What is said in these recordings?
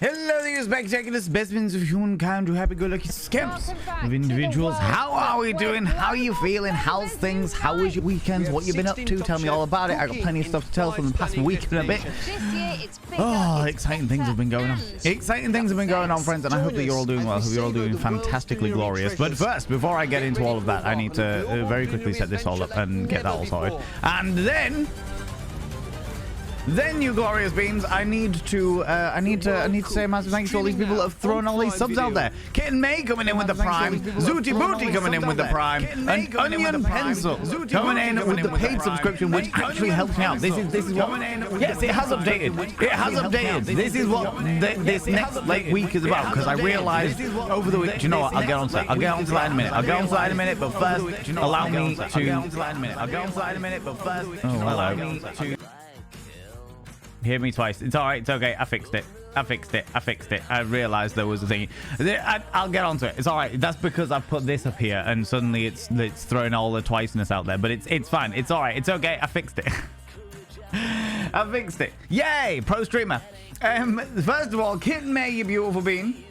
Hello there, spectacular specimens of humankind, who happy-go-lucky scamps of individuals. How are we doing? How are you feeling? How's things? How was your weekends? What you been up to? Tell me all about it. I got plenty of stuff to tell from the past week and a bit. Oh, exciting things have been going on. Exciting things have been going on, friends, and I hope that you're all doing well. I hope you're all doing fantastically glorious. But first, before I get into all of that, I need to very quickly set this all up and get that all sorted. And then, you glorious beans, I need to say a massive thanks to all these people that have thrown all these subs out there. Kitten May coming in with the Prime, Zooty Booty coming in with the Prime, and Onion Pencil coming in with the paid subscription, which actually helps me out. This is what. Yes, it has updated. It has updated. This is what this next week is about, because I realized over the week. Do you know what? I'll get onto that. I'll get onto that in a minute. I'll get onto that in a minute. But first, allow me to. I'll get onto that in a minute. But first, allow me to. Hear me twice. It's all right. It's okay. I fixed it. I realized there was a thing. I'll get onto it. It's all right. That's because I put this up here and suddenly it's throwing all the twiceness out there. But it's fine. It's all right. It's okay. I fixed it. I fixed it. Yay! Pro streamer. First of all, Kitten May, you beautiful bean.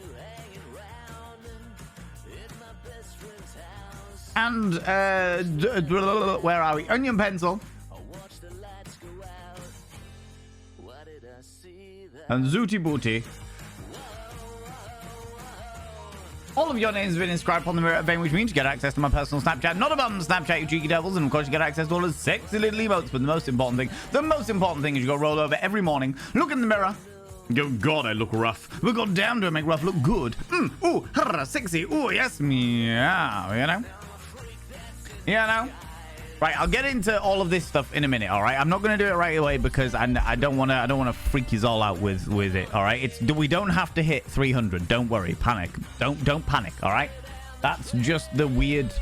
And where are we? Onion Pencil. And Zooty Booty. All of your names have been inscribed on the mirror of fame, which means you get access to my personal Snapchat, not a bum Snapchat, you cheeky devils, and of course you get access to all the sexy little emotes. But the most important thing is you go roll over every morning, look in the mirror, go, God, I look rough, but god damn, do I make rough look good. Ooh, sexy, ooh, yes, meow, you know. Right, I'll get into all of this stuff in a minute, all right? I'm not going to do it right away because I don't want to freak you all out with it, all right? We don't have to hit 300. Don't worry. Panic. Don't panic, all right? That's just the weird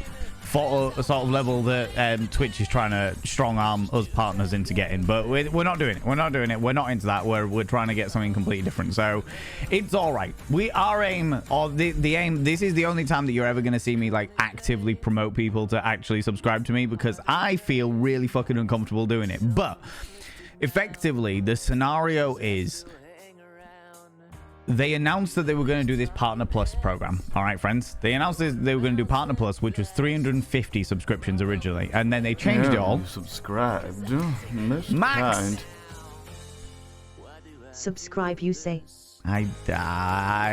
sort of level that Twitch is trying to strong arm us partners into getting, but we're not doing it. We're not doing it. We're not into that. We're trying to get something completely different. So it's all right. Our aim, or the aim, this is the only time that you're ever going to see me like actively promote people to actually subscribe to me, because I feel really fucking uncomfortable doing it. But effectively, the scenario is, they announced that they were going to do this Partner Plus program. All right, friends. They announced they were going to do Partner Plus, which was 350 subscriptions originally, and then they changed it all. Subscribed. Max. Subscribe, you say. I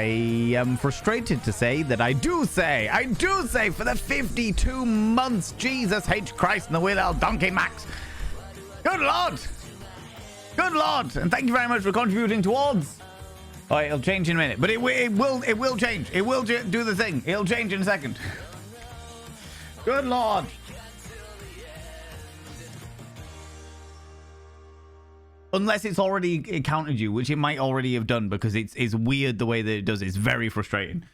am frustrated to say that I do say for the 52 months. Jesus H. Christ and the Will L. Donkey Max. Good Lord. And thank you very much for contributing towards. Oh, it'll change in a minute, but it will change. It will do the thing. It'll change in a second. Good Lord. Unless it's already counted you, which it might already have done, because it's weird the way that it does it. It's very frustrating.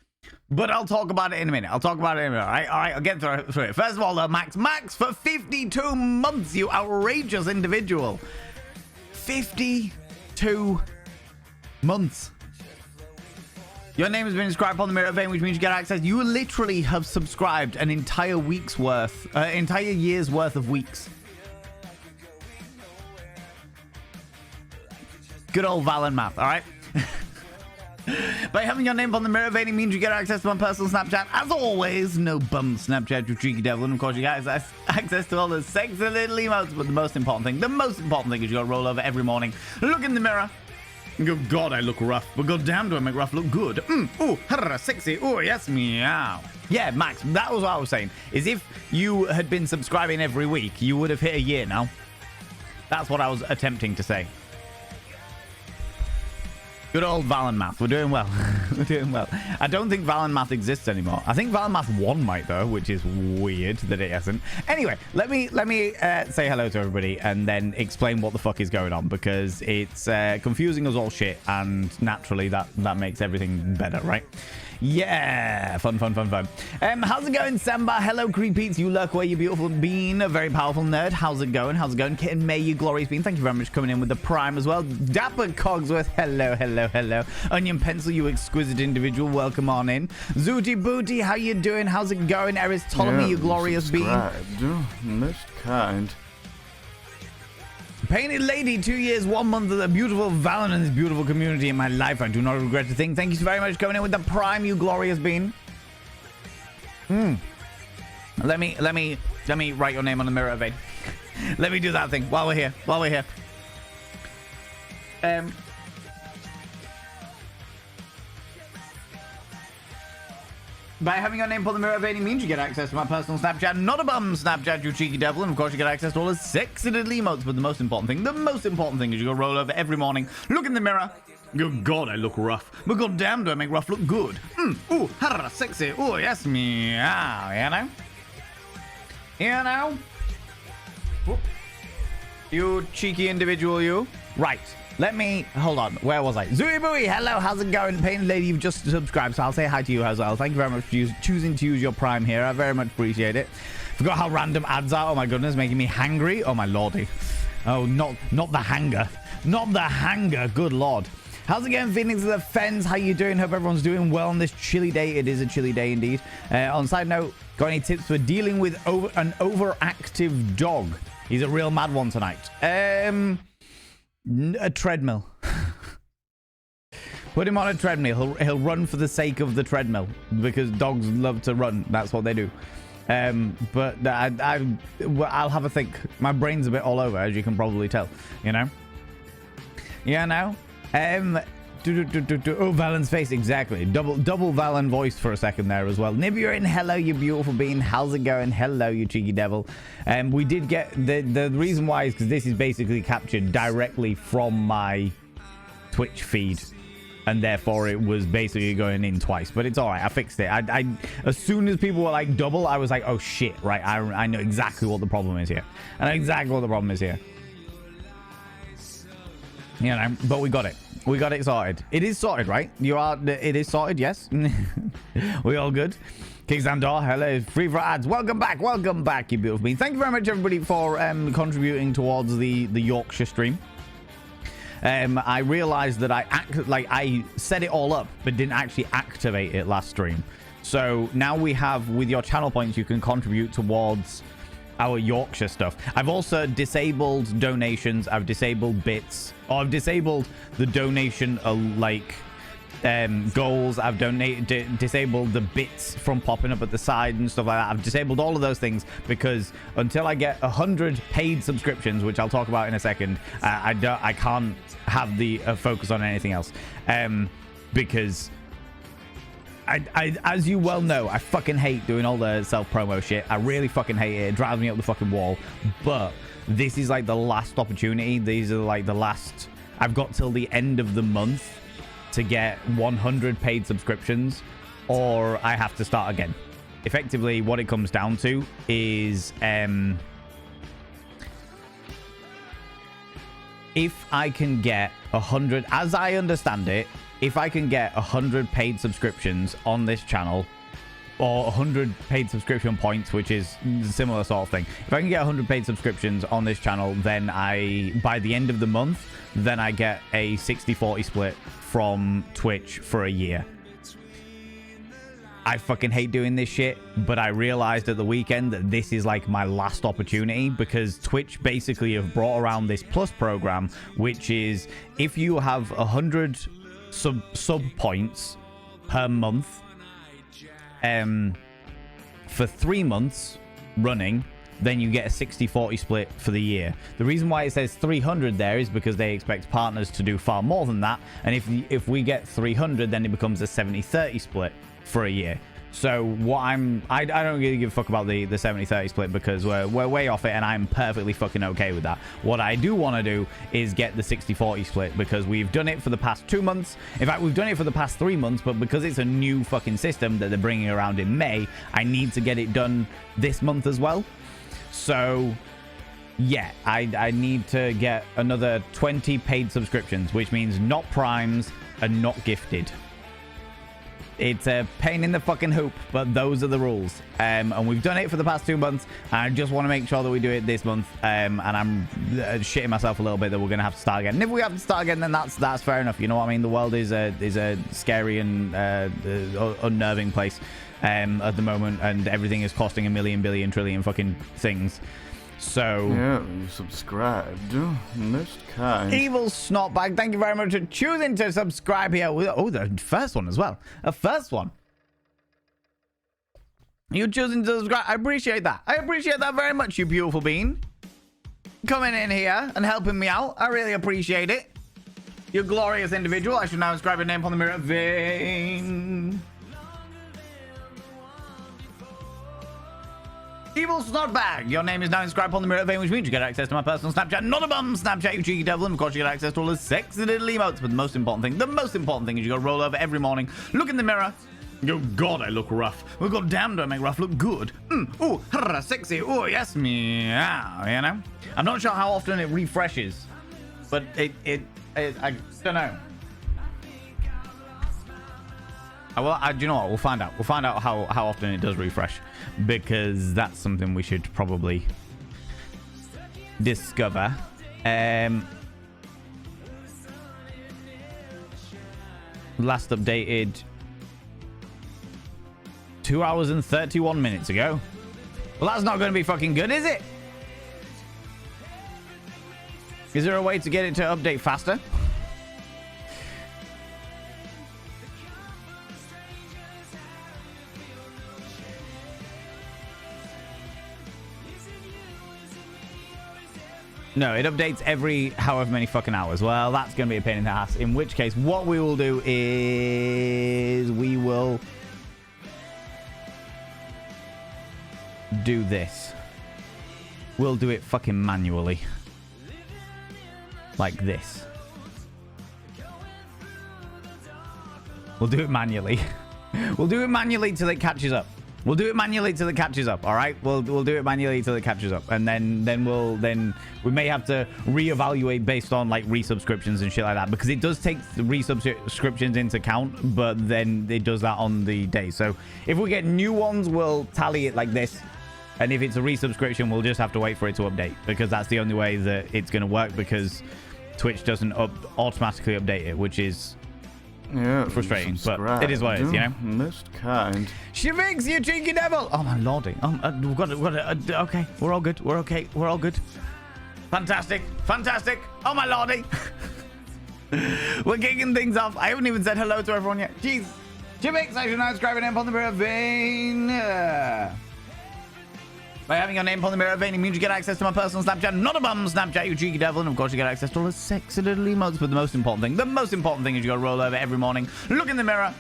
But I'll talk about it in a minute. All right, I'll get through it. First of all, though, Max, for 52 months, you outrageous individual. 52 months. Your name has been inscribed on the mirror of fame, which means you get access. You literally have subscribed an entire year's worth of weeks. Good old Valen math, all right? By having your name on the mirror of fame means you get access to my personal Snapchat. As always, no bum Snapchat, you cheeky devil. And of course, you get access to all the sexy little emotes. But the most important thing is you got to roll over every morning, look in the mirror, and go, God, I look rough, but god damn, do I make rough look good. Ooh, sexy, ooh, yes, meow. Yeah, Max, that was what I was saying, is if you had been subscribing every week, you would have hit a year now. That's what I was attempting to say. Good old Valen Math. We're doing well. We're doing well. I don't think Valen Math exists anymore. I think Valen Math 1 might, though, which is weird that it hasn't. Anyway, let me say hello to everybody and then explain what the fuck is going on, because it's confusing us all shit, and naturally that makes everything better, right? Yeah, fun. How's it going, Samba? Hello, Creepeats. You lurk away, you beautiful bean. A very powerful nerd. How's it going? Kitten May, you glorious bean. Thank you very much for coming in with the Prime as well. Dapper Cogsworth. Hello. Onion Pencil, you exquisite individual. Welcome on in. Zooty Booty, how you doing? How's it going? Eris Ptolemy, you glorious bean. Most kind. Painted Lady, 2 years, 1 month of the beautiful Valen and this beautiful community in my life. I do not regret a thing. Thank you so very much for coming in with the prime, you glorious bean. Let me write your name on the mirror, Vane. Let me do that thing while we're here. By having your name put on the mirror, Vane means you get access to my personal Snapchat, not a bum Snapchat, you cheeky devil, and of course you get access to all the sexy little emotes. But the most important thing is you go roll over every morning, look in the mirror. Good God, I look rough. But goddamn, do I make rough look good? Ooh, harra, sexy. Ooh, yes, meow. You know? Whoop. You cheeky individual, you. Right. Let me... Hold on. Where was I? Zooey Booey, hello. How's it going? Painted Lady, you've just subscribed, so I'll say hi to you as well. Thank you very much for choosing to use your Prime here. I very much appreciate it. Forgot how random ads are. Oh, my goodness. Making me hangry. Oh, my lordy. Oh, not the hanger. Not the hanger. Good Lord. How's it going, Phoenix of the Fens? How you doing? Hope everyone's doing well on this chilly day. It is a chilly day indeed. On side note, got any tips for dealing with an overactive dog? He's a real mad one tonight. A treadmill. Put him on a treadmill. He'll run for the sake of the treadmill because dogs love to run. That's what they do. But I'll have a think. My brain's a bit all over, as you can probably tell. You know. Yeah, now. Oh, Valen's face, exactly. Double Valen voice for a second there as well. Nibirin, hello, you beautiful bean. How's it going? Hello, you cheeky devil. We did get the reason why is because this is basically captured directly from my Twitch feed, and therefore it was basically going in twice. But it's all right. I fixed it. I as soon as people were like double, I was like, oh shit, right? I know exactly what the problem is here. I know exactly what the problem is here. You know, but we got it. We got it sorted. It is sorted, right? It is sorted, yes. We all good. Kicksandor, hello. Free for ads. Welcome back, you beautiful bean. Thank you very much, everybody, for contributing towards the Yorkshire stream. I realized that I set it all up, but didn't actually activate it last stream. So now we have, with your channel points, you can contribute towards our Yorkshire stuff. I've also disabled donations. I've disabled bits. Or I've disabled the donation goals. I've disabled the bits from popping up at the side and stuff like that. I've disabled all of those things because until I get 100 paid subscriptions, which I'll talk about in a second, I can't have the focus on anything else. Because I as you well know, I fucking hate doing all the self-promo shit. I really fucking hate it. It drives me up the fucking wall. But this is like the last opportunity. These are like the last... I've got till the end of the month to get 100 paid subscriptions, or I have to start again. Effectively, what it comes down to is... if I can get 100... As I understand it, if I can get 100 paid subscriptions on this channel, or 100 paid subscription points, which is a similar sort of thing. If I can get 100 paid subscriptions on this channel, then by the end of the month, then I get a 60-40 split from Twitch for a year. I fucking hate doing this shit, but I realized at the weekend that this is like my last opportunity because Twitch basically have brought around this Plus program, which is if you have 100 sub points per month for 3 months running, then you get a 60-40 split for the year. The reason why it says 300 there is because they expect partners to do far more than that, and if we get 300, then it becomes a 70-30 split for a year. So what I don't really give a fuck about the 70-30 split because we're way off it, and I'm perfectly fucking okay with that. What I do want to do is get the 60-40 split because we've done it for the past 2 months. In fact, we've done it for the past 3 months, but because it's a new fucking system that they're bringing around in May, I need to get it done this month as well. So yeah, I need to get another 20 paid subscriptions, which means not primes and not gifted. It's a pain in the fucking hoop, but those are the rules. And we've done it for the past 2 months. And I just want to make sure that we do it this month. And I'm shitting myself a little bit that we're going to have to start again. And if we have to start again, then that's fair enough. You know what I mean? The world is a scary and unnerving place at the moment. And everything is costing a million, billion, trillion fucking things. So Yeah, you subscribed. Most kind. Evil Snotbag, thank you very much for choosing to subscribe here. Oh, the first one as well. A first one. You choosing to subscribe. I appreciate that. I appreciate that very much, you beautiful being. Coming in here and helping me out. I really appreciate it. You glorious individual. I should now inscribe your name upon the mirror vein. Evil Snotbag, your name is now inscribed upon the mirror vein, which means you get access to my personal Snapchat. Not a bum, Snapchat, you cheeky devil. And of course, you get access to all the sexy little emotes. But the most important thing is you gotta roll over every morning, look in the mirror. Oh God, I look rough. Well, God damn, do I make rough look good? Ooh, sexy. Ooh, yes, meow. You know. I'm not sure how often it refreshes, but I don't know. Do you know what? We'll find out. We'll find out how often it does refresh, because that's something we should probably discover. Last updated 2 hours and 31 minutes ago. Well, that's not going to be fucking good, is it? Is there a way to get it to update faster? No, it updates every however many fucking hours. Well, that's going to be a pain in the ass. In which case, what we will do is we will do this. We'll do it fucking manually. Like this. We'll do it manually. We'll do it manually till it catches up. We'll do it manually till it catches up, all right? We'll do it manually till it catches up, and then we may have to reevaluate based on like resubscriptions and shit like that, because it does take the resubscriptions into account, but then it does that on the day. So if we get new ones, we'll tally it like this, and if it's a resubscription, we'll just have to wait for it to update, because that's the only way that it's going to work, because Twitch doesn't automatically update it, which is frustrating, but it is what it is, you know. Most kind. Shavix, you cheeky devil! Oh my lordy! We've got it. Okay, we're all good. We're okay. We're all good. Fantastic, fantastic! Oh my lordy! We're kicking things off. I haven't even said hello to everyone yet. Jeez, Shavix, I should now inscribe your name upon the mirror vein. By having your name upon the mirror vein, it means you get access to my personal Snapchat. Not a bum, Snapchat, you cheeky devil. And of course, you get access to all the sexy little emotes. But the most important thing is you gotta roll over every morning, look in the mirror.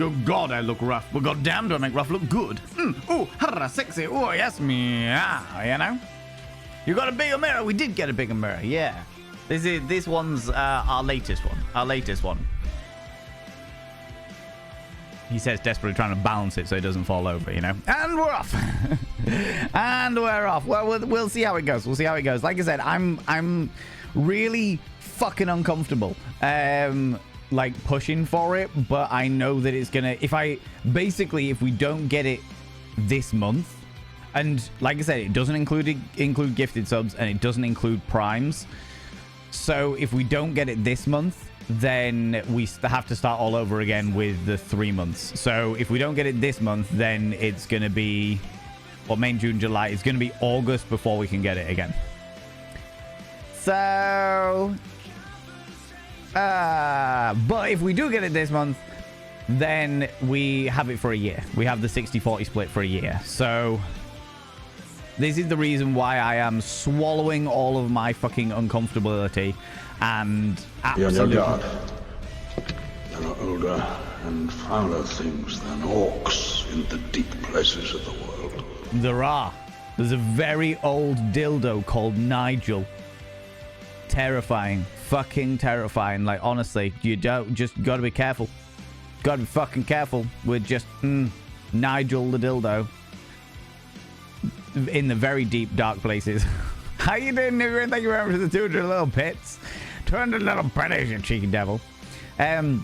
Oh God, I look rough. But God damn, do I make rough look good? Ooh, sexy. Ooh, yes, meow. You know. You got a bigger mirror. We did get a bigger mirror. Yeah. This one's our latest one. Our latest one. He says, desperately trying to balance it so it doesn't fall over, you know. And we're off. And we're off. Well, we'll see how it goes. We'll see how it goes. Like I said, I'm really fucking uncomfortable. Like pushing for it, but I know that it's gonna. If we don't get it this month, and like I said, it doesn't include gifted subs and it doesn't include primes. So if we don't get it this month, then we have to start all over again with the 3 months. So if we don't get it this month, then it's going to be May, June, July. It's going to be August before we can get it again. So but if we do get it this month, then we have it for a year. We have the 60-40 split for a year. So this is the reason why I am swallowing all of my fucking uncomfortability and absolutely. Be on your guard. There are older and fouler things than orcs in the deep places of the world. There's a very old dildo called Nigel. Terrifying. Fucking terrifying. Like, honestly, you just gotta be careful. Gotta be fucking careful with just Nigel the dildo in the very deep, dark places. How you doing, Nigger? Thank you very much for the 200 little pits. 200 little pennies, you cheeky devil. And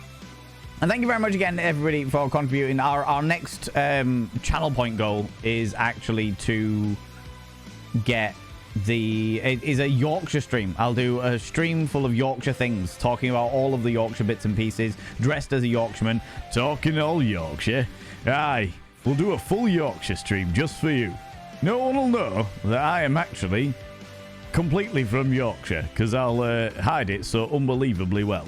thank you very much again, everybody, for contributing. Our next channel point goal is actually to get it is a Yorkshire stream. I'll do a stream full of Yorkshire things, talking about all of the Yorkshire bits and pieces, dressed as a Yorkshireman, talking all Yorkshire. Aye, we'll do a full Yorkshire stream just for you. No one will know that I am actually completely from Yorkshire, because I'll hide it so unbelievably well.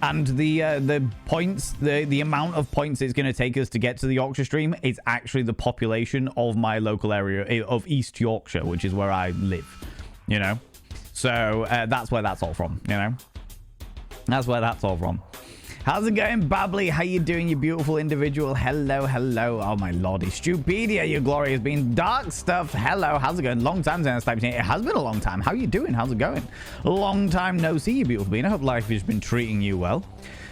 And the points, the amount of points it's going to take us to get to the Yorkshire stream is actually the population of my local area of East Yorkshire, which is where I live, you know? So that's where that's all from, you know? That's where that's all from. How's it going, Babbly? How you doing, you beautiful individual? Hello, hello. Oh, my lordy. Stupedia, you glorious being dark stuff. Hello, how's it going? Long time since I typed in. It has been a long time. How you doing? How's it going? Long time no see, you beautiful being. I hope life has been treating you well.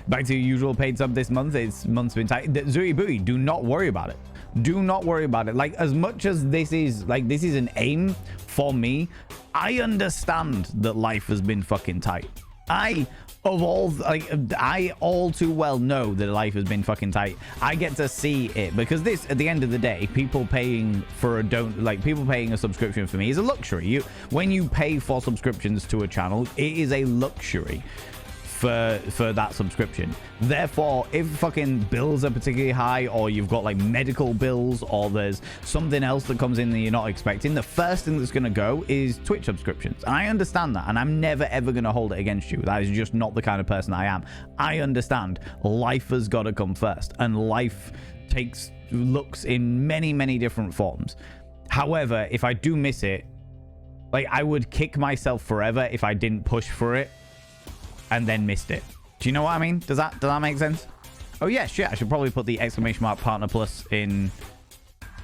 Back to your usual paid sub this month. It's month's been tight. Zooey Booey, do not worry about it. Do not worry about it. Like, as much as this is an aim for me, I understand that life has been fucking tight. I all too well know that life has been fucking tight. I get to see it because this, at the end of the day, people paying a subscription for me is a luxury. When you pay for subscriptions to a channel, it is a luxury for that subscription. Therefore, if fucking bills are particularly high, or you've got like medical bills, or there's something else that comes in that you're not expecting, the first thing that's going to go is Twitch subscriptions. And I understand that, and I'm never ever going to hold it against you. That is just not the kind of person I am. I understand life has got to come first, and life looks in many, many different forms. However, if I do miss it, like, I would kick myself forever if I didn't push for it and then missed it. Do you know what I mean? Does that make sense? Oh yeah, shit, I should probably put the exclamation mark partner plus in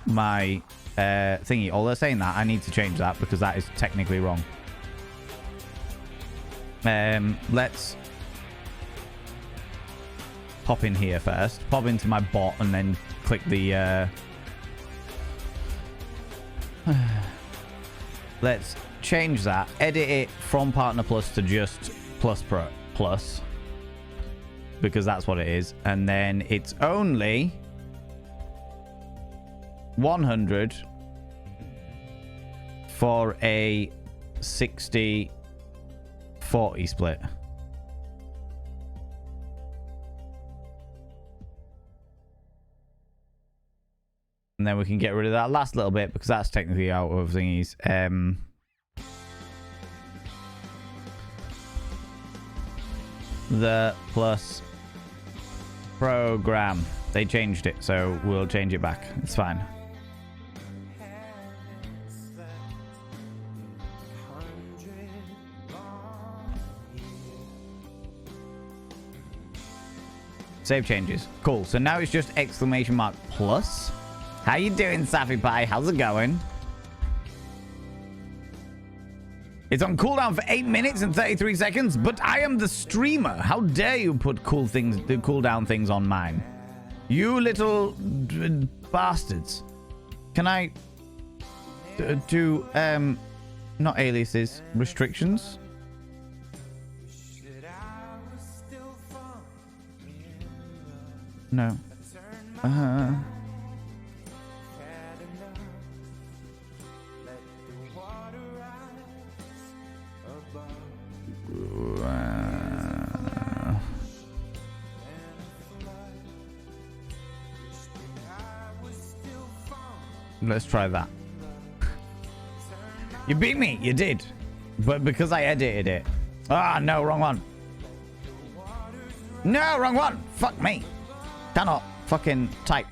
my thingy. Although saying that, I need to change that because that is technically wrong. Let's pop in here first. Pop into my bot and then click the let's change that. Edit it from partner plus to just plus, because that's what it is, and then it's only 100 for a 60-40 split. And then we can get rid of that last little bit because that's technically out of thingies. The plus program. They changed it, so we'll change it back. It's fine. Save changes. Cool. So now it's just exclamation mark plus. How you doing, Safi Pie? How's it going? It's on cooldown for 8 minutes and 33 seconds, but I am the streamer. How dare you put cooldown things on mine? You little bastards. Can I do not aliases, restrictions? No. Let's try that. You beat me. You did. But because I edited it. Ah, no, wrong one. No, wrong one. Fuck me. Cannot fucking type.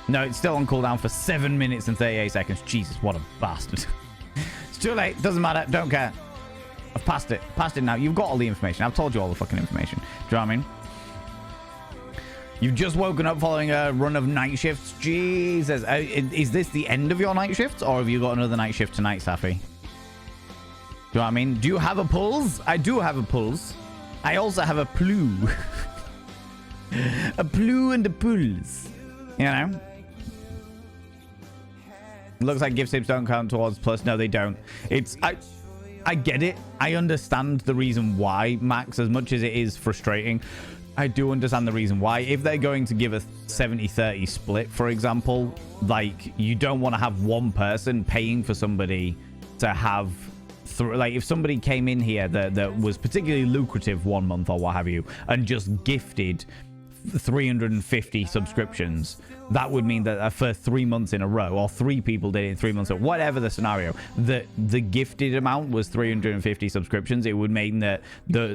No, it's still on cooldown for 7 minutes and 38 seconds. Jesus, what a bastard. It's too late. Doesn't matter. Don't care. I've passed it. Passed it now. You've got all the information. I've told you all the fucking information. Do you know what I mean? You've just woken up following a run of night shifts. Jesus. Is this the end of your night shifts? Or have you got another night shift tonight, Safi? Do you know what I mean? Do you have a pulse? I do have a pulse. I also have a plu. A plu and a pulse. You know? Looks like gift tips don't count towards plus. No, they don't. I get it. I understand the reason why, Max, as much as it is frustrating. I do understand the reason why. If they're going to give a 70-30 split, for example, like, you don't want to have one person paying for somebody to have... like, if somebody came in here that was particularly lucrative one month or what have you, and just gifted 350 subscriptions, that would mean that for 3 months in a row, or 3 people did it in 3 months, or whatever the scenario, the gifted amount was 350 subscriptions. It would mean that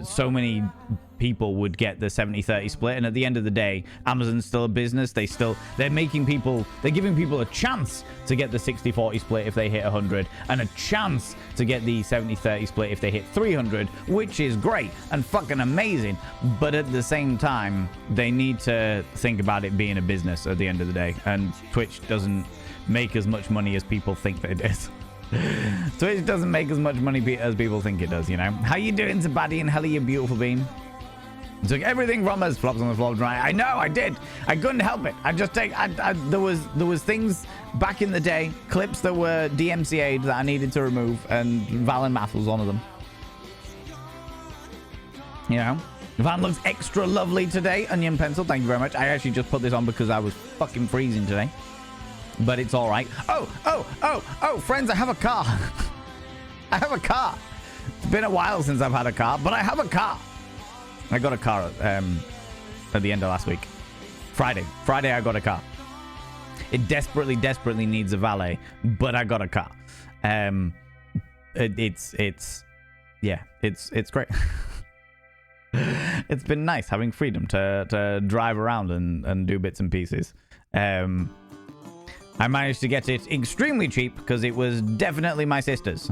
so many people would get the 70-30 split, and at the end of the day, Amazon's still a business. They're giving people a chance to get the 60-40 split if they hit 100, and a chance to get the 70-30 split if they hit 300, which is great and fucking amazing. But at the same time, they need to think about it being a business at the end of the day, and Twitch doesn't make as much money as people think that it is. Twitch doesn't make as much money as people think it does, you know. How you doing, Zabadi and Helly, you beautiful bean? Took everything from us, flops on the floor dry. I know, I did. I couldn't help it. There was things back in the day, clips that were DMCA'd that I needed to remove, and Val and Math was one of them. You know, Van looks extra lovely today. Onion pencil, thank you very much. I actually just put this on because I was fucking freezing today, but it's all right. Oh, friends, I have a car. I have a car. It's been a while since I've had a car, but I have a car. I got a car at the end of last week. Friday, I got a car. It desperately needs a valet, but I got a car. It's great. It's been nice having freedom to drive around and do bits and pieces. I managed to get it extremely cheap because it was definitely my sister's.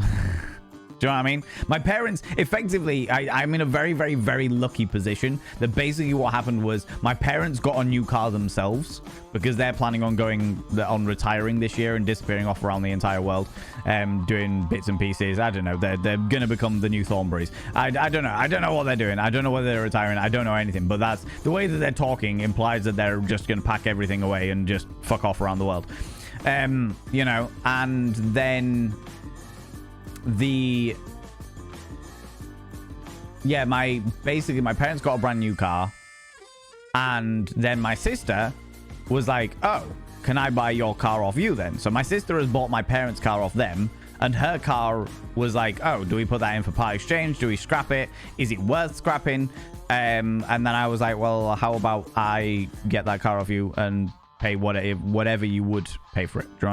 Do you know what I mean? My parents, effectively, I'm in a very, very, very lucky position that basically what happened was my parents got a new car themselves because they're planning on retiring this year and disappearing off around the entire world, doing bits and pieces. I don't know. They're going to become the new Thornberrys. I don't know. I don't know what they're doing. I don't know whether they're retiring. I don't know anything. But that's the way that they're talking implies that they're just going to pack everything away and just fuck off around the world. You know, and then my parents got a brand new car, and then my sister was like, oh, can I buy your car off you then? So my sister has bought my parents' car off them, and her car was like, oh, do we put that in for part exchange? Do we scrap it? Is it worth scrapping? And then I was like, well, how about I get that car off you and pay whatever you would pay for it? Do you know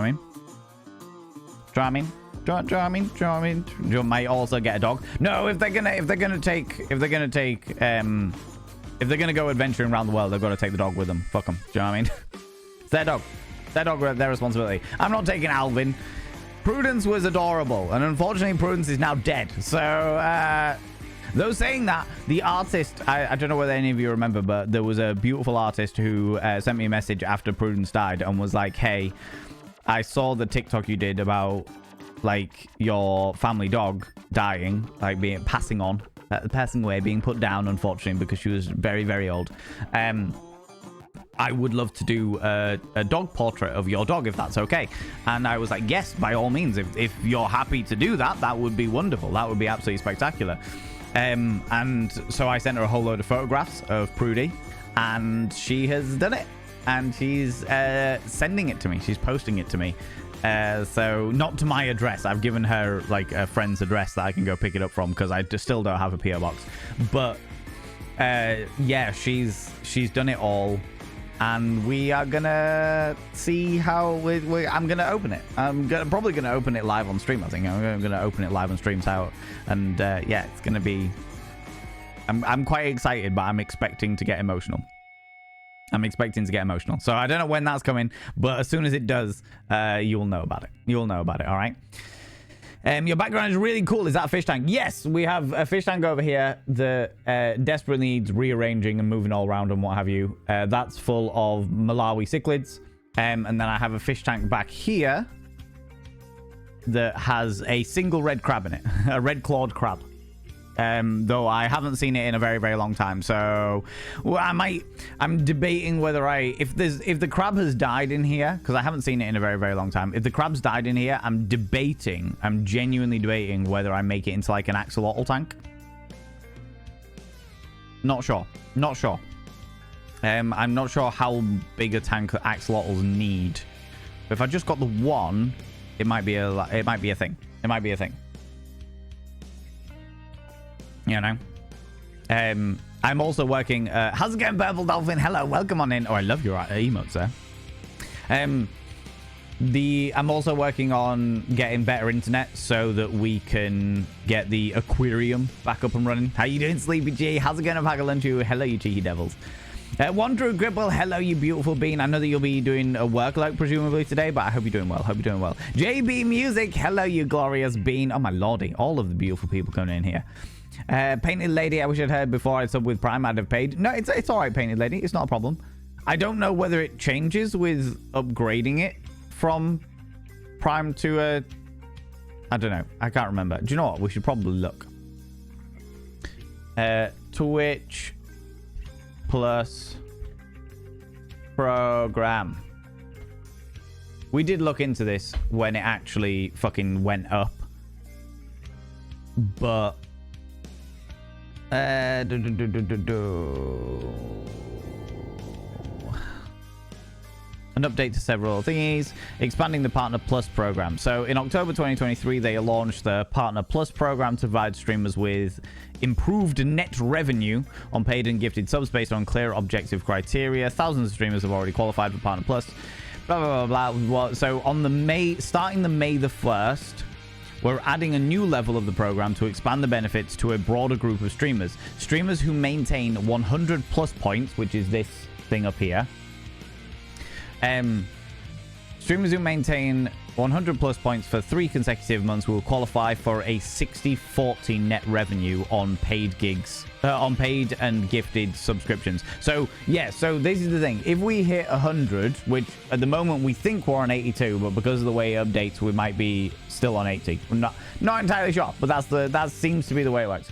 what I mean? Do you know what I mean? You might also get a dog. No, if they're gonna go adventuring around the world, they've got to take the dog with them. Fuck them. Do you know what I mean? It's their dog. Their responsibility. I'm not taking Alvin. Prudence was adorable, and unfortunately, Prudence is now dead. So, though saying that, the artist, I don't know whether any of you remember, but there was a beautiful artist who sent me a message after Prudence died and was like, hey, I saw the TikTok you did about like your family dog dying, like passing away, being put down, unfortunately, because she was very, very old. I would love to do a dog portrait of your dog, if that's okay. And I was like, yes, by all means, if you're happy to do that, that would be wonderful. That would be absolutely spectacular. And so I sent her a whole load of photographs of Prudy, and she has done it. And she's sending it to me. She's posting it to me. So not to my address. I've given her like a friend's address that I can go pick it up from because I still don't have a PO box. But yeah, she's done it all, and we are gonna see how I'm gonna open it. I'm probably gonna open it live on stream. I think I'm gonna open it live on streams out, and yeah, it's gonna be. I'm quite excited, but I'm expecting to get emotional. So I don't know when that's coming, but as soon as it does, you'll know about it. All right. Your background is really cool. Is that a fish tank? Yes, we have a fish tank over here that desperately needs rearranging and moving all around and what have you. That's full of Malawi cichlids. And then I have a fish tank back here that has a single red crab in it, a red-clawed crab. Though I haven't seen it in a very, very long time. So well, I'm debating whether if the crab has died in here, because I haven't seen it in a very, very long time. If the crab's died in here, I'm genuinely debating whether I make it into like an axolotl tank. Not sure. I'm not sure how big a tank that axolotls need. But if I just got the one, it might be a thing. You know, and I'm also working. How's it going, Purple Dolphin? Hello, welcome on in. Oh, I love your emotes there. I'm also working on getting better internet so that we can get the aquarium back up and running. How you doing, Sleepy G? How's it going, Pagalunchu? Hello, you cheeky devils. Wanderer Gripple, hello, you beautiful bean. I know that you'll be doing a workload presumably today, but I hope you're doing well. Hope you're doing well. JB Music, hello, you glorious bean. Oh my lordy, all of the beautiful people coming in here. Painted Lady, I wish I'd heard before I sub with Prime. I'd have paid. No, it's all right, Painted Lady. It's not a problem. I don't know whether it changes with upgrading it from Prime to I don't know. I can't remember. Do you know what? We should probably look. Twitch plus program. We did look into this when it actually fucking went up. But an update to several thingies, expanding the Partner Plus program. So in October 2023, they launched the Partner Plus program to provide streamers with improved net revenue on paid and gifted subs based on clear objective criteria. Thousands of streamers have already qualified for Partner Plus. Blah, blah, blah, blah. So on starting the May the 1st, we're adding a new level of the program to expand the benefits to a broader group of streamers. Streamers who maintain 100 plus points, which is this thing up here. Streamers who maintain 100 plus points for 3 consecutive months will qualify for a 60-40 net revenue on paid gigs, on paid and gifted subscriptions. So yeah, so this is the thing. If we hit 100, which at the moment we think we're on 82, but because of the way it updates, we might be still on 80. I'm not entirely sure, but that seems to be the way it works.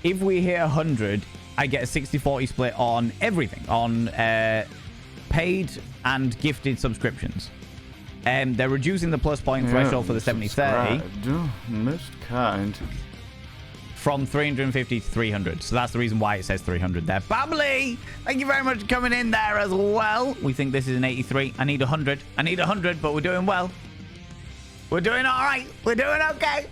If we hit 100, I get a 60-40 split on everything, on paid and gifted subscriptions. They're reducing the plus point threshold for the 70-30 Most kind. from 350 to 300. So that's the reason why it says 300 there. Bubbly, thank you very much for coming in there as well. We think this is an 83. I need 100. I need 100, but we're doing well. We're doing all right. We're doing okay.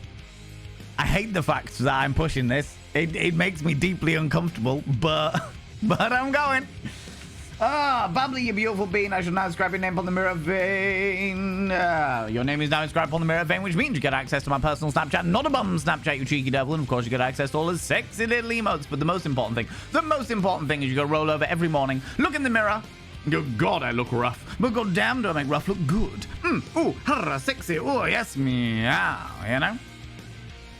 I hate the fact that I'm pushing this. It makes me deeply uncomfortable, but I'm going. Bubbly, you beautiful bean. I should now inscribe your name on the mirror vein. Your name is now inscribed on the mirror vein, which means you get access to my personal Snapchat. Not a bum Snapchat, you cheeky devil. And of course, you get access to all the sexy little emotes. But the most important thing is you go roll over every morning, look in the mirror, go, God, I look rough. But god damn, do I make rough look good. Ooh, harra, sexy. Oh, yes, meow. You know?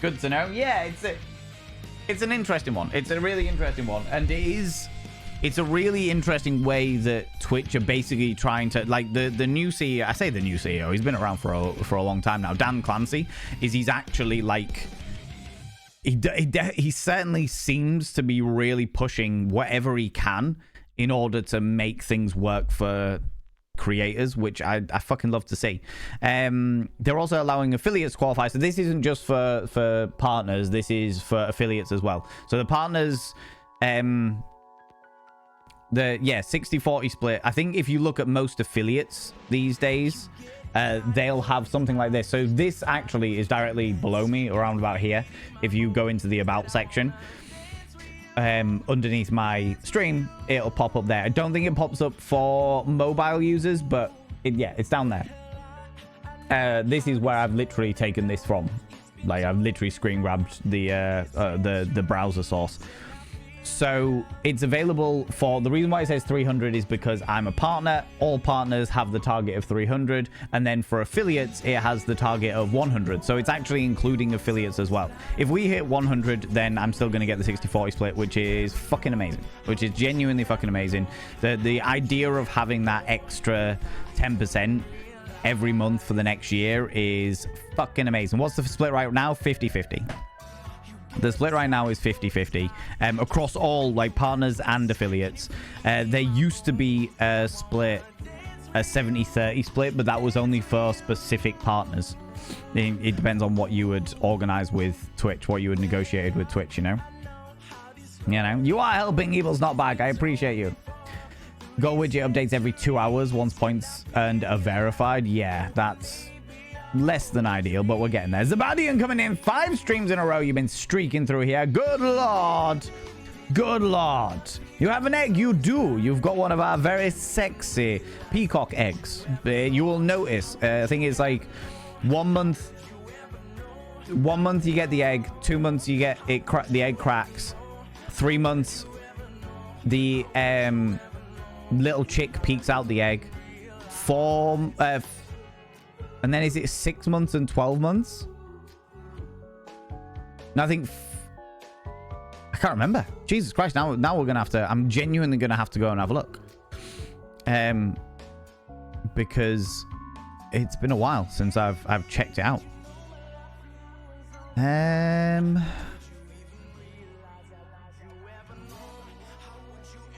Good to know. Yeah, it's an interesting one. It's a really interesting one. And it's a really interesting way that Twitch are basically trying to, like, the new CEO, I say the new CEO, he's been around for a long time now, Dan Clancy, he's actually like, he certainly seems to be really pushing whatever he can in order to make things work for creators, which I fucking love to see. They're also allowing affiliates to qualify, so this isn't just for partners, this is for affiliates as well. So the partners, the 60-40 split, I think if you look at most affiliates these days, they'll have something like this. So this actually is directly below me, around about here. If you go into the about section, underneath my stream, it'll pop up there. I don't think it pops up for mobile users, but it's down there. This is where I've literally taken this from. Like, I've literally screen grabbed the browser source. So it's available for, the reason why it says 300 is because I'm a partner. All partners have the target of 300, and then for affiliates it has the target of 100. So it's actually including affiliates as well. If we hit 100, then I'm still going to get the 60-40 split, which is fucking amazing, which is genuinely fucking amazing. The idea of having that extra 10% every month for the next year is fucking amazing. What's the split right now? 50-50. The split right now is 50-50 across all, like, partners and affiliates. There used to be a split, a 70-30 split, but that was only for specific partners. It depends on what you would organize with Twitch, what you would negotiate with Twitch, you know? You are helping, Evil's not back. I appreciate you. Go widget updates every 2 hours once points earned are verified. Yeah, that's less than ideal, but we're getting there. Zabadian coming in 5 streams in a row. You've been streaking through here. Good lord. Good lord. You have an egg? You do. You've got one of our very sexy peacock eggs. You will notice. I think it's like 1 month. 1 month you get the egg. 2 months you get it. The egg cracks. 3 months the little chick peeks out the egg. 4 and then is it 6 months and 12 months? And I think I can't remember. Jesus Christ! Now we're gonna have to. I'm genuinely gonna have to go and have a look. Because it's been a while since I've checked it out.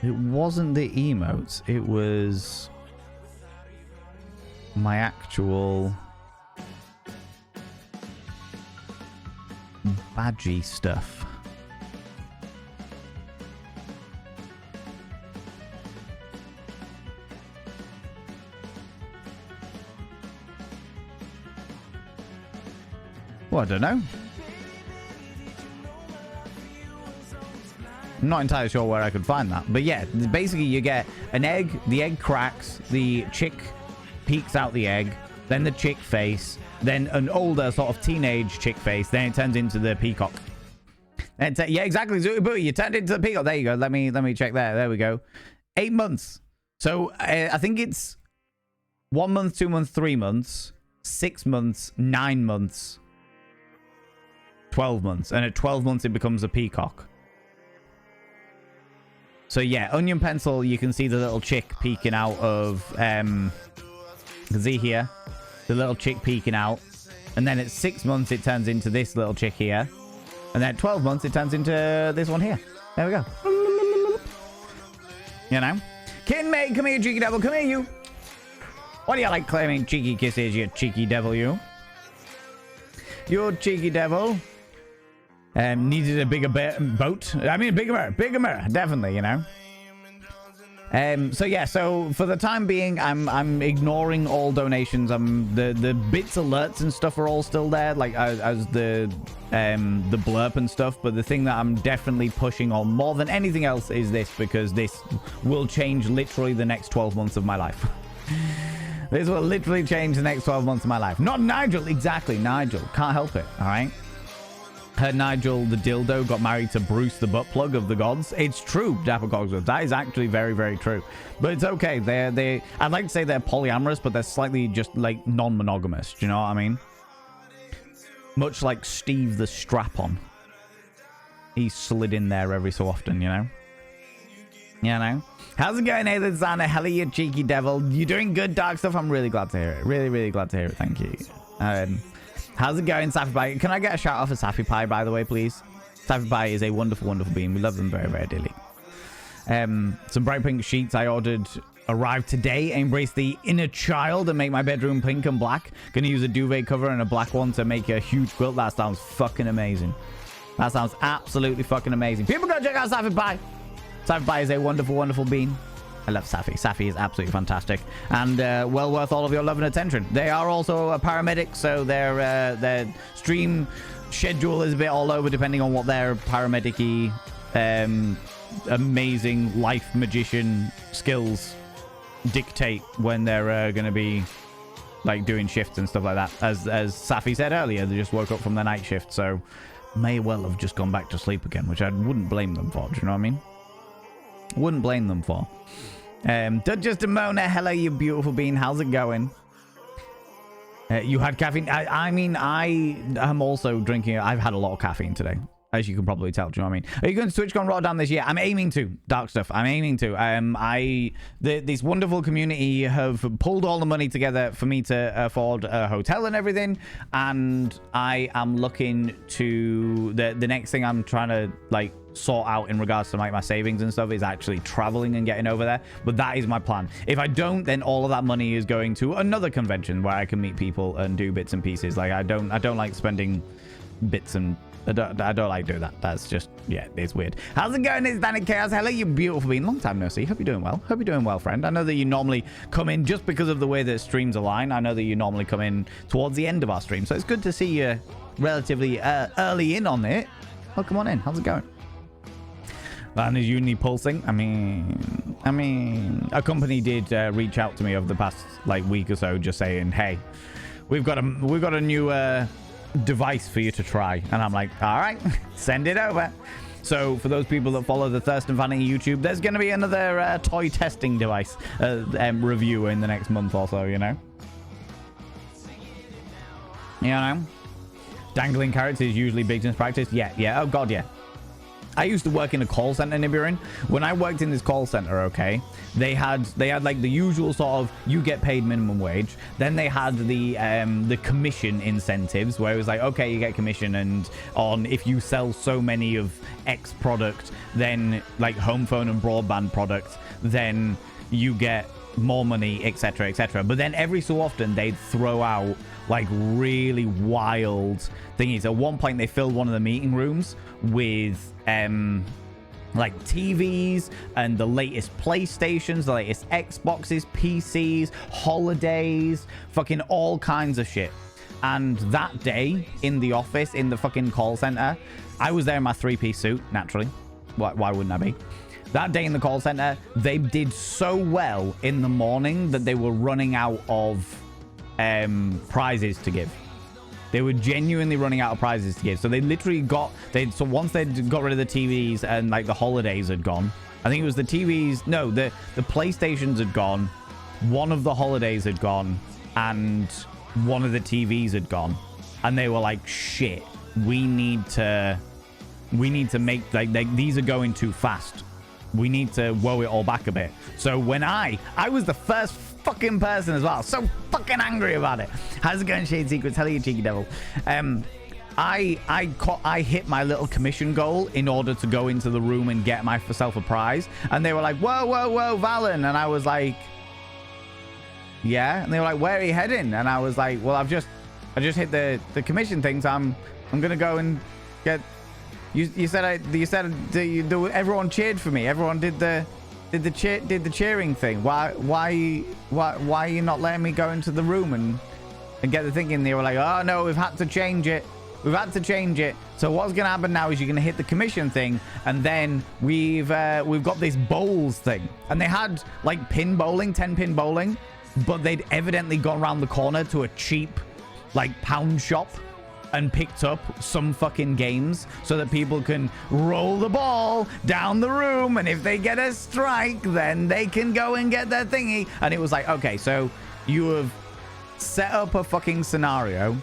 It wasn't the emotes. It was my actual badgy stuff. Well, I don't know. I'm not entirely sure where I could find that. But yeah, basically you get an egg, the egg cracks, the chick peeks out the egg, then the chick face, then an older sort of teenage chick face, then it turns into the peacock. And yeah, exactly. Zooty you turned into the peacock. There you go. Let me check there. There we go. 8 months. So I think it's 1 month, 2 months, 3 months, 6 months, 9 months, 12 months. And at 12 months, it becomes a peacock. So yeah, onion pencil, you can see the little chick peeking out of, see here, the little chick peeking out. And then at 6 months, it turns into this little chick here. And then at 12 months, it turns into this one here. There we go. You know? Kin May, come here, cheeky devil, come here, you. What do you like claiming cheeky kisses, you cheeky devil, you? You cheeky devil. Needed a bigger boat. I mean, bigger mirror, definitely, you know. So yeah, so for the time being, I'm ignoring all donations. The bits alerts and stuff are all still there, like as the blurb and stuff. But the thing that I'm definitely pushing on more than anything else is this, because this will change literally the next 12 months of my life. This will literally change the next 12 months of my life. Not Nigel, exactly, Nigel. Can't help it, all right? Heard Nigel the dildo got married to Bruce the butt plug of the gods. It's true, Dapper Cogsworth. That is actually very, very true. But it's okay. I'd like to say they're polyamorous, but they're slightly just like non-monogamous. Do you know what I mean? Much like Steve the Strap-On. He slid in there every so often, you know? You know? How's it going, Nathan Sana? Hell, you cheeky devil. You doing good, Dark Stuff? I'm really glad to hear it. Really, really glad to hear it. Thank you. How's it going, Safi Pie? Can I get a shout out for Safi Pie, by the way, please? Safi Pie is a wonderful, wonderful being. We love them very, very dearly. Some bright pink sheets I ordered arrived today. Embrace the inner child and make my bedroom pink and black. Gonna use a duvet cover and a black one to make a huge quilt. That sounds fucking amazing. That sounds absolutely fucking amazing. People go check out Safi Pie. Safi Pie is a wonderful, wonderful being. I love Safi. Safi is absolutely fantastic and well worth all of your love and attention. They are also a paramedic, so their stream schedule is a bit all over depending on what their paramedic-y amazing life magician skills dictate when they're going to be like doing shifts and stuff like that. As Safi said earlier, they just woke up from their night shift, so may well have just gone back to sleep again, which I wouldn't blame them for. Do you know what I mean? Wouldn't blame them for. Just a Mona, hello, you beautiful bean. How's it going? You had caffeine. I mean, I am also drinking. I've had a lot of caffeine today, as you can probably tell. Do you know what I mean? Are you going to TwitchCon Rotterdam this year? I'm aiming to. Dark Stuff. I'm aiming to. This wonderful community have pulled all the money together for me to afford a hotel and everything, and I am looking to the next thing I'm trying to like sort out in regards to like my savings and stuff is actually traveling and getting over there. But that is my plan. If I don't, then all of that money is going to another convention where I can meet people and do bits and pieces. Like I don't like spending bits and I don't like doing that. That's just, yeah, it's weird. How's it going? It's Danny Chaos. Hello, you beautiful being. Long time no see. Hope you're doing well. Hope you're doing well, friend. I know that you normally come in just because of the way that streams align. I know that you normally come in towards the end of our stream. So it's good to see you relatively early in on it. Oh, come on in. How's it going? And is Uni pulsing? I mean, a company did reach out to me over the past like week or so, just saying, hey, we've got a new device for you to try. And I'm like, all right, send it over. So for those people that follow the Thirst and Vanity YouTube, there's going to be another toy testing device review in the next month or so, you know? Dangling carrots is usually business practice. Yeah. Oh, God, yeah. I used to work in a call center, Nibirin. When I worked in this call center, okay, they had like the usual sort of you get paid minimum wage. Then they had the commission incentives where it was like, okay, you get commission, and on if you sell so many of X product, then like home phone and broadband product, then you get more money, etc., etc. But then every so often they'd throw out like really wild thingies. At one point they filled one of the meeting rooms with like TVs and the latest PlayStations, the latest Xboxes, PCs, holidays, fucking all kinds of shit. And that day in the office, in the fucking call center, I was there in my 3-piece suit, naturally. Why wouldn't I be? That day in the call center, they did so well in the morning that they were running out of prizes to give. They were genuinely running out of prizes to give. So they literally so once they got rid of the TVs and like the holidays had gone, I think it was the TVs, no, the PlayStations had gone, one of the holidays had gone, and one of the TVs had gone. And they were like, shit, we need to make like these are going too fast. We need to woe it all back a bit. So when I was the first fucking person as well. So fucking angry about it. How's it going, Shade Secrets? Hello, you cheeky devil. I hit my little commission goal in order to go into the room and get myself a prize. And they were like, whoa, Valen. And I was like, yeah. And they were like, where are you heading? And I was like, well, I just hit the commission things. I'm gonna go and get. You said everyone cheered for me. Everyone did the cheering thing. Why are you not letting me go into the room and get the thing in? They were like, oh no, we've had to change it. So what's gonna happen now is you're gonna hit the commission thing, and then we've got this bowls thing. And they had like pin bowling, 10-pin bowling, but they'd evidently gone around the corner to a cheap like pound shop and picked up some fucking games so that people can roll the ball down the room, and if they get a strike, then they can go and get their thingy. And it was like, okay, so you have set up a fucking scenario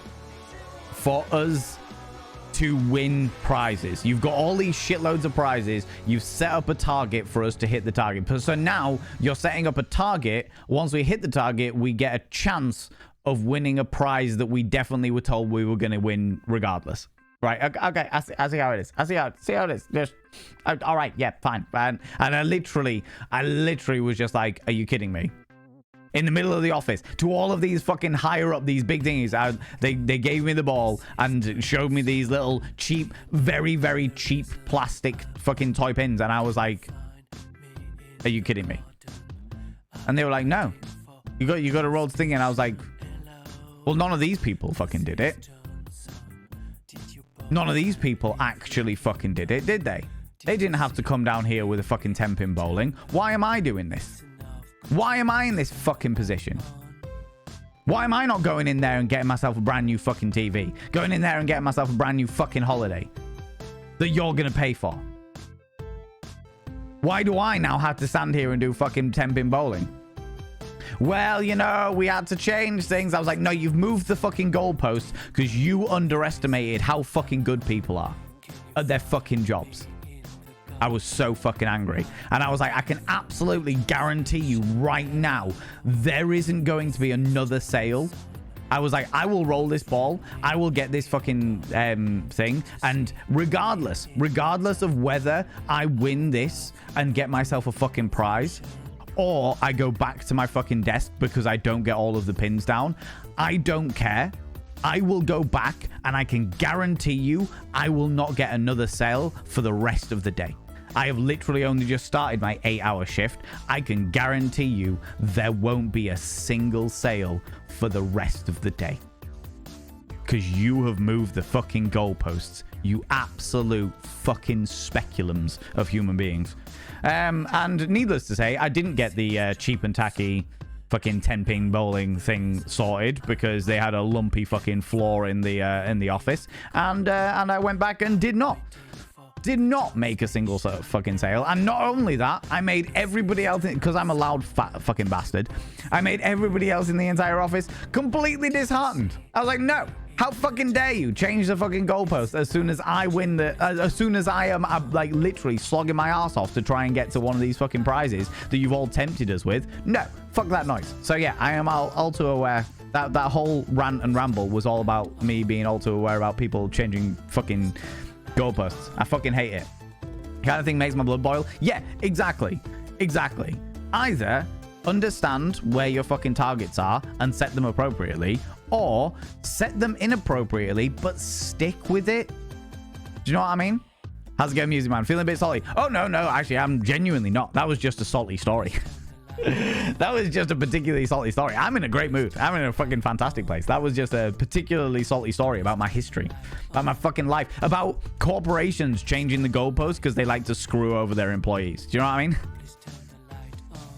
for us to win prizes. You've got all these shitloads of prizes. You've set up a target for us to hit the target. So now you're setting up a target. Once we hit the target, we get a chance of winning a prize that we definitely were told we were going to win regardless. Right, okay, I see how it is. See how it is. Just, all right, yeah, fine. And I literally was just like, are you kidding me? In the middle of the office, to all of these fucking higher up, these big thingies, they gave me the ball and showed me these little cheap, very, very cheap plastic fucking toy pins. And I was like, are you kidding me? And they were like, no, you got to roll the thing. And I was like, well, none of these people fucking did it. None of these people actually fucking did it, did they? They didn't have to come down here with a fucking 10-pin bowling. Why am I doing this? Why am I in this fucking position? Why am I not going in there and getting myself a brand new fucking TV? Going in there and getting myself a brand new fucking holiday that you're going to pay for? Why do I now have to stand here and do fucking 10-pin bowling? Well, you know, we had to change things. I was like, no, you've moved the fucking goalposts because you underestimated how fucking good people are at their fucking jobs. I was so fucking angry. And I was like, I can absolutely guarantee you right now, there isn't going to be another sale. I was like, I will roll this ball. I will get this fucking thing. And regardless of whether I win this and get myself a fucking prize, or I go back to my fucking desk because I don't get all of the pins down, I don't care. I will go back and I can guarantee you I will not get another sale for the rest of the day. I have literally only just started my 8-hour shift. I can guarantee you there won't be a single sale for the rest of the day. Because you have moved the fucking goalposts. You absolute fucking speculums of human beings. And needless to say, I didn't get the cheap and tacky fucking 10-pin bowling thing sorted because they had a lumpy fucking floor in the office. And I went back and did not make a single fucking sale. And not only that, I made everybody else, because I'm a loud fat fucking bastard, I made everybody else in the entire office completely disheartened. I was like, no, how fucking dare you change the fucking goalpost as soon as I win as soon as I am like literally slogging my ass off to try and get to one of these fucking prizes that you've all tempted us with. No, fuck that noise. So yeah, I am all too aware that whole rant and ramble was all about me being all too aware about people changing fucking goalposts. I fucking hate it. Kind of thing makes my blood boil. Yeah, exactly. Either understand where your fucking targets are and set them appropriately, or set them inappropriately but stick with it. Do you know what I mean? How's it going, Music Man? Feeling a bit salty? Oh no, actually I'm genuinely not. That was just a salty story. That was just a particularly salty story. I'm in a great mood. I'm in a fucking fantastic place. That was just a particularly salty story about my history, about my fucking life, about corporations changing the goalposts because they like to screw over their employees. Do you know what I mean?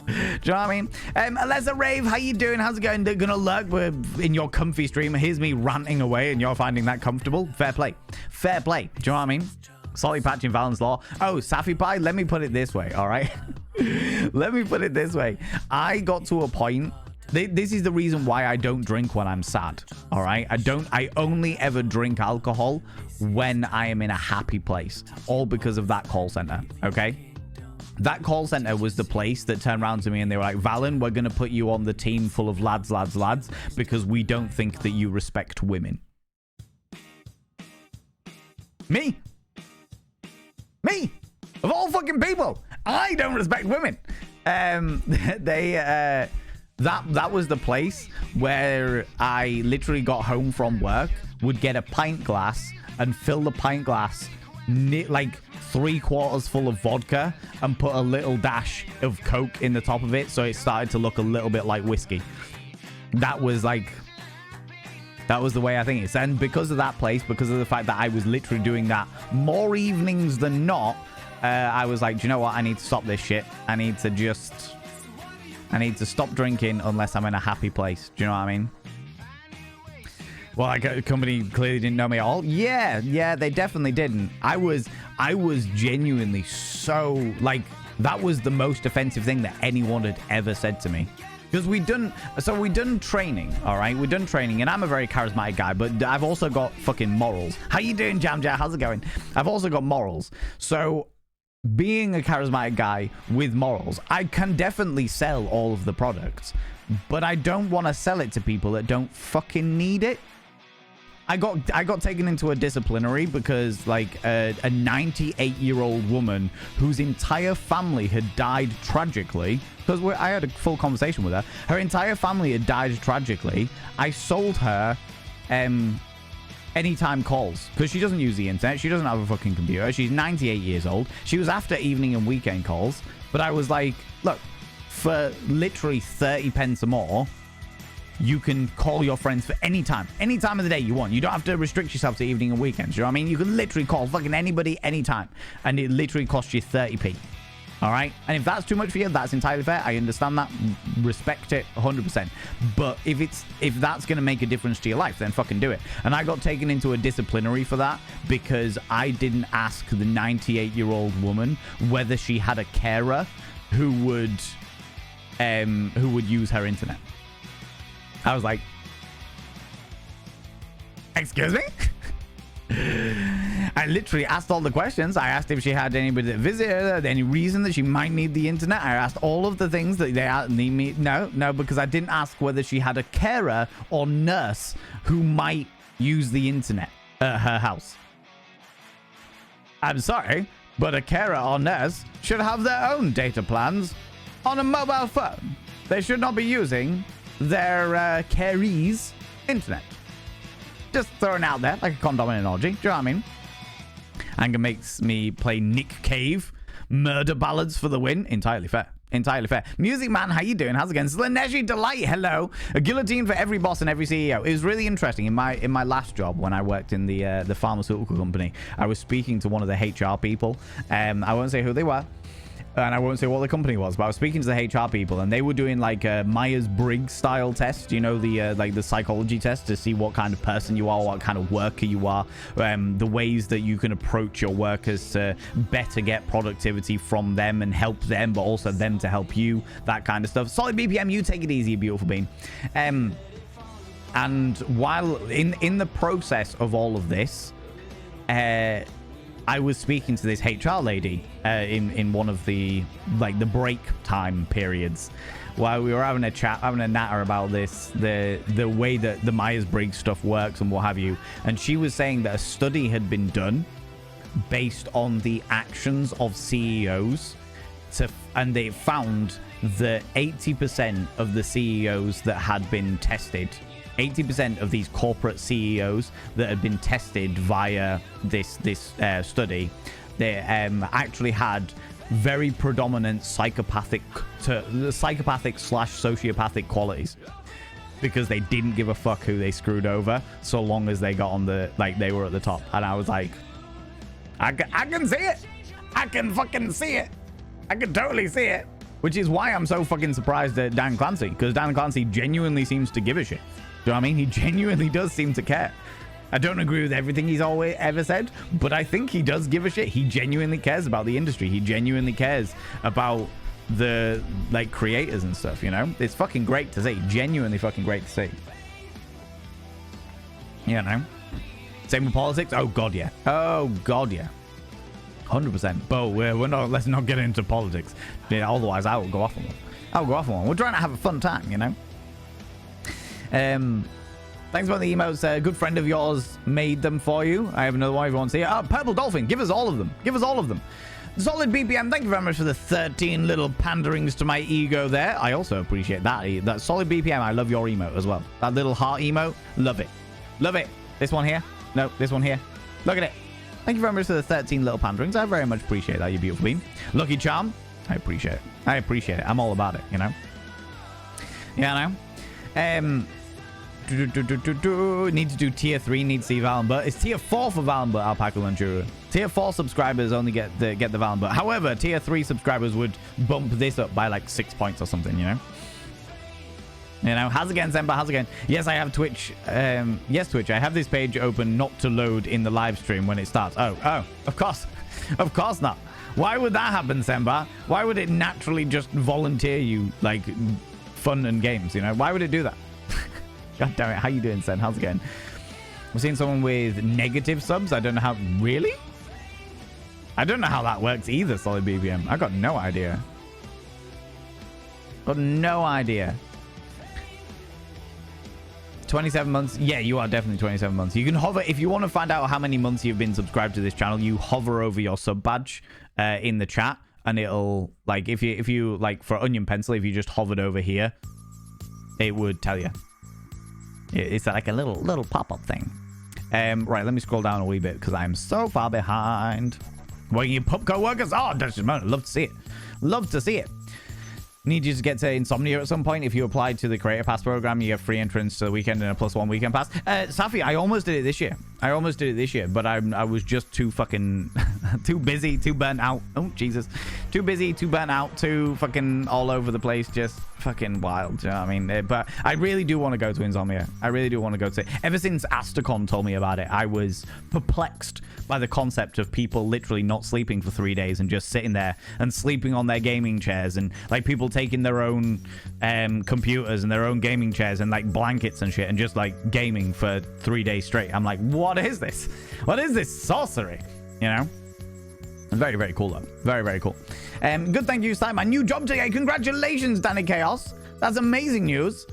Do you know what I mean? Alessa Rave, how you doing? How's it going? They're gonna lurk in your comfy stream. Here's me ranting away and you're finding that comfortable. Fair play. Do you know what I mean? Salty patch in Valen's Law. Oh, Safi Pie, let me put it this way, all right? Let me put it this way. I got to a point. This is the reason why I don't drink when I'm sad, all right? I only ever drink alcohol when I am in a happy place, all because of that call center, okay? That call center was the place that turned around to me and they were like, Valen, we're going to put you on the team full of lads, because we don't think that you respect women. Me? Of all fucking people, I don't respect women. That was the place where I literally got home from work, would get a pint glass and fill the pint glass like 3/4 full of vodka and put a little dash of Coke in the top of it so it started to look a little bit like whiskey. That was the way I think it's. And because of that place, because of the fact that I was literally doing that more evenings than not, I was like, do you know what? I need to stop this shit. I need to stop drinking unless I'm in a happy place. Do you know what I mean? Well, like, a company clearly didn't know me at all. Yeah, they definitely didn't. I was genuinely so, like, that was the most offensive thing that anyone had ever said to me. Because we've done training, all right? We've done training, and I'm a very charismatic guy, but I've also got fucking morals. How you doing, Jam? How's it going? I've also got morals. So, being a charismatic guy with morals, I can definitely sell all of the products, but I don't want to sell it to people that don't fucking need it. I got taken into a disciplinary because, like, a 98-year-old woman whose entire family had died tragically, because I had a full conversation with her. Her entire family had died tragically. I sold her anytime calls because she doesn't use the internet. She doesn't have a fucking computer. She's 98 years old. She was after evening and weekend calls, but I was like, look, for literally 30 pence or more, you can call your friends for any time of the day you want. You don't have to restrict yourself to evening and weekends. You know what I mean? You can literally call fucking anybody anytime, and it literally costs you 30p. All right? And if that's too much for you, that's entirely fair. I understand that. Respect it 100%. But if that's going to make a difference to your life, then fucking do it. And I got taken into a disciplinary for that because I didn't ask the 98-year-old woman whether she had a carer who would use her internet. I was like, excuse me? I literally asked all the questions. I asked if she had anybody that visited her, any reason that she might need the internet. I asked all of the things that they need me. No, because I didn't ask whether she had a carer or nurse who might use the internet at her house. I'm sorry, but a carer or nurse should have their own data plans on a mobile phone. They should not be using their caree's internet. Just throwing it out there like a condominant analogy. Do you know what I mean? Anger makes me play Nick Cave. Murder ballads for the win. Entirely fair. Entirely fair. Music Man, how you doing? How's it going? Slaneshi Delight, hello. A guillotine for every boss and every CEO. It was really interesting. In my last job, when I worked in the pharmaceutical company, I was speaking to one of the HR people. I won't say who they were, and I won't say what the company was, but I was speaking to the HR people, and they were doing like a Myers-Briggs style test. You know, the like the psychology test to see what kind of person you are, what kind of worker you are, the ways that you can approach your workers to better get productivity from them and help them, but also them to help you, that kind of stuff. Solid BPM, you take it easy, beautiful bean. And while in the process of all of this, I was speaking to this HR lady in one of the like the break time periods while we were having a chat, having a natter about this, the way that the Myers-Briggs stuff works and what have you. And she was saying that a study had been done based on the actions of CEOs and they found that 80% of the CEOs that had been tested, 80% of these corporate CEOs that had been tested via this study, they actually had very predominant psychopathic / sociopathic qualities, because they didn't give a fuck who they screwed over so long as they got on the, like, they were at the top. And I was like, I can see it. I can fucking see it. I can totally see it. Which is why I'm so fucking surprised at Dan Clancy, because Dan Clancy genuinely seems to give a shit. Do you know what I mean? He genuinely does seem to care. I don't agree with everything he's always ever said, but I think he does give a shit. He genuinely cares about the industry. He genuinely cares about the, like, creators and stuff, you know? It's fucking great to see. Genuinely fucking great to see. You know? Same with politics? Oh, God, yeah. Oh, God, yeah. 100%. But we're not, let's not get into politics. Yeah, otherwise, I will go off on one. I'll go off on one. We're trying to have a fun time, you know? Thanks for the emotes. A good friend of yours made them for you. I have another one if you want to see it. Oh, Purple Dolphin. Give us all of them. Give us all of them. Solid BPM. Thank you very much for the 13 little panderings to my ego there. I also appreciate that. That Solid BPM. I love your emote as well. That little heart emote. Love it. Love it. This one here. No, this one here. Look at it. Thank you very much for the 13 little panderings. I very much appreciate that, you beautiful bean. Lucky Charm. I appreciate it. I appreciate it. I'm all about it, you know? Yeah, I know. Need to do tier 3, need to see Valenbert. It's tier 4 for Valenbert, Alpaca Lunchura. Tier 4 subscribers only get the Valenbert. However, tier 3 subscribers would bump this up by like 6 points or something, you know? You know, how's it going, Zemba? How's it going? Yes, I have Twitch. Yes, Twitch. I have this page open not to load in the live stream when it starts. Oh, of course. Of course not. Why would that happen, Zemba? Why would it naturally just volunteer you, like, fun and games, you know? Why would it do that? God damn it. How you doing, Sen? How's it going? We're seeing someone with negative subs. I don't know how... Really? I don't know how that works either, Solid BBM. I got no idea. Got no idea. 27 months. Yeah, you are definitely 27 months. You can hover... If you want to find out how many months you've been subscribed to this channel, you hover over your sub badge in the chat, and it'll... Like, if you like, for Onion Pencil, if you just hovered over here, it would tell you. It's like a little pop-up thing. Right, let me scroll down a wee bit because I'm so far behind. Working in Pubco workers? Oh, that's just love to see it. Love to see it. Need you to get to Insomnia at some point. If you apply to the Creator Pass program, you get free entrance to the weekend and a +1 weekend pass. Safi, I almost did it this year. But I was just too fucking too busy, too burnt out. Oh, Jesus. Too busy, too burnt out, too fucking all over the place. Just fucking wild. You know what I mean? But I really do want to go to Insomnia. I really do want to go to it. Ever since Astacon told me about it, I was perplexed by the concept of people literally not sleeping for 3 days and just sitting there and sleeping on their gaming chairs, and like people taking their own computers and their own gaming chairs and like blankets and shit and just like gaming for 3 days straight. I'm like, what is this? What is this sorcery? You know? Very, very cool though. Very, very cool. Good, thank you, Stein. My new job today. Congratulations, Danny Chaos. That's amazing news.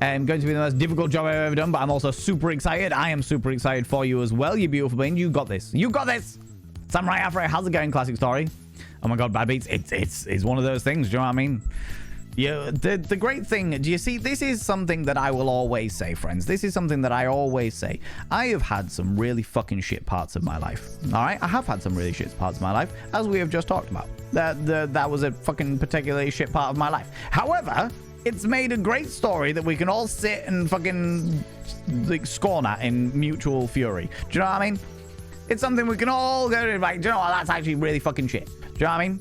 Going to be the most difficult job I've ever done, but I'm also super excited. I am super excited for you as well, you beautiful being. You got this. You got this. Samurai Afro, how's it going? Classic story. Oh my god, Bad Beats. It's one of those things. Do you know what I mean? Yeah, the great thing, do you see, this is something that I will always say, friends. This is something that I always say. I have had some really fucking shit parts of my life. All right? I have had some really shit parts of my life, as we have just talked about. That was a fucking particularly shit part of my life. However, it's made a great story that we can all sit and fucking like scorn at in mutual fury. Do you know what I mean? It's something we can all go to, like, do you know what? That's actually really fucking shit. Do you know what I mean?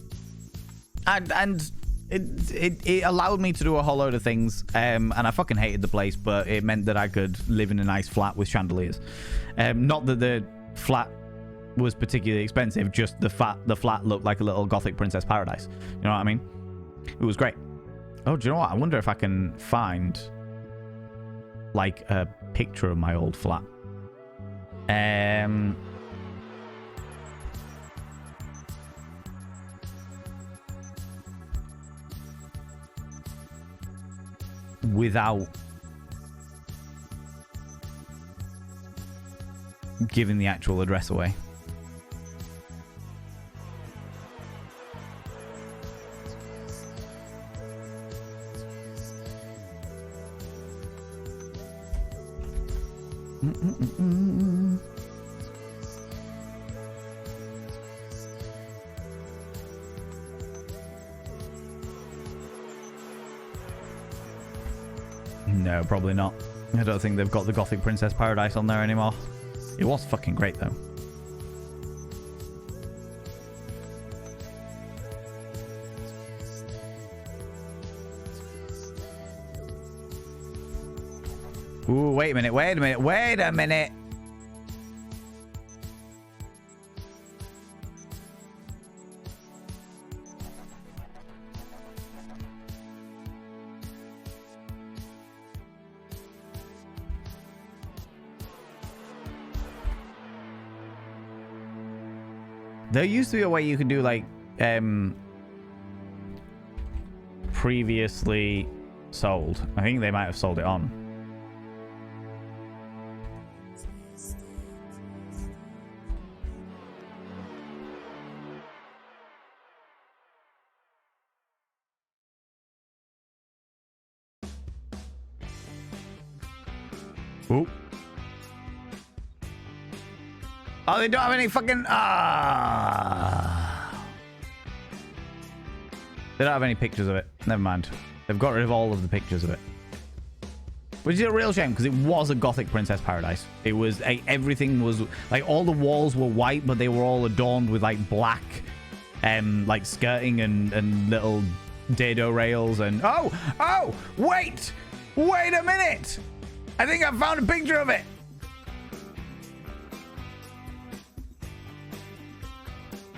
And it allowed me to do a whole load of things, and I fucking hated the place, but it meant that I could live in a nice flat with chandeliers. Not that the flat was particularly expensive, just the flat looked like a little gothic princess paradise. You know what I mean? It was great. Oh, do you know what? I wonder if I can find like a picture of my old flat. Without giving the actual address away. No, probably not. I don't think they've got the Gothic Princess Paradise on there anymore. It was fucking great, though. Ooh, wait a minute, wait a minute, wait a minute. There used to be a way you could do like previously sold. I think they might have sold it on. Ooh. Oh, they don't have any fucking... They don't have any pictures of it. Never mind. They've got rid of all of the pictures of it. Which is a real shame, because it was a Gothic Princess Paradise. It was... everything was... Like, all the walls were white, but they were all adorned with, like, black... like, skirting and little dado rails and... Oh! Oh! Wait! Wait a minute! I think I found a picture of it!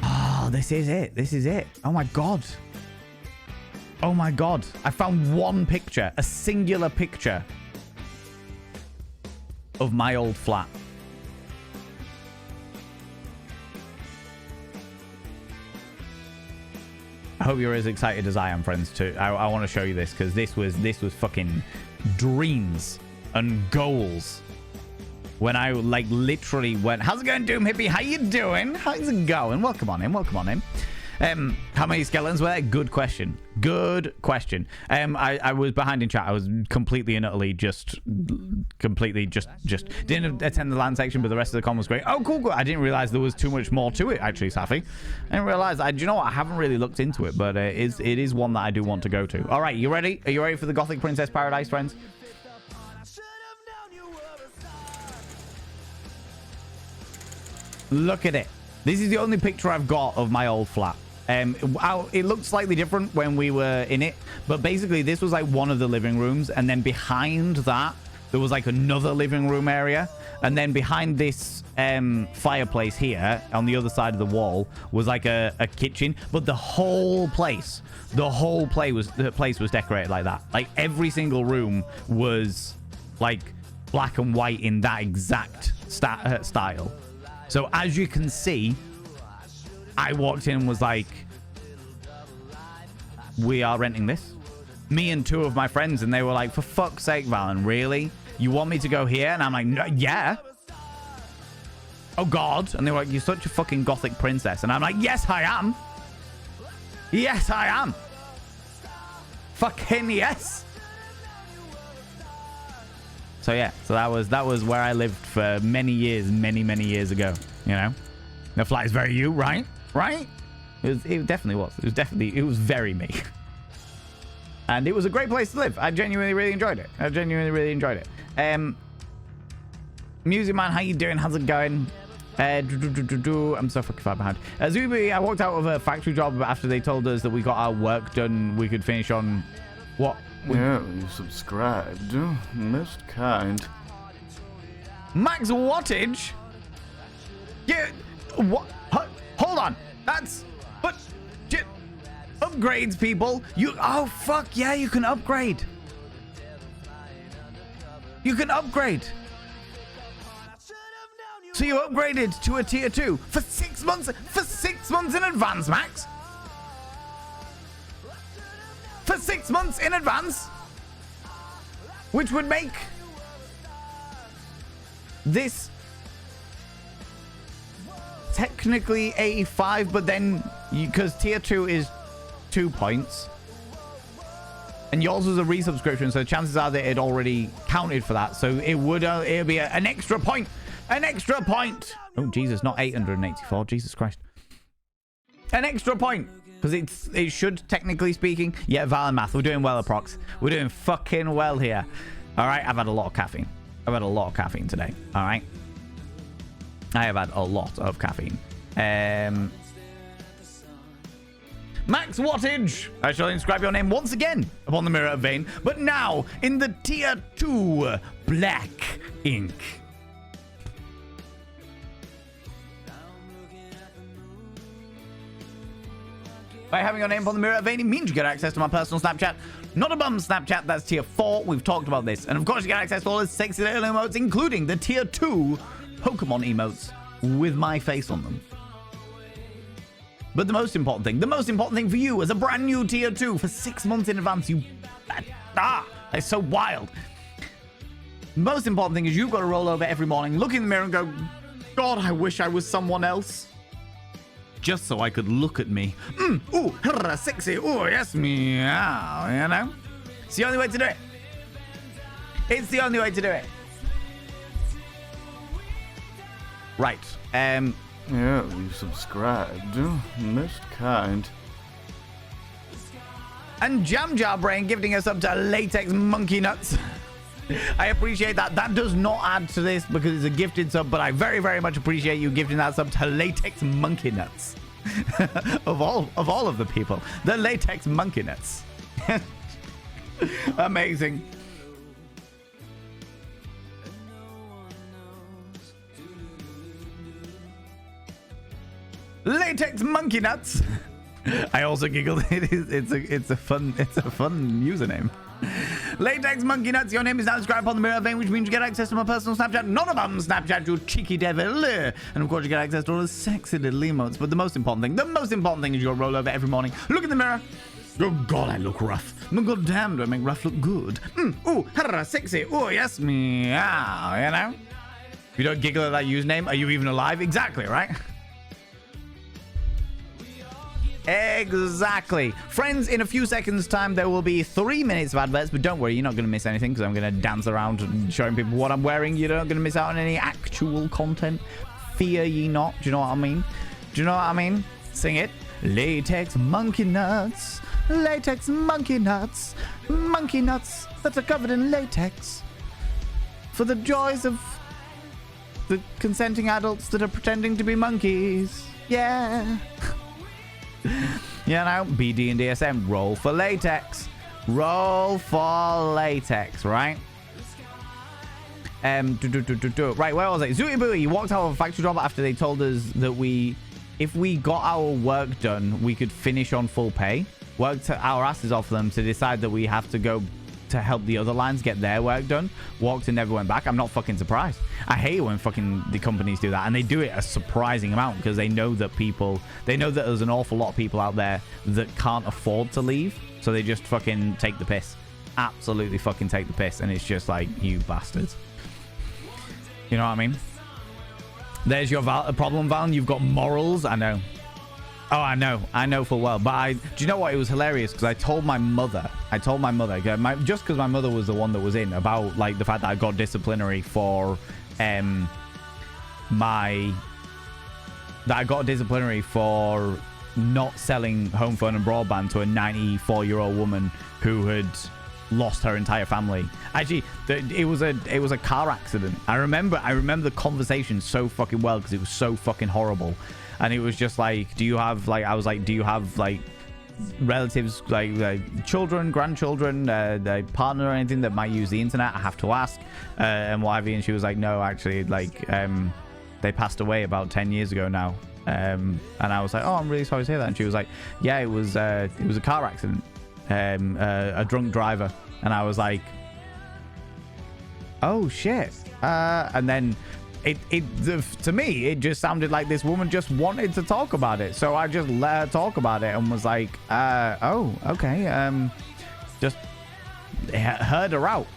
Oh, this is it. This is it. Oh my god. Oh my god. I found one picture. A singular picture. Of my old flat. I hope you're as excited as I am, friends, too. I want to show you this, because this was fucking dreams and goals. When I, like, literally went, how's it going, Doom Hippie? How you doing? How's it going? Welcome on in. Welcome on in. How many skeletons were there? Good question. Good question. I was behind in chat. I was completely and utterly just didn't attend the land section, but the rest of the con was great. Oh, cool. I didn't realize there was too much more to it, actually, Safi. I didn't realize. Do you know what? I haven't really looked into it, but it is one that I do want to go to. All right, you ready? Are you ready for the Gothic Princess Paradise, friends? Look at it. This is the only picture I've got of my old flat. It looked slightly different when we were in it, but basically this was like one of the living rooms, and then behind that there was like another living room area, and then behind this fireplace here on the other side of the wall was like a kitchen. But the whole place was decorated like that. Like every single room was like black and white in that exact style. So as you can see, I walked in and was like, we are renting this. Me and two of my friends, and they were like, for fuck's sake, Valen, really? You want me to go here? And I'm like, no, yeah. Oh, God. And they were like, you're such a fucking Gothic princess. And I'm like, yes, I am. Yes, I am. Fucking yes. So yeah, so that was where I lived for many years, many years ago. You know, the flight is very you, right? Right? It definitely was. It was very me. And it was a great place to live. I genuinely really enjoyed it. Music Man, how you doing? How's it going? I'm so fucking far behind. Zuby, I walked out of a factory job after they told us that we got our work done. We could finish on what? Yeah, you subscribed. Most kind. Max wattage? Yeah. What? Hold on. That's. But. Upgrades, people. Oh, fuck. Yeah, you can upgrade. You can upgrade. So you upgraded to a tier 2 for 6 months. For 6 months in advance, Max. For 6 months in advance. Which would make this technically 85, but then because tier 2 is 2 points and yours was a resubscription, so chances are that it already counted for that, so it would it'll be an extra point. Oh Jesus, not 884. Jesus Christ. An extra point, because it should, technically speaking. Yeah, Val and Math, we're doing well, Approx. We're doing fucking well here. All right, I've had a lot of caffeine. Today. All right, I have had a lot of caffeine. Max Wattage, I shall inscribe your name once again upon the mirror of Vayne, but now in the tier 2 black ink. By having your name upon the mirror of Vayne, it means you get access to my personal Snapchat. Not a bum Snapchat, that's tier 4. We've talked about this. And of course, you get access to all the sexy little emotes, including the tier 2 Pokemon emotes with my face on them. But the most important thing for you as a brand new tier 2 for 6 months in advance, that's so wild. The most important thing is you've got to roll over every morning, look in the mirror and go, God, I wish I was someone else. Just so I could look at me. Ooh, sexy. Ooh, yes, meow. You know? It's the only way to do it. It's the only way to do it. Right. Yeah, you subscribed. Most kind. And Jam Jar Brain gifting us up to Latex Monkey Nuts. I appreciate that. That does not add to this because it's a gifted sub, but I very, very much appreciate you gifting that sub to Latex Monkey Nuts. of all of the people, the Latex Monkey Nuts. Amazing. Latex Monkey Nuts. I also giggled. It's a fun username. Latex Monkey Nuts, your name is now described upon the mirror of Vayne, which means you get access to my personal Snapchat. Not a bum Snapchat, you cheeky devil. And of course, you get access to all the sexy little emotes. But the most important thing is you roll over every morning, look in the mirror. Oh God, I look rough. Oh God damn, do I make rough look good? Ooh, sexy. Oh yes, meow. You know? If you don't giggle at that username, are you even alive? Exactly, right? Exactly. Friends, in a few seconds time there will be 3 minutes of adverts, but don't worry, you're not going to miss anything because I'm going to dance around and showing people what I'm wearing. You're not going to miss out on any actual content. Fear ye not. Do you know what I mean? Sing it. Latex monkey nuts. Latex monkey nuts. Monkey nuts that are covered in latex. For the joys of the consenting adults that are pretending to be monkeys. Yeah. You know, BD and DSM, roll for latex. Roll for latex, right? Right, where was it? Zooty Booty, you walked out of a factory job after they told us that if we got our work done, we could finish on full pay. Worked our asses off them to decide that we have to go to help the other lines get their work done. Walked and never went back. I'm not fucking surprised. I hate it when fucking the companies do that, and they do it a surprising amount because they know that there's an awful lot of people out there that can't afford to leave, so they just fucking take the piss. Absolutely fucking take the piss, and it's just like, you bastards. You know what I mean? There's your problem, Val. You've got morals. I know. Oh, I know full well. But do you know what? It was hilarious because I told my mother I told my mother, just because my mother was the one that was in, about like the fact that I got disciplinary for not selling home phone and broadband to a 94-year-old woman who had lost her entire family. Actually, it was a car accident. I remember the conversation so fucking well because it was so fucking horrible. And it was just like, do you have like relatives, like children, grandchildren, partner or anything that might use the internet? I have to ask, and what have you. And she was like, no, actually, like they passed away about 10 years ago now. And I was like, oh, I'm really sorry to hear that. And she was like, yeah, it was a car accident, a drunk driver. And I was like, oh shit. And then to me, it just sounded like this woman just wanted to talk about it. So I just let her talk about it and was like, oh, okay. Just heard her out.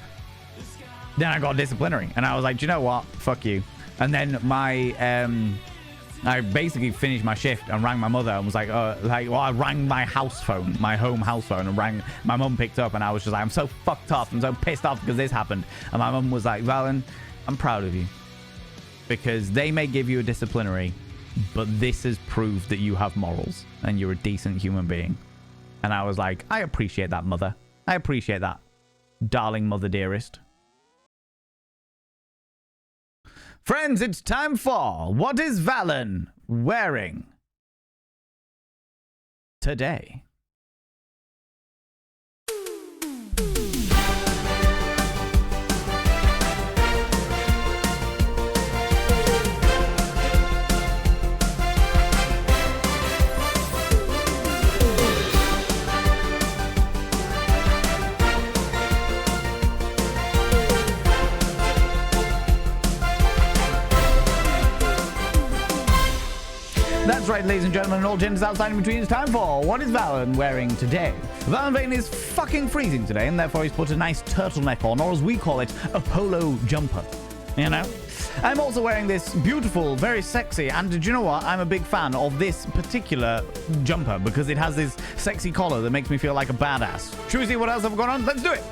Then I got disciplinary and I was like, do you know what? Fuck you. And then I basically finished my shift and rang my mother and was like, I rang my house phone, my home house phone, and my mum picked up and I was just like, I'm so fucked off. I'm so pissed off because this happened. And my mum was like, Valen, I'm proud of you because they may give you a disciplinary, but this has proved that you have morals and you're a decent human being. And I was like, I appreciate that, mother. I appreciate that, darling mother dearest. Friends, it's time for What is Valen Wearing Today? That's right, ladies and gentlemen, and all genders outside and between. It's time for What is Valen Wearing Today? Valen Vane is fucking freezing today, and therefore he's put a nice turtleneck on, or as we call it, a polo jumper. You know? I'm also wearing this beautiful, very sexy, and do you know what? I'm a big fan of this particular jumper because it has this sexy collar that makes me feel like a badass. Should we see what else I've got on? Let's do it!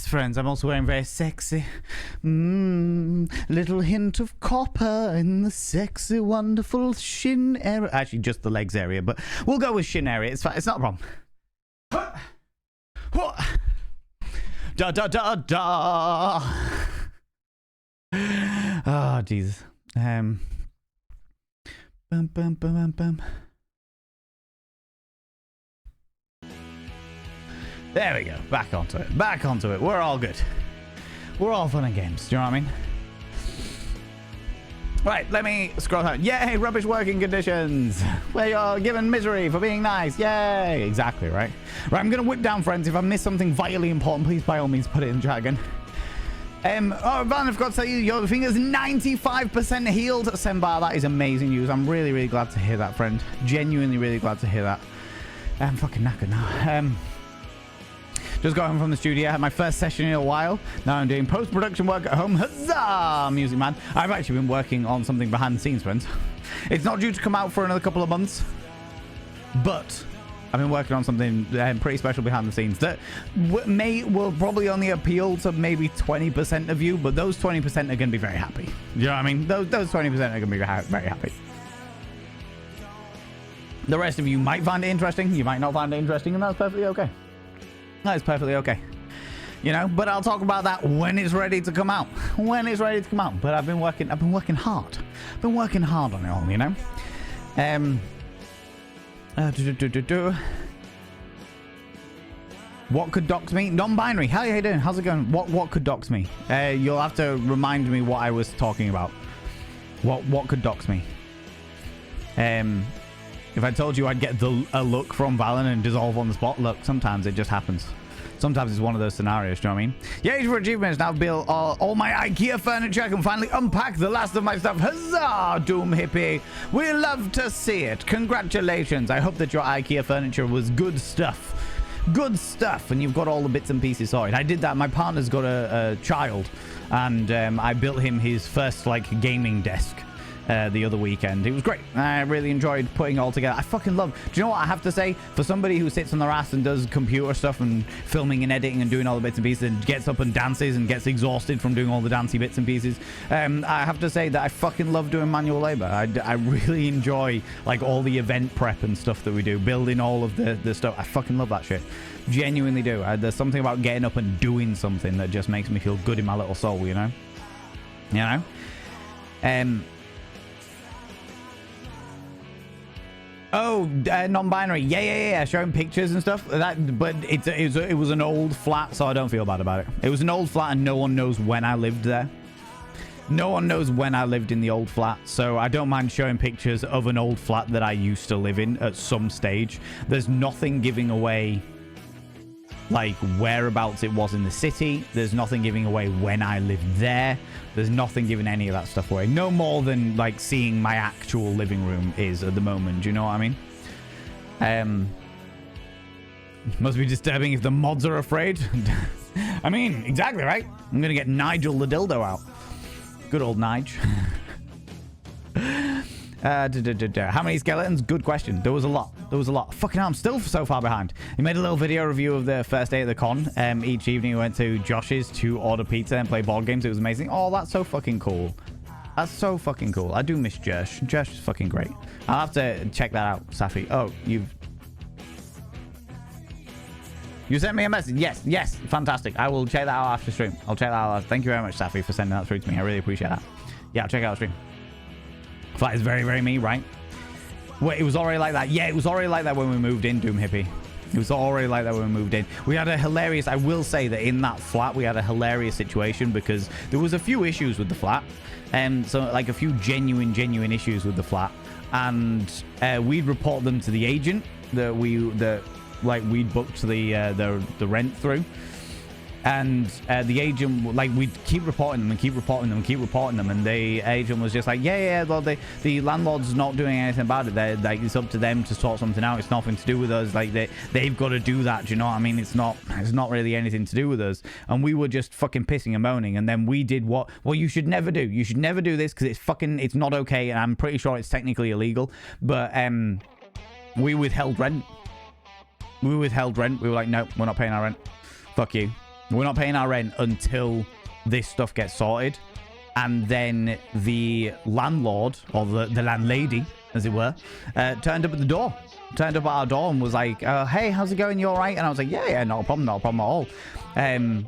Friends, I'm also wearing very sexy. Little hint of copper in the sexy, wonderful shin area. Actually, just the legs area, but we'll go with shin area. It's fine. It's not a problem. Da da da da. Oh, Jesus. Bum bum bum bum bum. There we go. Back onto it. Back onto it. We're all good. We're all fun and games. Do you know what I mean? Right, let me scroll down. Yay, rubbish working conditions. Where you're given misery for being nice. Yay. Exactly, right? Right, I'm going to whip down, friends. If I miss something vitally important, please, by all means, put it in chat again. Van, I've got to tell you, your finger's 95% healed. Sembar, that is amazing news. I'm really, really glad to hear that, friend. Genuinely really glad to hear that. I'm fucking knackered now. Just got home from the studio. I had my first session in a while. Now I'm doing post-production work at home. Huzzah, music man. I've actually been working on something behind the scenes, friends. It's not due to come out for another couple of months, but I've been working on something pretty special behind the scenes that will probably only appeal to maybe 20% of you, but those 20% are going to be very happy. You know what I mean? Those 20% are going to be very happy. The rest of you might find it interesting. You might not find it interesting, and that's perfectly okay. That is perfectly okay. You know, but I'll talk about that when it's ready to come out. When it's ready to come out. But I've been working hard. I've been working hard on it all, you know. What could dox me? Non-binary. How are you doing? How's it going? What could dox me? You'll have to remind me what I was talking about. What could dox me? If I told you I'd get a look from Valen and dissolve on the spot, look, sometimes it just happens. Sometimes it's one of those scenarios, do you know what I mean? Yay for achievements. Now build all my IKEA furniture. I can finally unpack the last of my stuff. Huzzah, Doom Hippie. We love to see it. Congratulations. I hope that your IKEA furniture was good stuff. Good stuff. And you've got all the bits and pieces sorted. I did that. My partner's got a child. And I built him his first, like, gaming desk. The other weekend. It was great. I really enjoyed putting it all together. I fucking love. Do you know what I have to say? For somebody who sits on their ass and does computer stuff and filming and editing and doing all the bits and pieces and gets up and dances and gets exhausted from doing all the dancey bits and pieces, I have to say that I fucking love doing manual labor. I really enjoy like all the event prep and stuff that we do, building all of the stuff. I fucking love that shit. Genuinely do. There's something about getting up and doing something that just makes me feel good in my little soul, you know? You know? Oh, non-binary. Yeah. Showing pictures and stuff. But it was an old flat, so I don't feel bad about it. It was an old flat, and no one knows when I lived there. No one knows when I lived in the old flat, so I don't mind showing pictures of an old flat that I used to live in at some stage. There's nothing giving away like whereabouts it was in the city. There's nothing giving away when I lived there. There's nothing giving any of that stuff away. No more than like seeing my actual living room is at the moment. Do you know what I mean? Must be disturbing if the mods are afraid. I mean, exactly right. I'm gonna get Nigel the dildo out. Good old Nige. How many skeletons? Good question. There was a lot. Fucking hell, I'm still so far behind. He made a little video review of the first day at the con. Each evening we went to Josh's to order pizza and play board games. It was amazing. Oh, that's so fucking cool. That's so fucking cool. I do miss Josh. Josh is fucking great. I'll have to check that out, Safi. Oh, you sent me a message. Yes. Fantastic. I will check that out after stream. I'll check that out. Thank you very much, Safi, for sending that through to me. I really appreciate that. Yeah, I'll check out the stream. Flat is very, very me, right? Wait, it was already like that. Yeah, it was already like that when we moved in, Doom Hippie. It was already like that when we moved in. We had a hilarious... I will say that in that flat, we had a hilarious situation because there was a few issues with the flat. So, like, a few genuine issues with the flat. And we'd report them to the agent that we'd booked the rent through. And the agent, like, we'd keep reporting them. And the agent was just like, yeah, well, the landlord's not doing anything about it. They're, like, it's up to them to sort something out. It's nothing to do with us. Like, they've got to do that. Do you know what I mean? It's not really anything to do with us. And we were just fucking pissing and moaning. And then we did what you should never do. You should never do this because it's not okay. And I'm pretty sure it's technically illegal. But we withheld rent. We were like, no, we're not paying our rent. Fuck you. We're not paying our rent until this stuff gets sorted. And then the landlord, or the landlady, as it were, turned up at our door and was like, hey, how's it going? You all right? And I was like, yeah, not a problem at all. And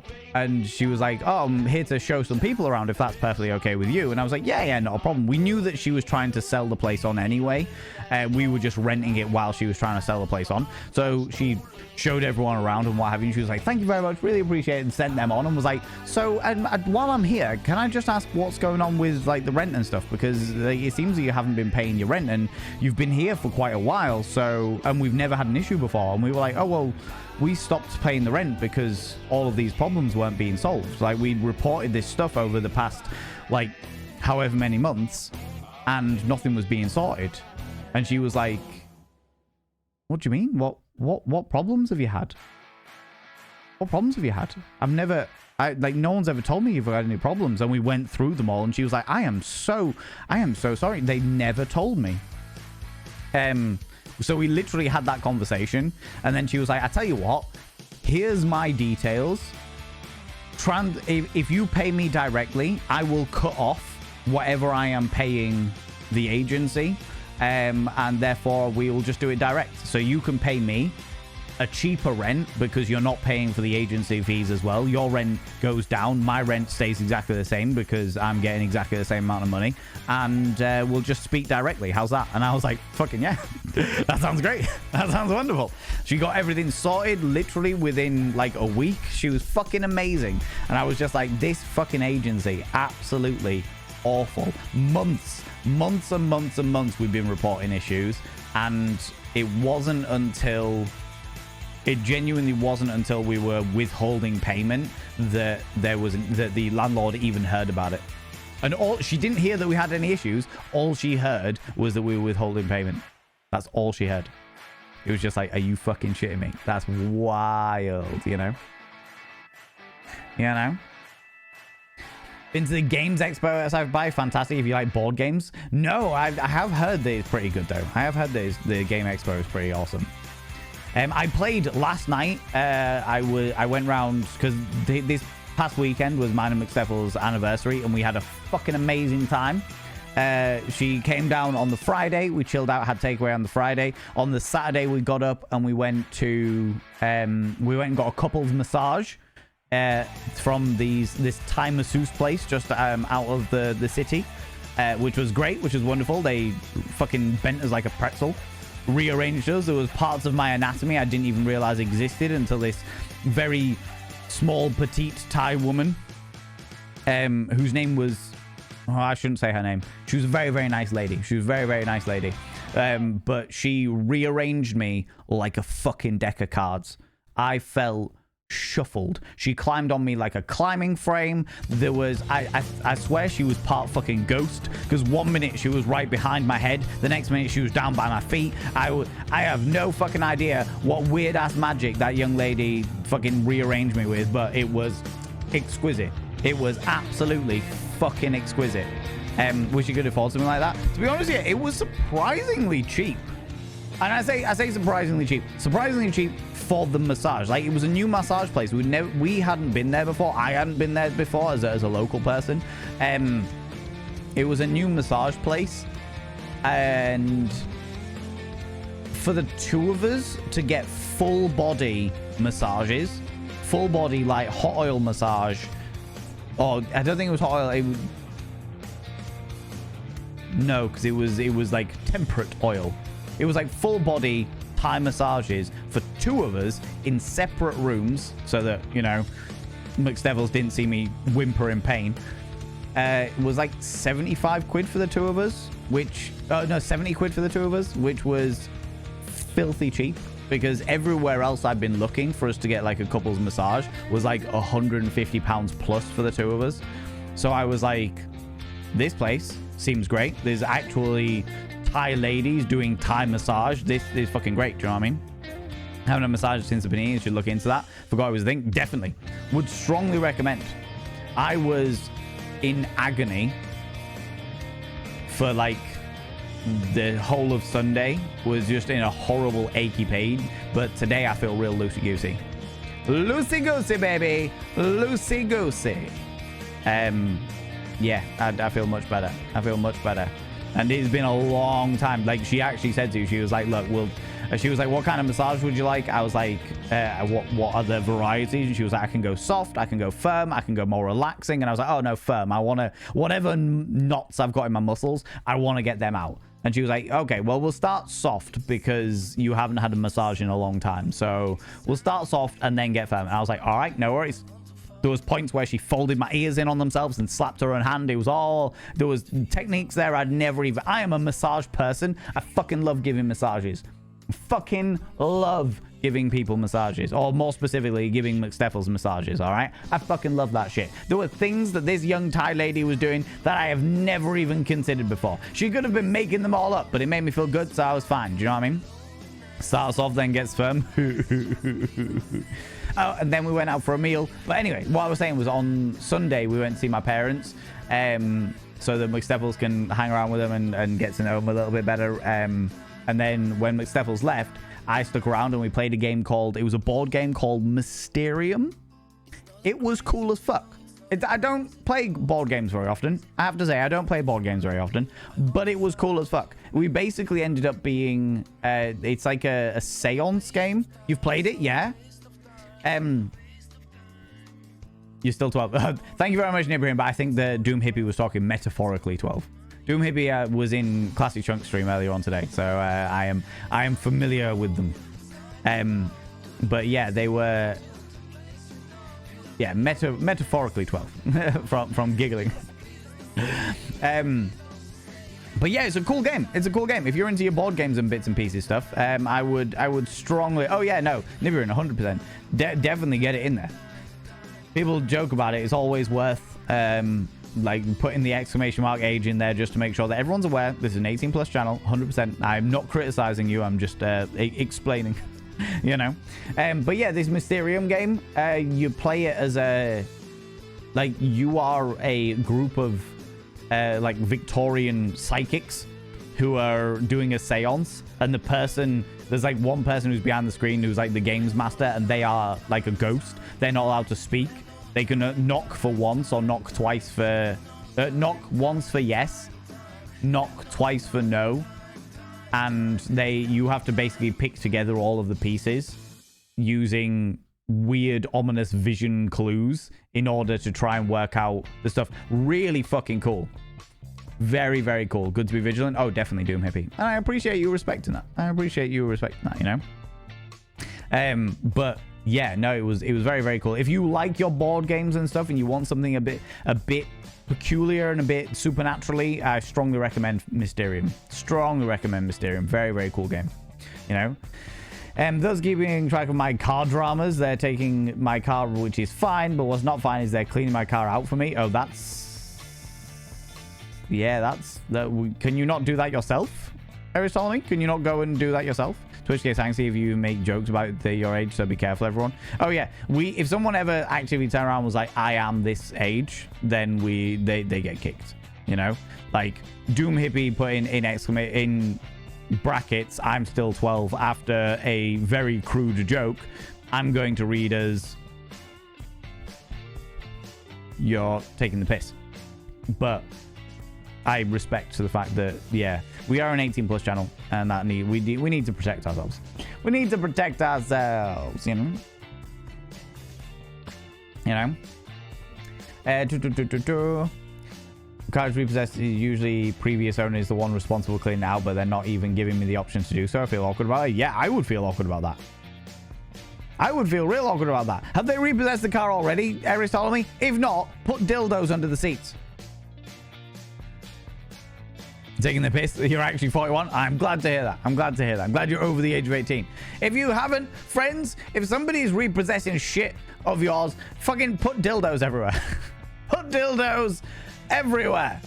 she was like, oh, I'm here to show some people around if that's perfectly okay with you. And I was like, yeah, not a problem. We knew that she was trying to sell the place on anyway. We were just renting it while she was trying to sell the place on. So she showed everyone around and what have you. And she was like, thank you very much. Really appreciate it. And sent them on and was like, so while I'm here, can I just ask what's going on with like the rent and stuff? Because it seems that you haven't been paying your rent and you've been here for quite a while. So, and we've never had an issue before. And we were like, oh, well, we stopped paying the rent because all of these problems weren't being solved. Like, we reported this stuff over the past, like, however many months, and nothing was being sorted. And she was like, what do you mean? What problems have you had? what problems have you had? Like, no one's ever told me you've had any problems. And we went through them all, and she was like, I am so sorry. They never told me. So we literally had that conversation, and then she was like, I tell you what, here's my details. If you pay me directly, I will cut off whatever I am paying the agency, and therefore we will just do it direct. So you can pay me a cheaper rent because you're not paying for the agency fees as well. Your rent goes down. My rent stays exactly the same because I'm getting exactly the same amount of money. And we'll just speak directly. How's that? And I was like, fucking yeah. That sounds great. That sounds wonderful. She got everything sorted literally within like a week. She was fucking amazing. And I was just like, this fucking agency, absolutely awful. Months and months we've been reporting issues. And it genuinely wasn't until we were withholding payment that the landlord even heard about it. And she didn't hear that we had any issues. All she heard was that we were withholding payment. That's all she heard. It was just like, are you fucking shitting me? That's wild, you know? Been to the Games Expo at South by. Fantastic if you like board games. No, I have heard that it's pretty good though. I have heard that the Game Expo is pretty awesome. I played last night. I went round because this past weekend was mine and McSteffels' anniversary, and we had a fucking amazing time. She came down on the Friday. We chilled out, had takeaway on the Friday. On the Saturday, we got up and we went and got a couples massage from this Thai masseuse place just out of the city, which was great, which was wonderful. They fucking bent us like a pretzel. Rearranged us. There was parts of my anatomy I didn't even realize existed until this very small, petite Thai woman, whose name was, I shouldn't say her name. She was a very, very nice lady. But she rearranged me like a fucking deck of cards. I felt shuffled. She climbed on me like a climbing frame. There was, I swear she was part fucking ghost, because 1 minute she was right behind my head, the next minute she was down by my feet. I have no fucking idea what weird ass magic that young lady fucking rearranged me with, but it was exquisite. It was absolutely fucking exquisite. Wish you could afford something like that. To be honest, yeah, it was surprisingly cheap. And I say surprisingly cheap for the massage. Like, it was a new massage place. We hadn't been there before. I hadn't been there before as a local person. It was a new massage place, and for the two of us to get full body massages, full body like hot oil massage, or I don't think it was hot oil. No, because it was like temperate oil. It was like full body Thai massages for two of us in separate rooms so that, you know, McStevels didn't see me whimper in pain. It was like 75 quid for the two of us, 70 quid for the two of us, which was filthy cheap, because everywhere else I've been looking for us to get like a couple's massage was like £150 plus for the two of us. So I was like, this place seems great. There's actually Thai ladies doing Thai massage. This is fucking great. Do you know what I mean? Haven't had a massage since the beginning. You should look into that. Forgot it was a thing. Definitely. Would strongly recommend. I was in agony for like the whole of Sunday. Was just in a horrible achy pain. But today I feel real loosey-goosey. Loosey-goosey, baby. Loosey-goosey. Yeah, I feel much better. And it's been a long time. Like, she actually said to you, she was like, look, she was like, what kind of massage would you like? I was like, what are the varieties? And she was like, I can go soft, I can go firm, I can go more relaxing. And I was like, oh no, firm. I want to, whatever knots I've got in my muscles, I want to get them out. And she was like, okay, well, we'll start soft because you haven't had a massage in a long time. So we'll start soft and then get firm. And I was like, all right, no worries. There was points where she folded my ears in on themselves and slapped her own hand. It was all, there was techniques there I'd never even, I am a massage person. I fucking love giving massages. Fucking love giving people massages, or more specifically giving McSteffels massages. All right, I fucking love that shit. There were things that this young Thai lady was doing that I have never even considered before. She could have been making them all up, but it made me feel good, so I was fine. Do you know what I mean? Starts off, then gets firm. Oh, and then we went out for a meal. But anyway, what I was saying was on Sunday, we went to see my parents. So that McSteffels can hang around with them and get to know them a little bit better. And then when McSteffels left, I stuck around and we played a game called... It was a board game called Mysterium. It was cool as fuck. I don't play board games very often. I have to say, I don't play board games very often. But it was cool as fuck. We basically ended up being... it's like a seance game. You've played it? Yeah? You're still 12. Thank you very much, Nibrahim, but I think the Doom Hippie was talking metaphorically 12. Doom Hippie was in Classic Chunk stream earlier on today, so I am familiar with them. But yeah, they were... Yeah, metaphorically 12 from giggling. But yeah, it's a cool game. It's a cool game. If you're into your board games and bits and pieces stuff, I would strongly... Oh yeah, no, Nibirin, 100%. Definitely get it in there. People joke about it. It's always worth like putting the exclamation mark age in there just to make sure that everyone's aware. This is an 18 plus channel, 100%. I'm not criticizing you. I'm just explaining. You know. But yeah, this Mysterium game, you play it as a... Like, you are a group of like Victorian psychics who are doing a seance, and there's like one person who's behind the screen who's like the games master, and they are like a ghost. They're not allowed to speak. They can knock for once or knock twice for... knock once for yes, knock twice for no. And you have to basically pick together all of the pieces using weird, ominous vision clues in order to try and work out the stuff. Really fucking cool. Very, very cool. Good to be vigilant. Oh, definitely Doom Hippie. And I appreciate you respecting that. You know? But yeah, no, it was very, very cool. If you like your board games and stuff and you want something a bit peculiar and a bit supernaturally, I strongly recommend Mysterium. Strongly recommend Mysterium. Very, very cool game. You know? Those keeping track of my car dramas. They're taking my car, which is fine, but what's not fine is they're cleaning my car out for me. Oh, that's... Yeah, can you not do that yourself, Aristotle? Can you not go and do that yourself? Twitch gets angry if you make jokes about your age, so be careful, everyone. Oh yeah, if someone ever actively turned around and was like, I am this age, then they get kicked. You know, like Doom Hippie put in brackets, I'm still 12 after a very crude joke. I'm going to read as you're taking the piss, but I respect the fact that, yeah, we are an 18 plus channel, and that we need to protect ourselves. We need to protect ourselves, you know. You know. Cards repossessed is usually previous owner is the one responsible for cleaning it out, but they're not even giving me the option to do so. I feel awkward about it. Yeah, I would feel awkward about that. I would feel real awkward about that. Have they repossessed the car already, Aristotle? If not, put dildos under the seats. Taking the piss, you're actually 41. I'm glad to hear that. I'm glad to hear that. I'm glad you're over the age of 18. If you haven't, friends, if somebody's repossessing shit of yours, fucking put dildos everywhere. Put dildos everywhere.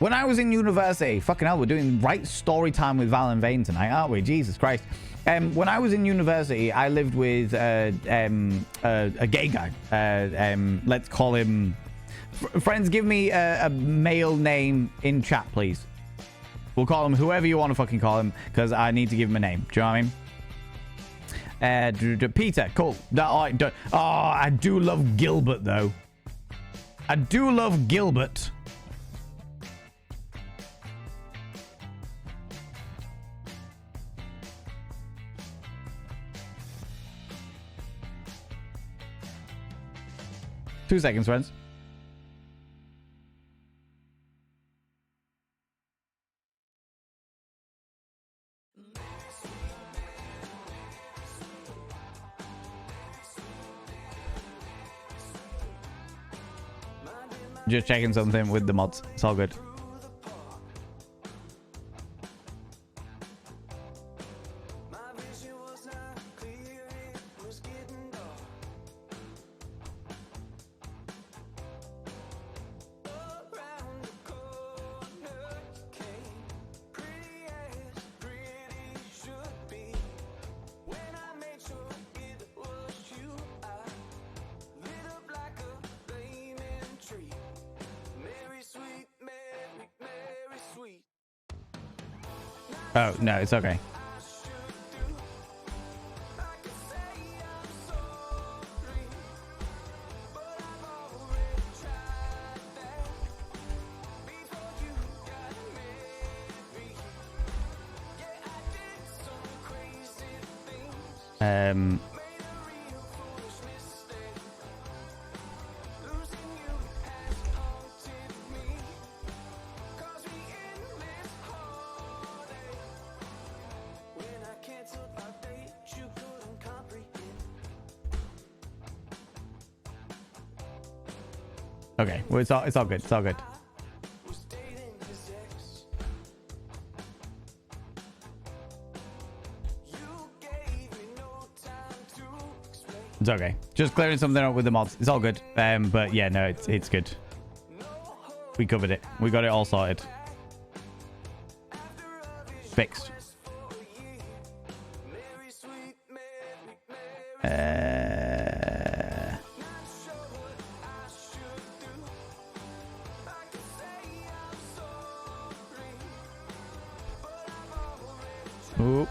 When I was in university, fucking hell, we're doing right story time with Val and Vane tonight, aren't we? Jesus Christ. When I was in university, I lived with a gay guy. Let's call him... Friends, give me a male name in chat, please. We'll call him whoever you want to fucking call him, because I need to give him a name. Do you know what I mean? Peter, cool. I do love Gilbert, though. I do love Gilbert. Two seconds, friends. Just checking something with the mods. It's all good. Oh, no, it's okay. Okay, well, it's all good. It's all good. It's okay. Just clearing something up with the mods. It's all good. But yeah, no, it's good. We covered it. We got it all sorted. Fixed. Oop.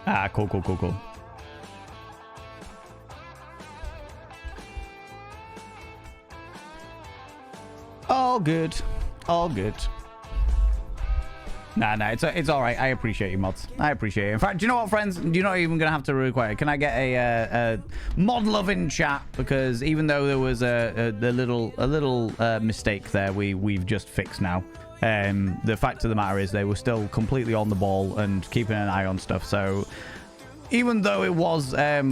Ah, cool. All good. All good. Nah, it's all right. I appreciate you, mods. I appreciate it. In fact, do you know what, friends? You're not even gonna have to require. Can I get a mod loving chat? Because even though there was a little mistake there, we've just fixed now. The fact of the matter is they were still completely on the ball and keeping an eye on stuff. So even though it was a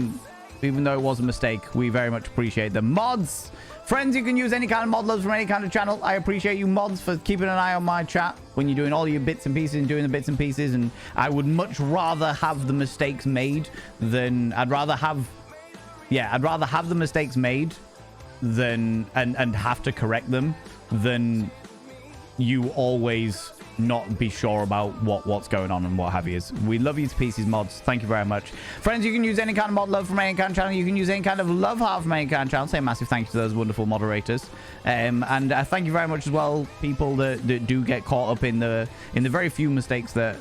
mistake, we very much appreciate the mods. Friends, you can use any kind of mod loves from any kind of channel. I appreciate you mods for keeping an eye on my chat when you're doing all your bits and pieces and doing the bits and pieces. And I would much rather have the mistakes made than I'd rather have the mistakes made than and have to correct them than you always not be sure about what's going on and what have you. We love you to pieces, mods. Thank you very much. Friends, you can use any kind of mod love from any kind of channel. You can use any kind of love heart from any kind of channel. Say a massive thank you to those wonderful moderators. And thank you very much as well, people that do get caught up in the very few mistakes that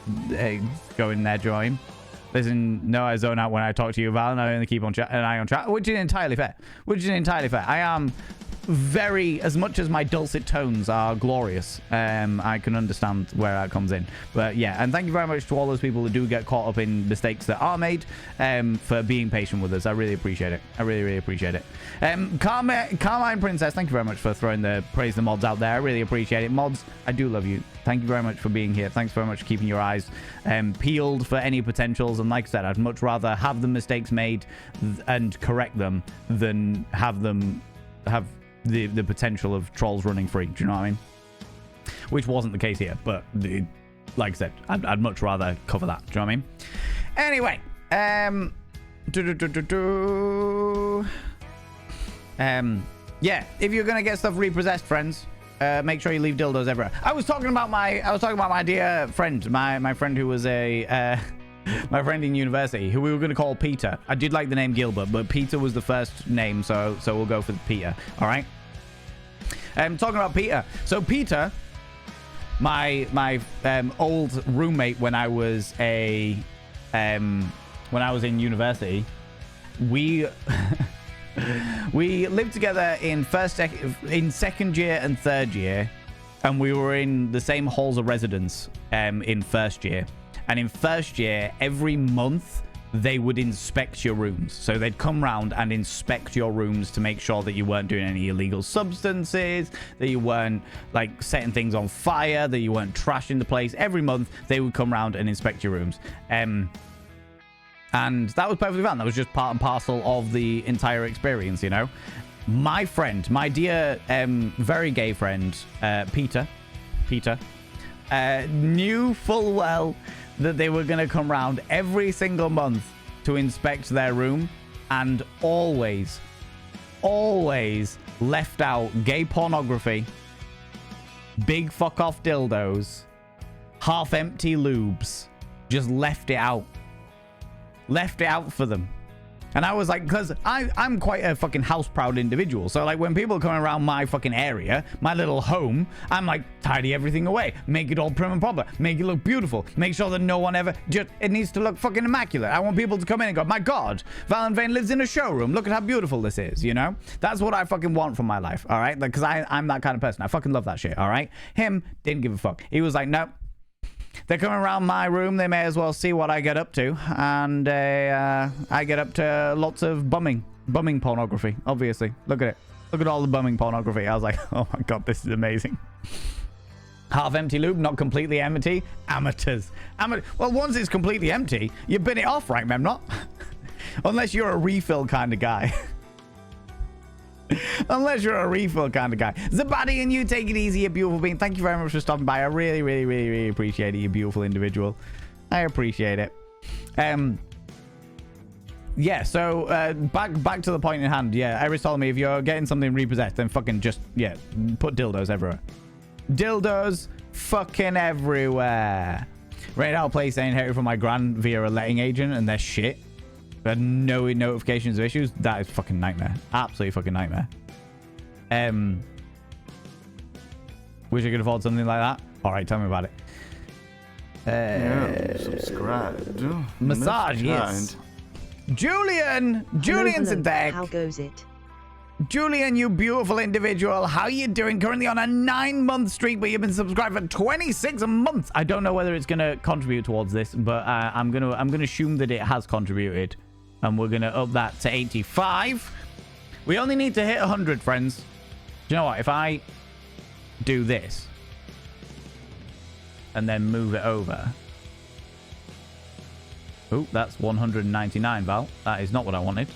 go in their drawing. Listen, no, I zone out when I talk to you, Val, and I only keep an eye on chat, which is entirely fair. I am very, as much as my dulcet tones are glorious, I can understand where that comes in. But yeah, and thank you very much to all those people that do get caught up in mistakes that are made, for being patient with us. I really appreciate it. I really appreciate it. Carmine Princess, thank you very much for throwing the praise the mods out there. I really appreciate it. Mods, I do love you. Thank you very much for being here. Thanks very much for keeping your eyes peeled for any potentials. And like I said, I'd much rather have the mistakes made and correct them than have them have the potential of trolls running free. Do you know what I mean? Which wasn't the case here, but like I said, I'd much rather cover that. Do you know what I mean? Anyway, yeah, if you're gonna get stuff repossessed, friends, make sure you leave dildos everywhere. I was talking about my dear friend, my friend who was a my friend in university, who we were going to call Peter. I did like the name Gilbert, but Peter was the first name, so we'll go for Peter. All right. Talking about Peter. So Peter, my old roommate when I was in university, we we lived together in second year and third year, and we were in the same halls of residence in first year. And in first year, every month, they would inspect your rooms. So they'd come round and inspect your rooms to make sure that you weren't doing any illegal substances, that you weren't like setting things on fire, that you weren't trashing the place. Every month, they would come round and inspect your rooms. And that was perfectly fine. That was just part and parcel of the entire experience, you know. My friend, my dear, very gay friend, Peter, knew full well that they were going to come round every single month to inspect their room, and always left out gay pornography, big fuck off dildos, half empty lubes. Just left it out. Left it out for them. And I was like, because I'm quite a fucking house proud individual. So like when people come around my fucking area, my little home, I'm like, tidy everything away. Make it all prim and proper. Make it look beautiful. Make sure that no one ever just, it needs to look fucking immaculate. I want people to come in and go, my God, Valen Vane lives in a showroom. Look at how beautiful this is, you know? That's what I fucking want from my life, all right? Because I'm that kind of person. I fucking love that shit, all right? Him didn't give a fuck. He was like, nope. They're coming around my room. They may as well see what I get up to. And I get up to lots of bumming pornography, obviously. Look at it. Look at all the bumming pornography. I was like, oh my God, this is amazing. Half empty lube, not completely empty. Amateurs. Well, once it's completely empty, you bin it off, right, Memnot? Unless you're a refill kind of guy. Unless you're a refill kind of guy. Zabadi and you, take it easy, you beautiful being. Thank you very much for stopping by. I really appreciate it, you beautiful individual. I appreciate it. Yeah, so back to the point in hand. Yeah, Iris told me if you're getting something repossessed, then fucking just, yeah, put dildos everywhere. Dildos fucking everywhere. Right now, play saying Harry from my gran via a letting agent, and they're shit. But no notifications of issues. That is fucking nightmare. Absolutely fucking nightmare. Wish I could afford something like that. All right, tell me about it. Yeah, subscribed. Massage, yes. Julian Synthetic. How goes it? Julian, you beautiful individual. How you doing? Currently on a 9-month streak, but you've been subscribed for 26 months. I don't know whether it's going to contribute towards this, but I'm gonna assume that it has contributed. And we're going to up that to 85. We only need to hit 100, friends. Do you know what? If I do this and then move it over. Oh, that's 199, Val. That is not what I wanted.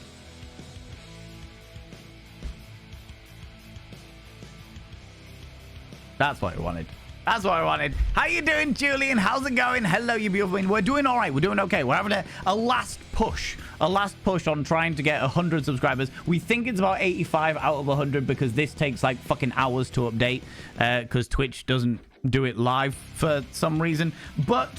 That's what I wanted. That's what I wanted. How you doing, Julian? How's it going? Hello, you beautiful. We're doing all right. We're doing okay. We're having a last push. A last push on trying to get 100 subscribers. We think it's about 85 out of 100 because this takes like fucking hours to update because Twitch doesn't do it live for some reason. But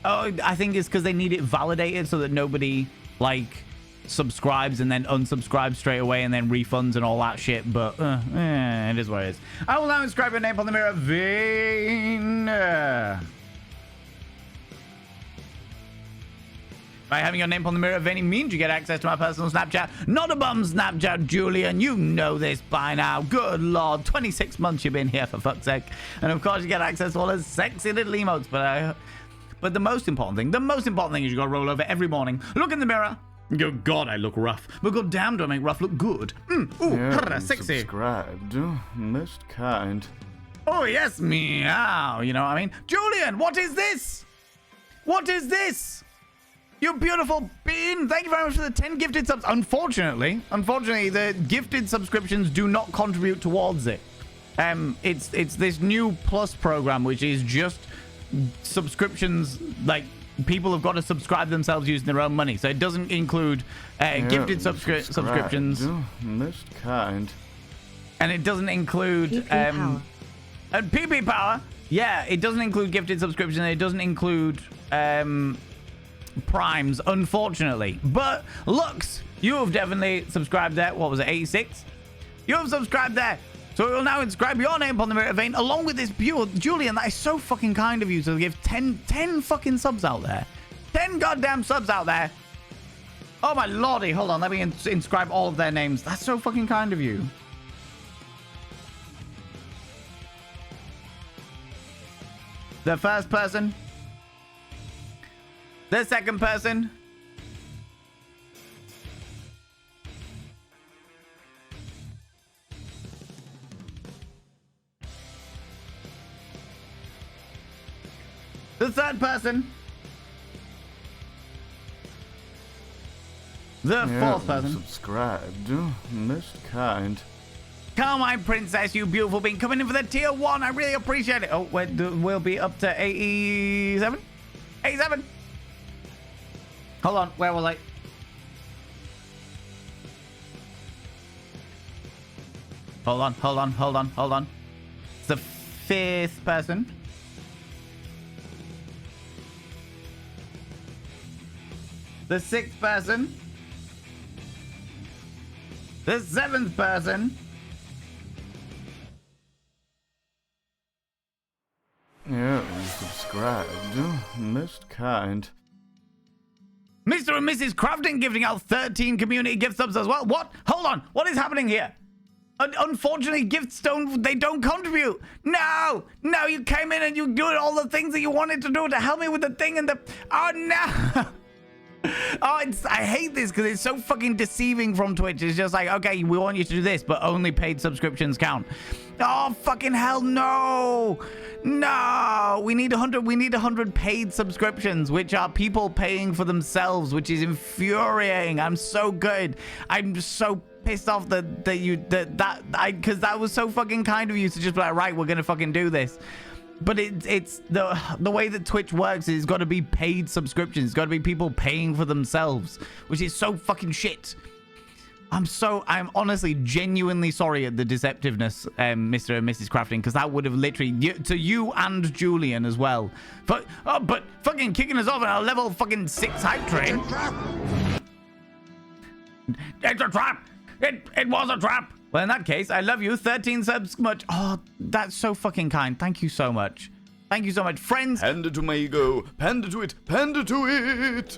I think it's because they need it validated so that nobody like subscribes and then unsubscribes straight away and then refunds and all that shit. But it is what it is. I will now inscribe your name on the mirror vein. By having your name on the mirror vein means you get access to my personal Snapchat. Not a bum Snapchat, Julian. You know this by now. Good Lord. 26 months you've been here, for fuck's sake. And of course you get access to all those sexy little emotes. But the most important thing is you got to roll over every morning. Look in the mirror. Go, God, I look rough. But god damn, do I make rough look good. Yeah, sexy. Subscribed. Most kind. Oh, yes, meow. You know what I mean? Julian, what is this? What is this? You beautiful bean. Thank you very much for the 10 gifted subs. Unfortunately, the gifted subscriptions do not contribute towards it. It's this new plus program, which is just subscriptions, like, people have got to subscribe themselves using their own money. So it doesn't include gifted subscriptions. Most kind. And it doesn't include PP power. Yeah, it doesn't include gifted subscription. It doesn't include primes, unfortunately. But Lux, you have definitely subscribed there. What was it, 86? You have subscribed there. So we will now inscribe your name on the mirror vein along with this beautiful Julian. That is so fucking kind of you to give 10 fucking subs out there. 10 goddamn subs out there. Oh my lordy. Hold on. Let me inscribe all of their names. That's so fucking kind of you. The first person. The second person. The third person. The fourth person. Subscribed. Most kind. Carmine Princess, you beautiful being, coming in for the tier 1. I really appreciate it. Oh, we'll be up to 87? 87. Hold on. Where was I? Hold on. It's the 5th person. The 6th person. The 7th person. Yeah, you subscribed. Most kind. Mr. and Mrs. Crafting gifting out 13 community gift subs as well. What? Hold on. What is happening here? Unfortunately, gifts they don't contribute. No, you came in and you doing all the things that you wanted to do to help me with the thing and the... Oh, no. Oh, I hate this because it's so fucking deceiving from Twitch. It's just like, okay, we want you to do this, but only paid subscriptions count. Oh, fucking hell, no. No, we need 100 paid subscriptions, which are people paying for themselves, which is infuriating. I'm so good. I'm just so pissed off that because that was so fucking kind of you to just be like, right, we're gonna fucking do this. But it's the way that Twitch works is it's got to be paid subscriptions. It's got to be people paying for themselves, which is so fucking shit. I'm honestly genuinely sorry at the deceptiveness, Mr. and Mrs. Crafting, because that would have literally, to you and Julian as well. But fucking kicking us off on a level fucking 6 hype train. It's a trap. It was a trap. Well, in that case, I love you. 13 subs much. Oh, that's so fucking kind. Thank you so much. Thank you so much. Friends. Panda to my ego. Panda to it. Panda to it.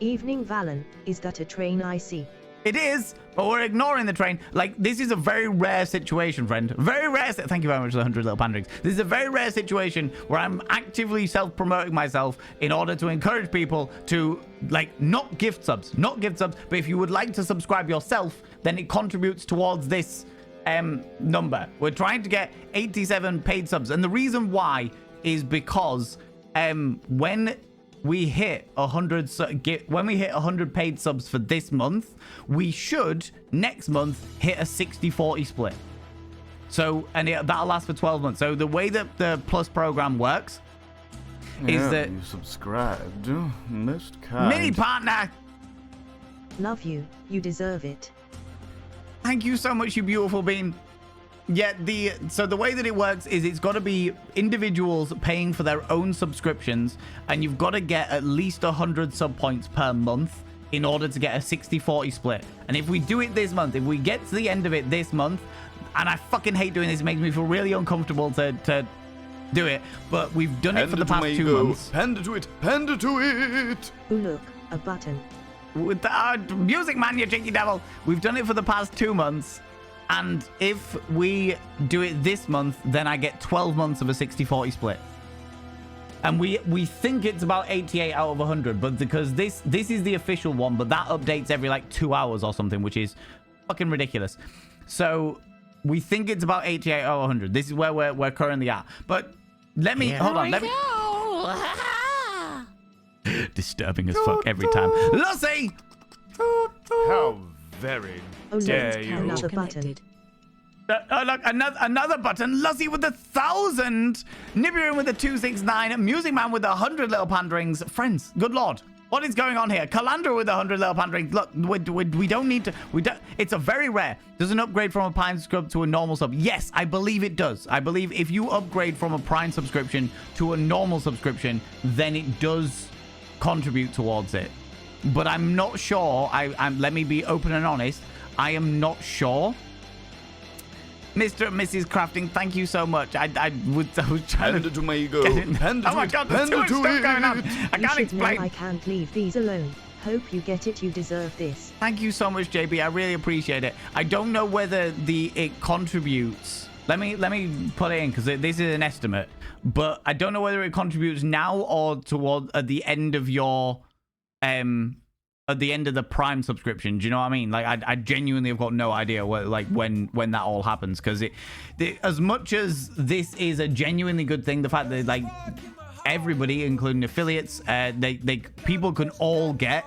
Evening Valen, is that a train I see? It is, but we're ignoring the train. Like, this is a very rare situation, friend. Very rare. Thank you very much for the 100 little panderings. This is a very rare situation where I'm actively self-promoting myself in order to encourage people to, like, not gift subs, but if you would like to subscribe yourself, then it contributes towards this number. We're trying to get 87 paid subs, and the reason why is because when we hit 100 paid subs for this month, we should next month hit a 60-40 split. So, and that'll last for 12 months. So the way that the Plus program works is that you subscribed. Most kind. mini partner. Love you, you deserve it. Thank you so much, you beautiful bean. Yeah, so the way that it works is it's got to be individuals paying for their own subscriptions, and you've got to get at least 100 sub points per month in order to get a 60-40 split. And if we do it this month, if we get to the end of it this month, and I fucking hate doing this, it makes me feel really uncomfortable to do it, but we've done it for the past 2 months. Panda to it. Panda to it. Ooh, look, a button. With the music man, you cheeky devil. We've done it for the past 2 months. And if we do it this month, then I get 12 months of a 60-40 split. And we think it's about 88 out of 100, but because this is the official one, but that updates every like 2 hours or something, which is fucking ridiculous. So we think it's about 88 out of 100. This is where we're currently at. But let me hold on. Let me. Disturbing as fuck every time. Lucy! How very dare you. Another button. Look, another button. Lucy with the 1,000. Nibiru with the 269. Music Man with the 100 little panderings. Friends, good lord. What is going on here? Calandra with the 100 little panderings. Look, we don't need to... It's a very rare. Does an upgrade from a Prime sub to a normal sub? Yes, I believe it does. I believe if you upgrade from a Prime subscription to a normal subscription, then it does contribute towards it. But I'm not sure. Let me be open and honest. I am not sure. Mr. and Mrs. Crafting, thank you so much. I was trying Panda to my ego. Panda oh my god, there's too much stuff going on. I can't explain. I can't leave these alone. Hope you get it. You deserve this. Thank you so much, JB. I really appreciate it. I don't know whether it contributes. Let me put it in because this is an estimate. But I don't know whether it contributes now or toward at the end of your at the end of the Prime subscription. Do you know what I mean? Like, I genuinely have got no idea when that all happens, because as much as this is a genuinely good thing, the fact that like everybody, including affiliates, people can all get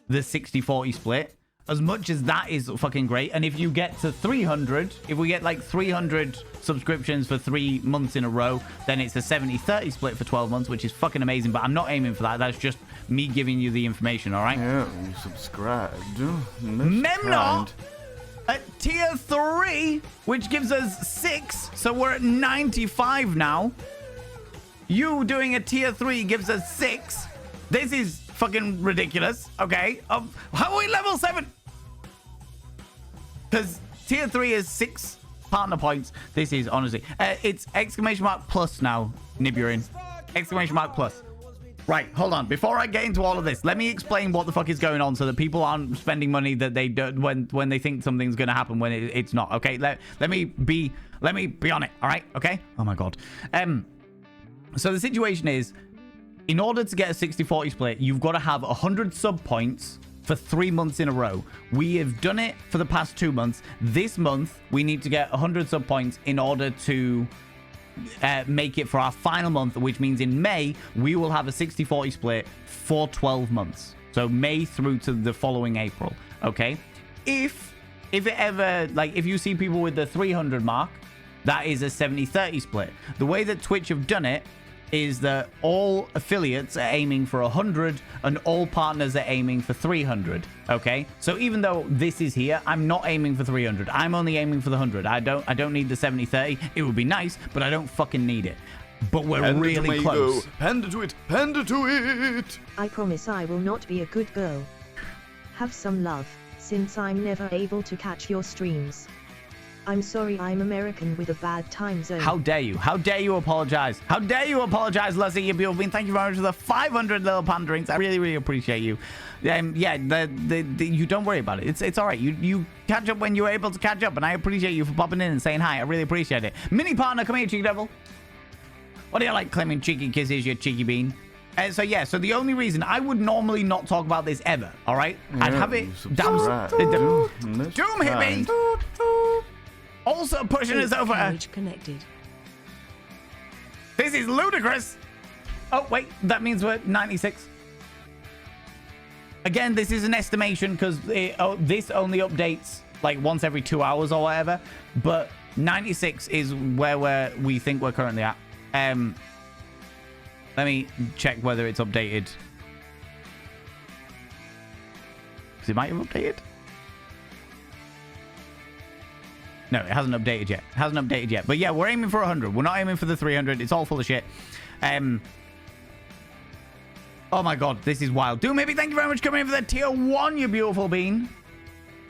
the 60-40 split. As much as that is fucking great, and if you get to 300, if we get like 300 subscriptions for 3 months in a row, then it's a 70-30 split for 12 months, which is fucking amazing. But I'm not aiming for that. That's just me giving you the information, all right? Yeah, you subscribed. Memnor! At tier 3, which gives us 6, so we're at 95 now. You doing a tier 3 gives us 6. This is fucking ridiculous. Okay. How are we level 7? Because tier 3 is 6 partner points. This is honestly... it's exclamation mark plus now, Niburin. Exclamation mark plus. Right, hold on. Before I get into all of this, let me explain what the fuck is going on so that people aren't spending money that they do when they think something's going to happen when it's not. Okay, let me be on it. All right, okay. Oh my god. So the situation is, in order to get a 60-40 split, you've got to have 100 sub points for 3 months in a row. We have done it for the past 2 months. This month, we need to get 100 sub points in order to make it for our final month, which means in May, we will have a 60-40 split for 12 months. So May through to the following April, okay? If it ever, like, if you see people with the 300 mark, that is a 70-30 split. The way that Twitch have done it is that all affiliates are aiming for 100 and all partners are aiming for 300, okay? So even though this is here, I'm not aiming for 300. I'm only aiming for the 100. I don't need the 70-30. It would be nice, but I don't fucking need it. But we're really close. Panda to it. Panda to it. I promise I will not be a good girl. Have some love, since I'm never able to catch your streams. I'm sorry, I'm American with a bad time zone. How dare you? How dare you apologize? How dare you apologize, Leslie? You've been. Thank you very much for the 500 little panderings. I really, really appreciate you. Yeah, you don't worry about it. It's all right. You catch up when you're able to catch up, and I appreciate you for popping in and saying hi. I really appreciate it. Mini partner, come here, cheeky devil. What do you like claiming cheeky kisses, you cheeky bean? So yeah, so the only reason I would normally not talk about this ever, all right? I'd have it down. Doom hit me. Also pushing us over. Connected. This is ludicrous. Oh, wait. That means we're 96. Again, this is an estimation because this only updates like once every 2 hours or whatever. But 96 is where we think we're currently at. Let me check whether it's updated. Because it might have updated. No, it hasn't updated yet. It hasn't updated yet. But yeah, we're aiming for 100. We're not aiming for the 300. It's all full of shit. Oh my god, this is wild. Doom, maybe thank you very much for coming in for the tier 1, you beautiful bean.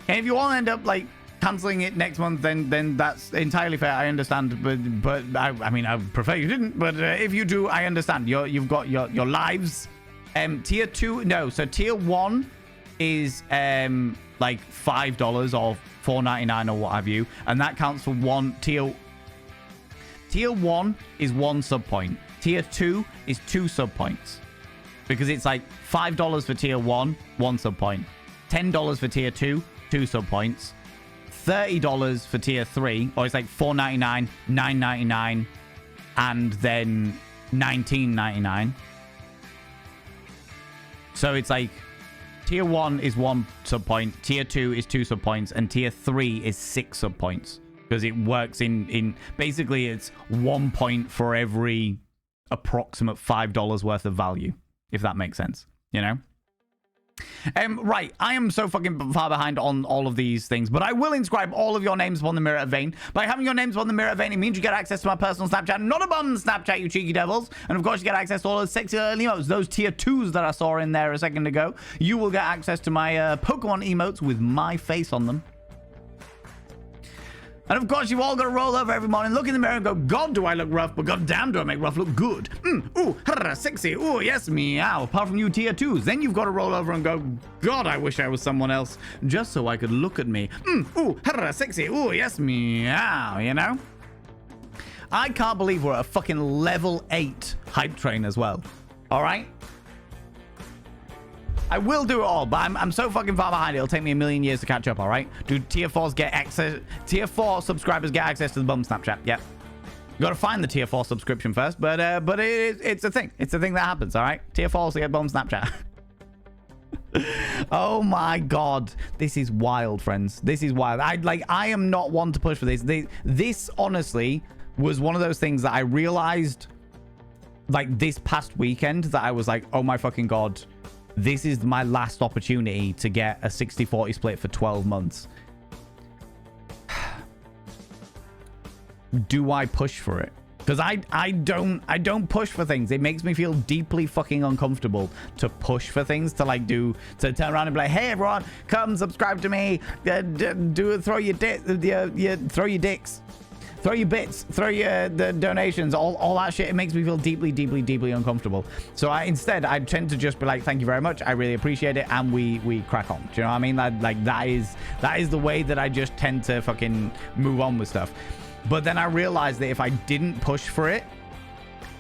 And if you all end up like cancelling it next month, then that's entirely fair. I understand, but I mean, I prefer you didn't. But if you do, I understand. You've got your lives. Tier 2, no. So tier 1 is like $5 or $4.99 or what have you, and that counts for one tier 1 is 1 sub point. Tier 2 is 2 sub points, because it's like $5 for tier 1, 1 sub point, $10 for tier 2, 2 sub points, $30 for tier 3, or it's like $4.99, $9.99, and then $19.99. So it's like tier 1 is 1 sub point, tier 2 is 2 sub points, and tier 3 is 6 sub points. Because it works in basically it's 1 point for every approximate $5 worth of value, if that makes sense, you know? Right, I am so fucking far behind on all of these things, but I will inscribe all of your names upon the Mirror of Vayne. By having your names upon the Mirror of Vayne, it means you get access to my personal Snapchat, not a bum Snapchat, you cheeky devils. And of course, you get access to all those sexy emotes, those tier 2s that I saw in there a second ago. You will get access to my Pokemon emotes with my face on them. And of course, you've all got to roll over every morning, look in the mirror and go, God, do I look rough, but God damn, do I make rough look good. Ooh, sexy. Ooh, yes, meow. Apart from you tier 2s. Then you've got to roll over and go, God, I wish I was someone else, just so I could look at me. Ooh, sexy. Ooh, yes, meow, you know? I can't believe we're at a fucking level 8 hype train as well. All right? I will do it all, but I'm so fucking far behind. It'll take me a million years to catch up, all right? Do tier 4s get access? Tier 4 subscribers get access to the bum Snapchat. Yep. You got to find the tier 4 subscription first, but it's a thing. It's a thing that happens, all right? Tier 4s to get bum Snapchat. Oh my god. This is wild, friends. This is wild. I am not one to push for this. This honestly was one of those things that I realized like this past weekend that I was like, oh my fucking god. This is my last opportunity to get a 60-40 split for 12 months. do I push for it? Because I don't push for things. It makes me feel deeply fucking uncomfortable to push for things, to like to turn around and be like, hey everyone, come subscribe to me, throw your dicks, throw your bits, throw your the donations, all that shit. It makes me feel deeply uncomfortable. So I tend to just be like, thank you very much, I really appreciate it, and we crack on. Do you know what I mean? That is the way that I just tend to fucking move on with stuff. But then I realized that if I didn't push for it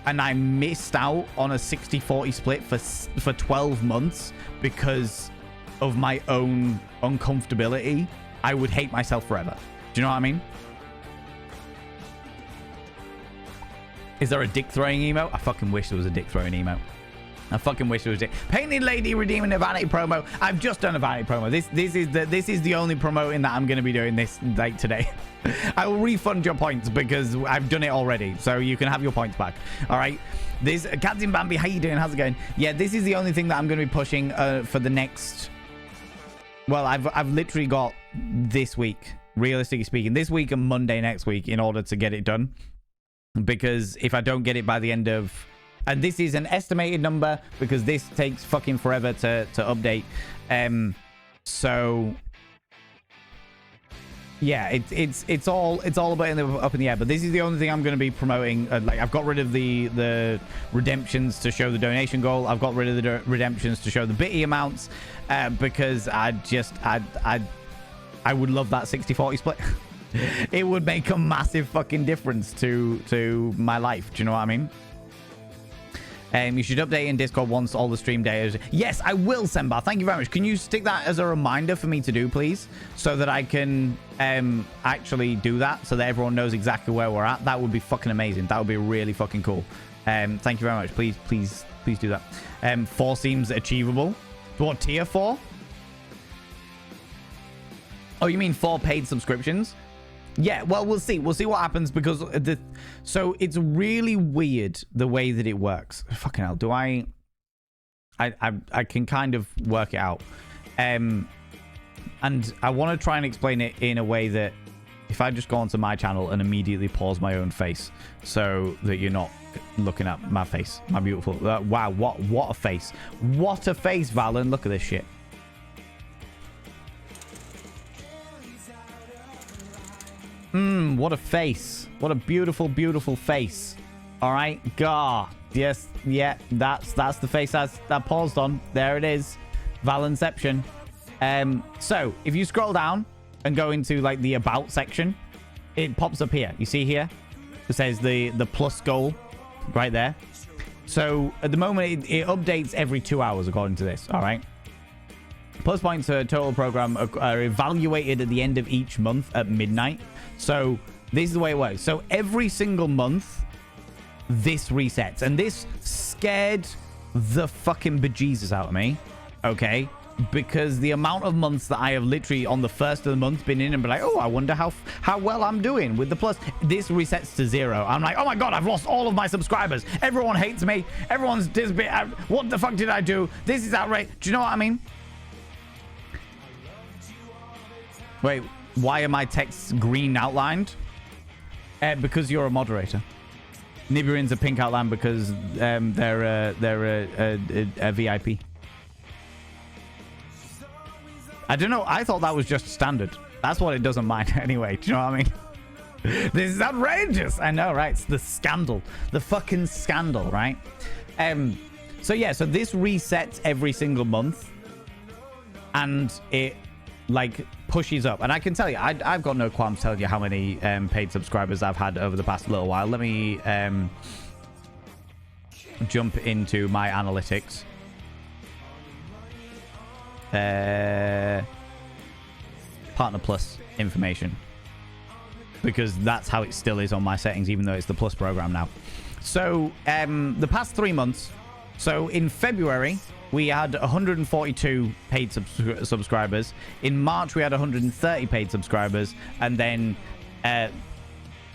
and I missed out on a 60-40 split for 12 months because of my own uncomfortability, I would hate myself forever. Do you know what I mean? Is there a dick throwing emote? I fucking wish there was a dick throwing emote. I fucking wish there was a Painted Lady redeeming a vanity promo. I've just done a vanity promo. This is the only promoting that I'm going to be doing this like today. I will refund your points because I've done it already, so you can have your points back. All right. This Cats in Bambi, how you doing? How's it going? Yeah, this is the only thing that I'm going to be pushing for the next. Well, I've literally got this week, realistically speaking, this week and Monday next week in order to get it done. Because if I don't get it by the end of, and this is an estimated number because this takes fucking forever to update. So yeah, it's all about up in the air. But this is the only thing I'm going to be promoting. Like I've got rid of the redemptions to show the donation goal. I've got rid of the redemptions to show the bitty amounts because I would love that 60-40 split. It would make a massive fucking difference to my life. Do you know what I mean? You should update in Discord once all the stream data. Yes, I will, Sembar. Thank you very much. Can you stick that as a reminder for me to do, please? So that I can actually do that so that everyone knows exactly where we're at. That would be fucking amazing. That would be really fucking cool. Thank you very much. Please do that. 4 seems achievable. What, tier 4? Oh, you mean 4 paid subscriptions? Yeah, well, we'll see. We'll see what happens because so it's really weird the way that it works. Fucking hell, do I can kind of work it out. And I want to try and explain it in a way that if I just go onto my channel and immediately pause my own face so that you're not looking at my face, my beautiful, wow, what a face. What a face, Valen. Look at this shit. What a face. What a beautiful, beautiful face. All right. God. Yes. Yeah. That's the face that paused on. There it is. Valenception. So if you scroll down and go into like the about section, it pops up here. You see here? It says the plus goal right there. So at the moment, it updates every 2 hours according to this. All right. Plus points for total program are evaluated at the end of each month at midnight. So this is the way it works. So every single month, this resets. And this scared the fucking bejesus out of me. Okay. Because the amount of months that I have literally on the first of the month been in and be like, oh, I wonder how well I'm doing with the plus. This resets to 0. I'm like, oh my God, I've lost all of my subscribers. Everyone hates me. Everyone's disbit. What the fuck did I do? This is outrageous. Do you know what I mean? Wait, why are my texts green outlined? Because you're a moderator. Nibiruin's a pink outline because they're a VIP. I don't know. I thought that was just standard. That's what it doesn't mind anyway. Do you know what I mean? This is outrageous. I know, right? It's the scandal. The fucking scandal, right? So yeah, so this resets every single month. And it like pushes up. And I can tell you, I've got no qualms telling you how many paid subscribers I've had over the past little while. Let me jump into my analytics. Partner Plus information, because that's how it still is on my settings, even though it's the Plus program now. So the past 3 months, so in February we had 142 paid subscribers. In March we had 130 paid subscribers, and then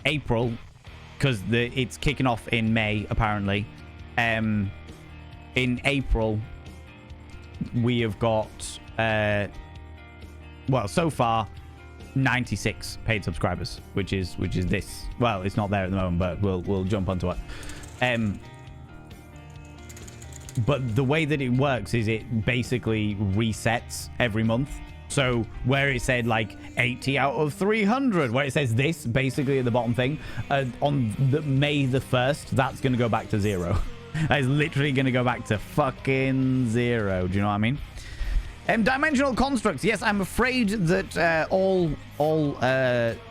April, because it's kicking off in May apparently, in April we have got well, so far 96 paid subscribers, which is this. Well, it's not there at the moment, but we'll jump onto it. But the way that it works is it basically resets every month. So where it said like 80 out of 300, where it says this basically at the bottom thing, on May the 1st, that's going to go back to 0. That is literally going to go back to fucking 0. Do you know what I mean? Dimensional constructs. Yes, I'm afraid that all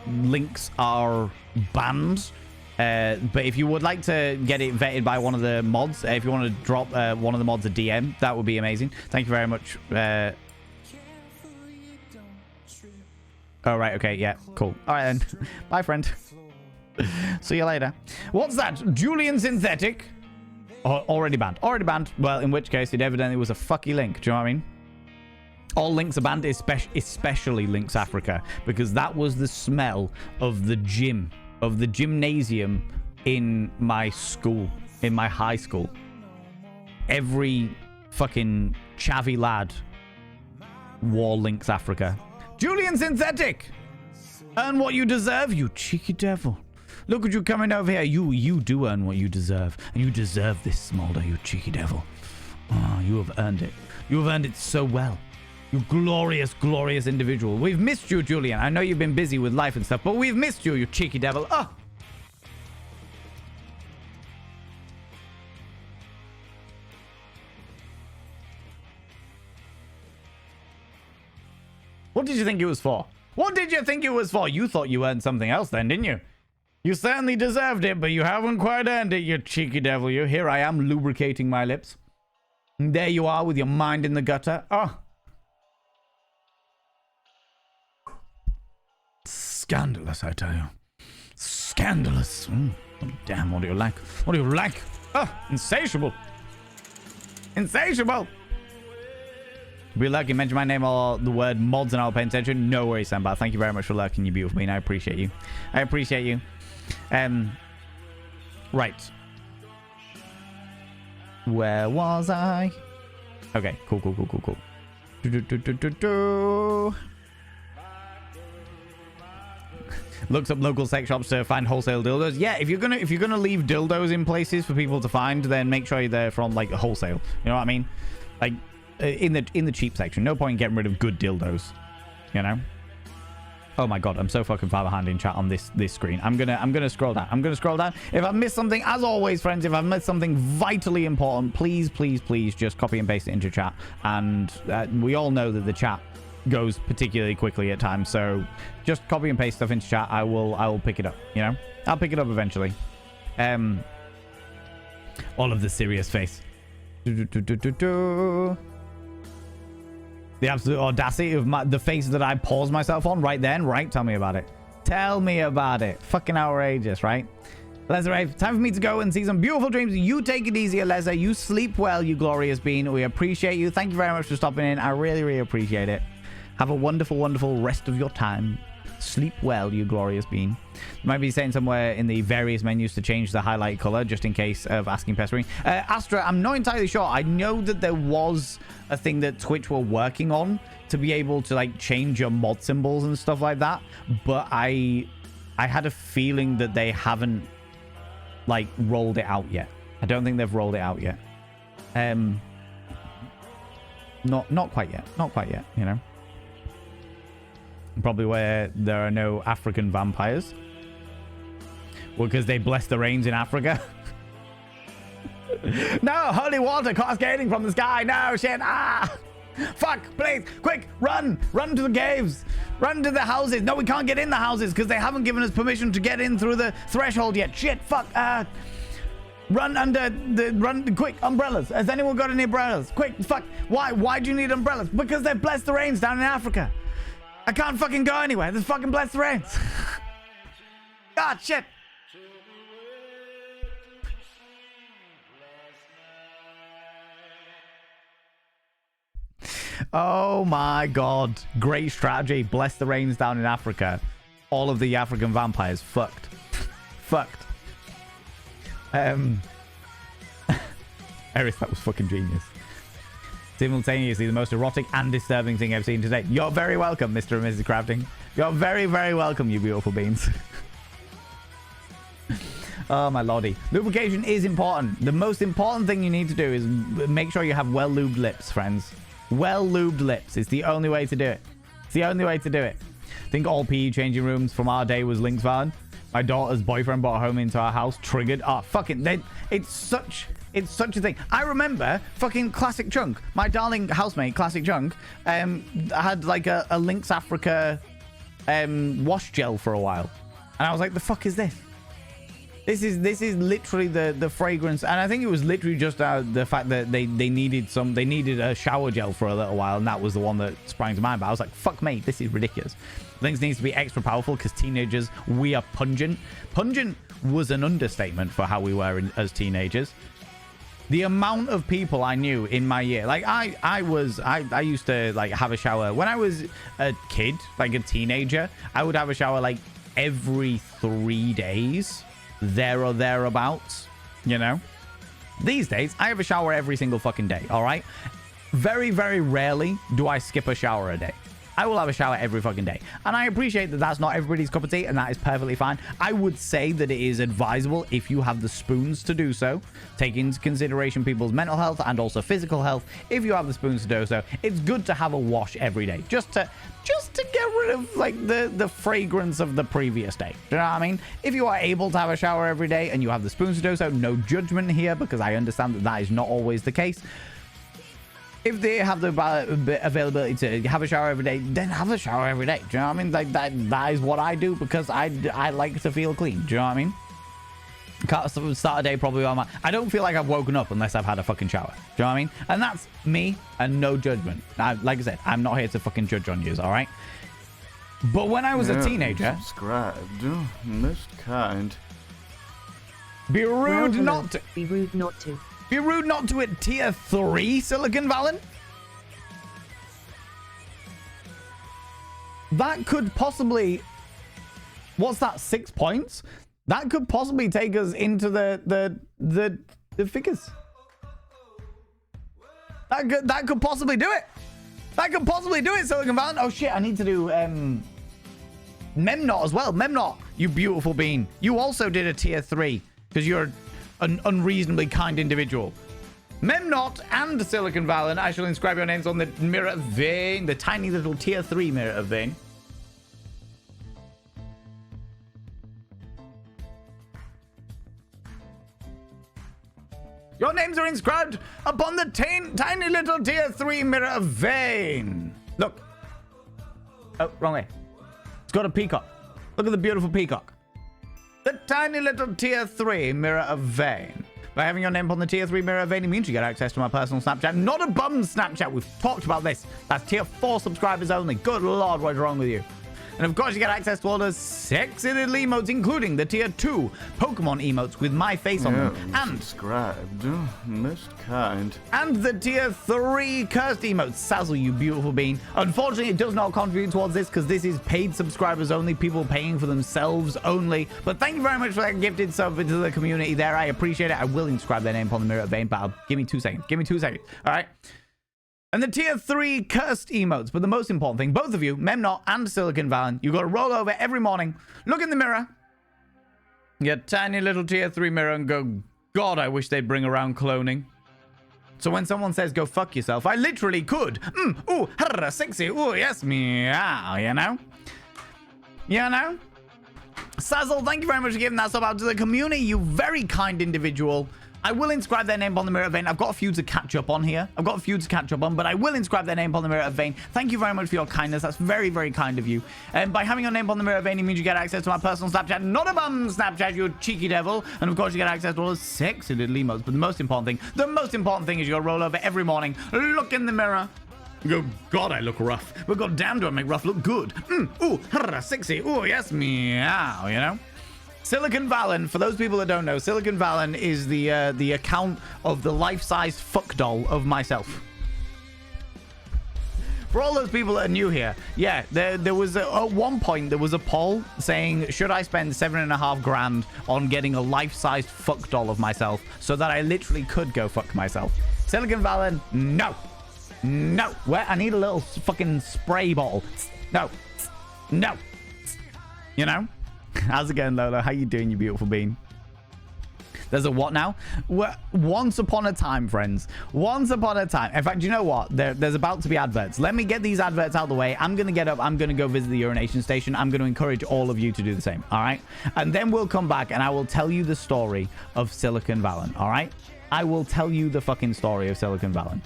links are banned. But if you would like to get it vetted by one of the mods, if you want to drop one of the mods a DM, that would be amazing. Thank you very much. Oh, right. Okay. Yeah. Cool. All right, then. Bye, friend. See you later. What's that? Julian Synthetic? Oh, already banned. Already banned. Well, in which case, it evidently was a fucky link. Do you know what I mean? All links are banned, especially Links Africa, because that was the smell of the gym, of the gymnasium in my school, in my high school. Every fucking chavvy lad wore Links Africa. Julian Synthetic! Earn what you deserve, you cheeky devil. Look at you coming over here. You do earn what you deserve. And you deserve this, Smolder, you cheeky devil. Oh, you have earned it. You have earned it so well. You glorious, glorious individual. We've missed you, Julian. I know you've been busy with life and stuff, but we've missed you, you cheeky devil. Oh! What did you think it was for? What did you think it was for? You thought you earned something else then, didn't you? You certainly deserved it, but you haven't quite earned it, you cheeky devil. You. Here I am lubricating my lips. And there you are with your mind in the gutter. Oh. Scandalous, I tell you. Scandalous. Damn, what do you like? What do you like? Oh, insatiable. Insatiable. Be lucky, mention my name or the word mods and I'll pay attention. No worries, Samba. Thank you very much for lurking, you beautiful being. I appreciate you. I appreciate you. Right. Where was I? Okay, cool. Looks up local sex shops to find wholesale dildos. Yeah, if you're gonna leave dildos in places for people to find, then make sure they're from like a wholesale. You know what I mean? Like in the cheap section. No point in getting rid of good dildos. You know? Oh my god, I'm so fucking far behind in chat on this screen. I'm gonna scroll down. I'm gonna scroll down. If I've missed something, as always, friends, if I've missed something vitally important, please just copy and paste it into chat. And we all know that the chat goes particularly quickly at times, so just copy and paste stuff into chat. I will pick it up. You know, I'll pick it up eventually. All of the serious face. The absolute audacity of the face that I paused myself on right then, right? Tell me about it. Tell me about it. Fucking outrageous, right? Lezarave, time for me to go and see some beautiful dreams. You take it easy, Leza. You sleep well, you glorious being. We appreciate you. Thank you very much for stopping in. I really, really appreciate it. Have a wonderful, wonderful rest of your time. Sleep well, you glorious being. You might be saying somewhere in the various menus to change the highlight color, just in case of asking pestering. Astra, I'm not entirely sure. I know that there was a thing that Twitch were working on to be able to like change your mod symbols and stuff like that, but I had a feeling that they haven't like rolled it out yet. I don't think they've rolled it out yet. Not quite yet. Not quite yet, you know. Probably where there are no African vampires. Well, because they bless the rains in Africa. No, holy water cascading from the sky. No, shit. Ah! Fuck, please. Quick, run. Run to the caves. Run to the houses. No, we can't get in the houses because they haven't given us permission to get in through the threshold yet. Shit, fuck. Run under the... Run, quick, umbrellas. Has anyone got any umbrellas? Quick, fuck. Why do you need umbrellas? Because they bless the rains down in Africa. I can't fucking go anywhere. There's fucking blessed rains. God, shit. Oh my god. Great strategy. Bless the rains down in Africa. All of the African vampires fucked. Fucked. Eris, that was fucking genius. Simultaneously the most erotic and disturbing thing I've seen today. You're very welcome, Mr. and Mrs. Crafting. You're very, very welcome, you beautiful beans. Oh, my lordy. Lubrication is important. The most important thing you need to do is make sure you have well-lubed lips, friends. Well-lubed lips. It's the only way to do it. It's the only way to do it. I think all PE changing rooms from our day was Link's van. My daughter's boyfriend brought her home into our house. Triggered. Oh, fucking... It's such a thing. I remember fucking Classic Chunk. My darling housemate, Classic Chunk, had like a Lynx Africa wash gel for a while. And I was like, the fuck is this? This is literally the fragrance, and I think it was literally just the fact that they needed a shower gel for a little while, and that was the one that sprang to mind. But I was like, fuck me, this is ridiculous. Things needs to be extra powerful because teenagers, we are pungent. Pungent was an understatement for how we were as teenagers. The amount of people I knew in my year, like I used to like have a shower when I was a kid, like a teenager. I would have a shower like every 3 days. There or thereabouts, you know. These days, I have a shower every single fucking day, all right? Very, very rarely do I skip a shower a day. I will have a shower every fucking day. And I appreciate that that's not everybody's cup of tea, and that is perfectly fine. I would say that it is advisable if you have the spoons to do so. Take into consideration people's mental health and also physical health. If you have the spoons to do so, it's good to have a wash every day. Just to get rid of like the fragrance of the previous day. Do you know what I mean? If you are able to have a shower every day and you have the spoons to do so, no judgment here, because I understand that that is not always the case. If they have the availability to have a shower every day, then have a shower every day. Do you know what I mean? Like that is what I do because I like to feel clean. Do you know what I mean? Can't start a day probably on my... I don't feel like I've woken up unless I've had a fucking shower. Do you know what I mean? And that's me and no judgment. Like I said, I'm not here to fucking judge on you, all right? But when I was a teenager... Subscribed. Most kind. Be rude not to... Be rude not to. Be rude not to at tier 3, Silicon Valen. That could possibly... What's that, 6 points? That could possibly take us into the figures. That could possibly do it. That could possibly do it, Silicon Valen. Oh shit, I need to do Memnot as well. Memnot, you beautiful bean. You also did a tier 3 because you're an unreasonably kind individual. Memnot and Silicon Valen, I shall inscribe your names on the Mirror of Vein, the tiny little tier 3 Mirror of Vein. Your names are inscribed upon the tiny little tier 3 Mirror of Vein. Look. Oh, wrong way. It's got a peacock. Look at the beautiful peacock. The tiny little tier 3 Mirror of Vein. By having your name upon the tier 3 Mirror of Vein, it means you get access to my personal Snapchat. Not a bum Snapchat. We've talked about this. That's tier 4 subscribers only. Good lord, what's wrong with you? And of course, you get access to all the sexy little emotes, including the tier 2 Pokemon emotes with my face on them. And subscribed. Most kind. And the tier 3 cursed emotes. Sazzle, you beautiful bean. Unfortunately, it does not contribute towards this because this is paid subscribers only, people paying for themselves only. But thank you very much for that gifted sub into the community there. I appreciate it. I will inscribe their name upon the Mirror of Vein, but give me 2 seconds. Give me 2 seconds. All right. And the tier 3 cursed emotes. But the most important thing, both of you, Memnot and Silicon Valen, you got to roll over every morning, look in the mirror, your tiny little tier 3 mirror, and go, God, I wish they'd bring around cloning. So when someone says, go fuck yourself, I literally could. Ooh, harra, sexy. Ooh, yes, meow, you know? You know? Sazzle, thank you very much for giving that sub out to the community, you very kind individual. I will inscribe their name on the Mirror of Vein. I've got a few to catch up on here. But I will inscribe their name on the Mirror of Vein. Thank you very much for your kindness. That's very, very kind of you. And by having your name on the Mirror of Vein, it means you get access to my personal Snapchat. Not a bum Snapchat, you cheeky devil. And of course, you get access to all the sexy little emotes. But the most important thing is you gotta roll over every morning, look in the mirror, go, God, I look rough. But god damn, do I make rough look good. Ooh, harra, sexy. Ooh, yes, meow, you know? Silicon Valen, for those people that don't know, Silicon Valen is the account of the life-size fuck doll of myself. For all those people that are new here, yeah, there was at one point there was a poll saying, should I spend $7.5 grand on getting a life-sized fuck doll of myself so that I literally could go fuck myself? Silicon Valen, no. Where? I need a little fucking spray bottle. No. No. You know? How's it going, Lola? How you doing, you beautiful bean? There's a what now? Once upon a time, friends. Once upon a time. In fact, you know what? There's about to be adverts. Let me get these adverts out of the way. I'm going to get up. I'm going to go visit the urination station. I'm going to encourage all of you to do the same. All right? And then we'll come back and I will tell you the story of Silicon Valley. All right? I will tell you the fucking story of Silicon Valley.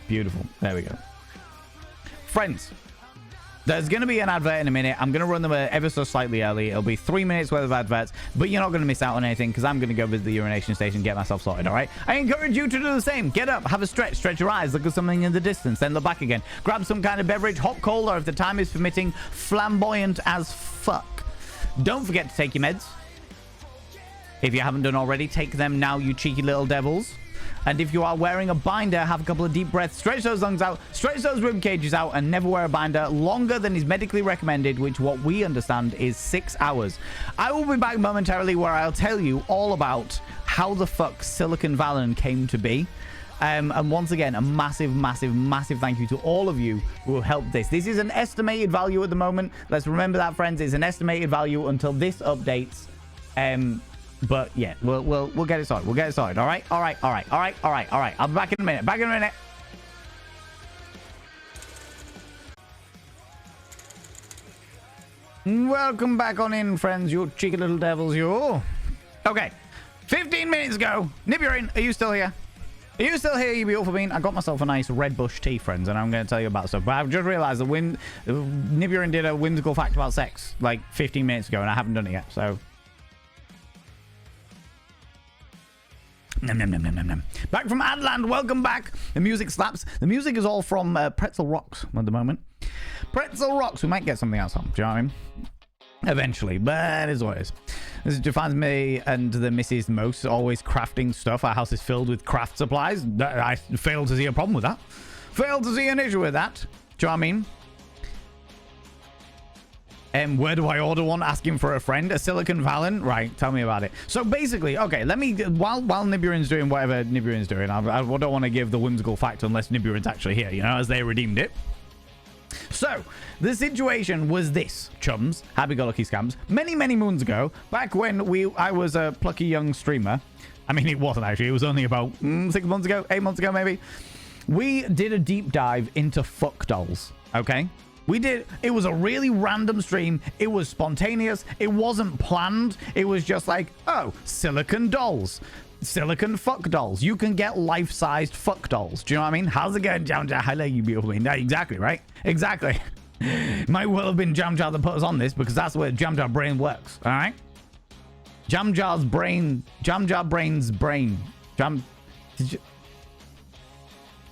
Beautiful. There we go. Friends. There's going to be an advert in a minute. I'm going to run them ever so slightly early. It'll be 3 minutes worth of adverts, but you're not going to miss out on anything because I'm going to go visit the urination station and get myself sorted, all right? I encourage you to do the same. Get up, have a stretch your eyes, look at something in the distance, then look back again. Grab some kind of beverage, hot, cold, or if the time is permitting, flamboyant as fuck. Don't forget to take your meds. If you haven't done already, take them now, you cheeky little devils. And if you are wearing a binder, have a couple of deep breaths, stretch those lungs out, stretch those rib cages out, and never wear a binder longer than is medically recommended, which what we understand is 6 hours. I will be back momentarily where I'll tell you all about how the fuck Silicon Valley came to be. And once again, a massive thank you to all of you who have helped this. This is an estimated value at the moment. Let's remember that, friends. It's an estimated value until this updates. But yeah, we'll get it started. We'll get it started. All right. I'll be back in a minute. Welcome back on in, friends. You cheeky little devils, you. Okay. 15 minutes ago. Niburin, are you still here? Are you still here, you beautiful bean? I got myself a nice Red Bush tea, friends, and I'm going to tell you about stuff. But I've just realized that Niburin did a whimsical fact about sex like 15 minutes ago, and I haven't done it yet, so... Nom. Back from Adland, welcome back. The music slaps. The music is all from Pretzel Rocks at the moment. Pretzel Rocks. We might get something else on. Do you know what I mean? Eventually, but it is what it is. This defines me and the Mrs. Most, always crafting stuff. Our house is filled with craft supplies. I fail to see a problem with that. Fail to see an issue with that. Do you know what I mean? Where do I order one? Asking for a friend. A Silicon Valley? Right, tell me about it. So basically, okay, let me... While Niburin's doing whatever Niburin's doing, I don't want to give the whimsical fact unless Niburin's actually here, you know, as they redeemed it. So, the situation was this, chums, happy-go-lucky scams. Many moons ago, back when I was a plucky young streamer. I mean, it wasn't actually. It was only about 6 months ago, 8 months ago, maybe. We did a deep dive into fuck dolls, okay? We did. It was a really random stream. It was spontaneous. It wasn't planned. It was just like, oh, silicon dolls. Silicon fuck dolls. You can get life-sized fuck dolls. Do you know what I mean? How's it going, Jam Jar? Hello, you beautiful bean. Exactly, right? Exactly. Might well have been Jam Jar that put us on this because that's where Jam Jar brain works. All right? Jam Jar brain's brain. No,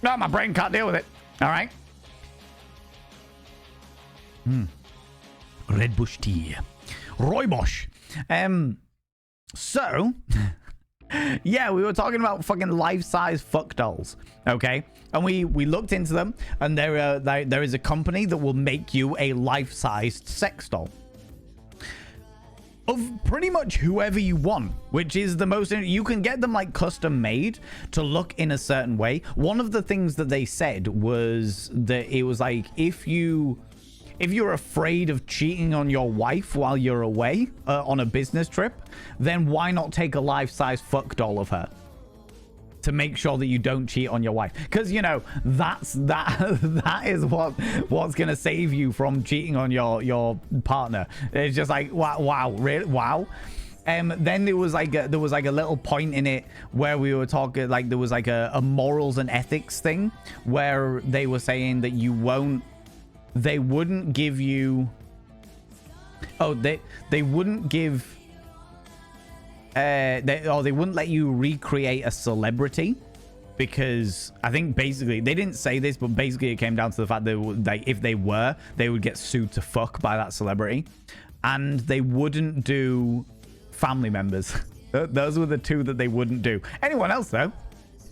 my brain can't deal with it. All right? Red Bush tea. Rooibos. So, yeah, we were talking about fucking life-size fuck dolls, okay? And we looked into them, and there is a company that will make you a life-sized sex doll of pretty much whoever you want, which is the most... You can get them like custom made to look in a certain way. One of the things that they said was that it was like, if you're afraid of cheating on your wife while you're away on a business trip, then why not take a life-size fuck doll of her to make sure that you don't cheat on your wife? Because, you know, that is what's gonna save you from cheating on your partner. It's just like, wow, really, wow. Then there was like a little point in it where we were talking, like there was like a morals and ethics thing where they were saying that they wouldn't give you... Oh, they wouldn't give... they wouldn't let you recreate a celebrity because I think basically... They didn't say this, but basically it came down to the fact that if they would get sued to fuck by that celebrity. And they wouldn't do family members. Those were the two that they wouldn't do. Anyone else, though?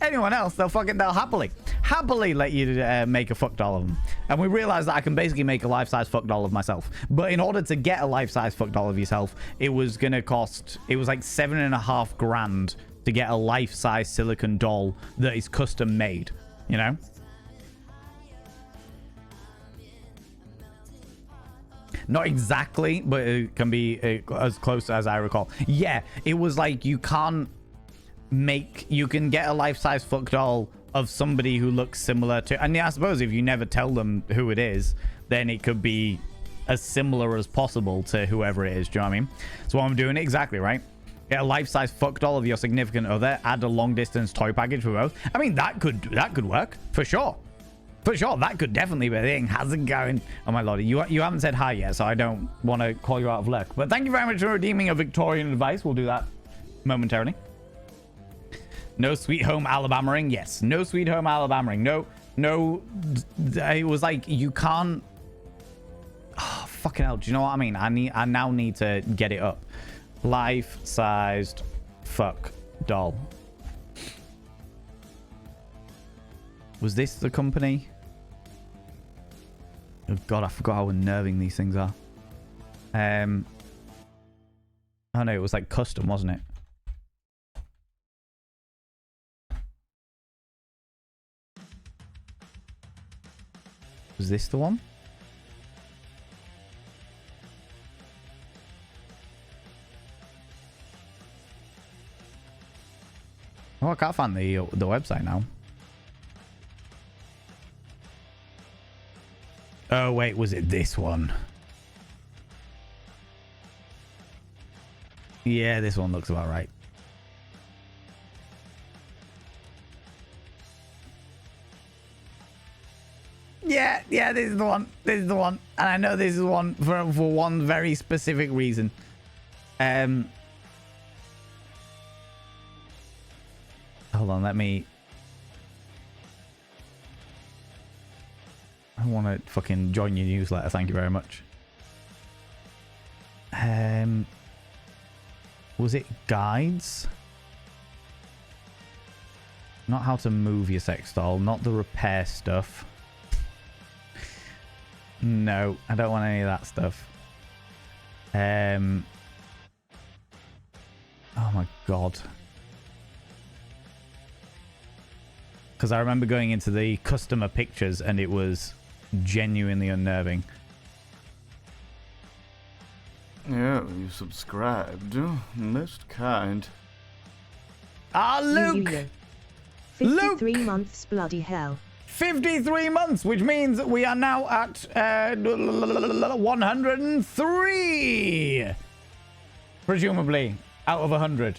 Anyone else, they'll happily let you make a fuck doll of them. And we realized that I can basically make a life-size fuck doll of myself. But in order to get a life-size fuck doll of yourself, it was gonna cost... It was like $7,500 to get a life-size silicone doll that is custom made, you know? Not exactly, but it can be as close as I recall. Yeah, it was like you can get a life-size fuck doll of somebody who looks similar to, and I suppose if you never tell them who it is, then it could be as similar as possible to whoever it is. Do you know what I mean? So what I'm doing exactly, right? Get a life-size fuck doll of your significant other, add a long-distance toy package for both. I mean, that could work for sure. For sure, that could definitely be a thing. How's it going? Oh my lordy, you haven't said hi yet, so I don't want to call you out of luck. But thank you very much for redeeming a Victorian advice. We'll do that momentarily. No Sweet Home Alabama ring. Yes, no Sweet Home Alabama ring. No. It was like you can't. Oh, fucking hell. Do you know what I mean? I now need to get it up. Life-sized fuck doll. Was this the company? Oh god, I forgot how unnerving these things are. Oh no, it was like custom, wasn't it? Was this the one? Oh, I can't find the website now. Oh, wait, was it this one? Yeah, this one looks about right. Yeah, this is the one. This is the one. And I know this is one for one very specific reason. Hold on, let me... I want to fucking join your newsletter. Thank you very much. Was it guides? Not how to move your sex doll. Not the repair stuff. No, I don't want any of that stuff. Oh my god. Because I remember going into the customer pictures and it was genuinely unnerving. Yeah, you subscribed. Most kind. Ah, Luke! 53 Luke! months, bloody hell. 53 months, which means that we are now at 103! Presumably, out of 100.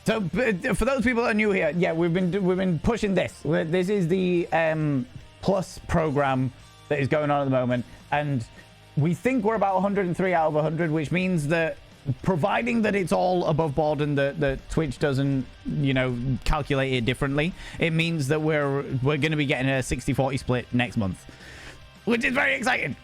So, for those people that are new here, yeah, we've been pushing this. This is the Plus program that is going on at the moment, and we think we're about 103 out of 100, which means that, providing that it's all above board and that Twitch doesn't, you know, calculate it differently, it means that we're going to be getting a 60-40 split next month, which is very exciting.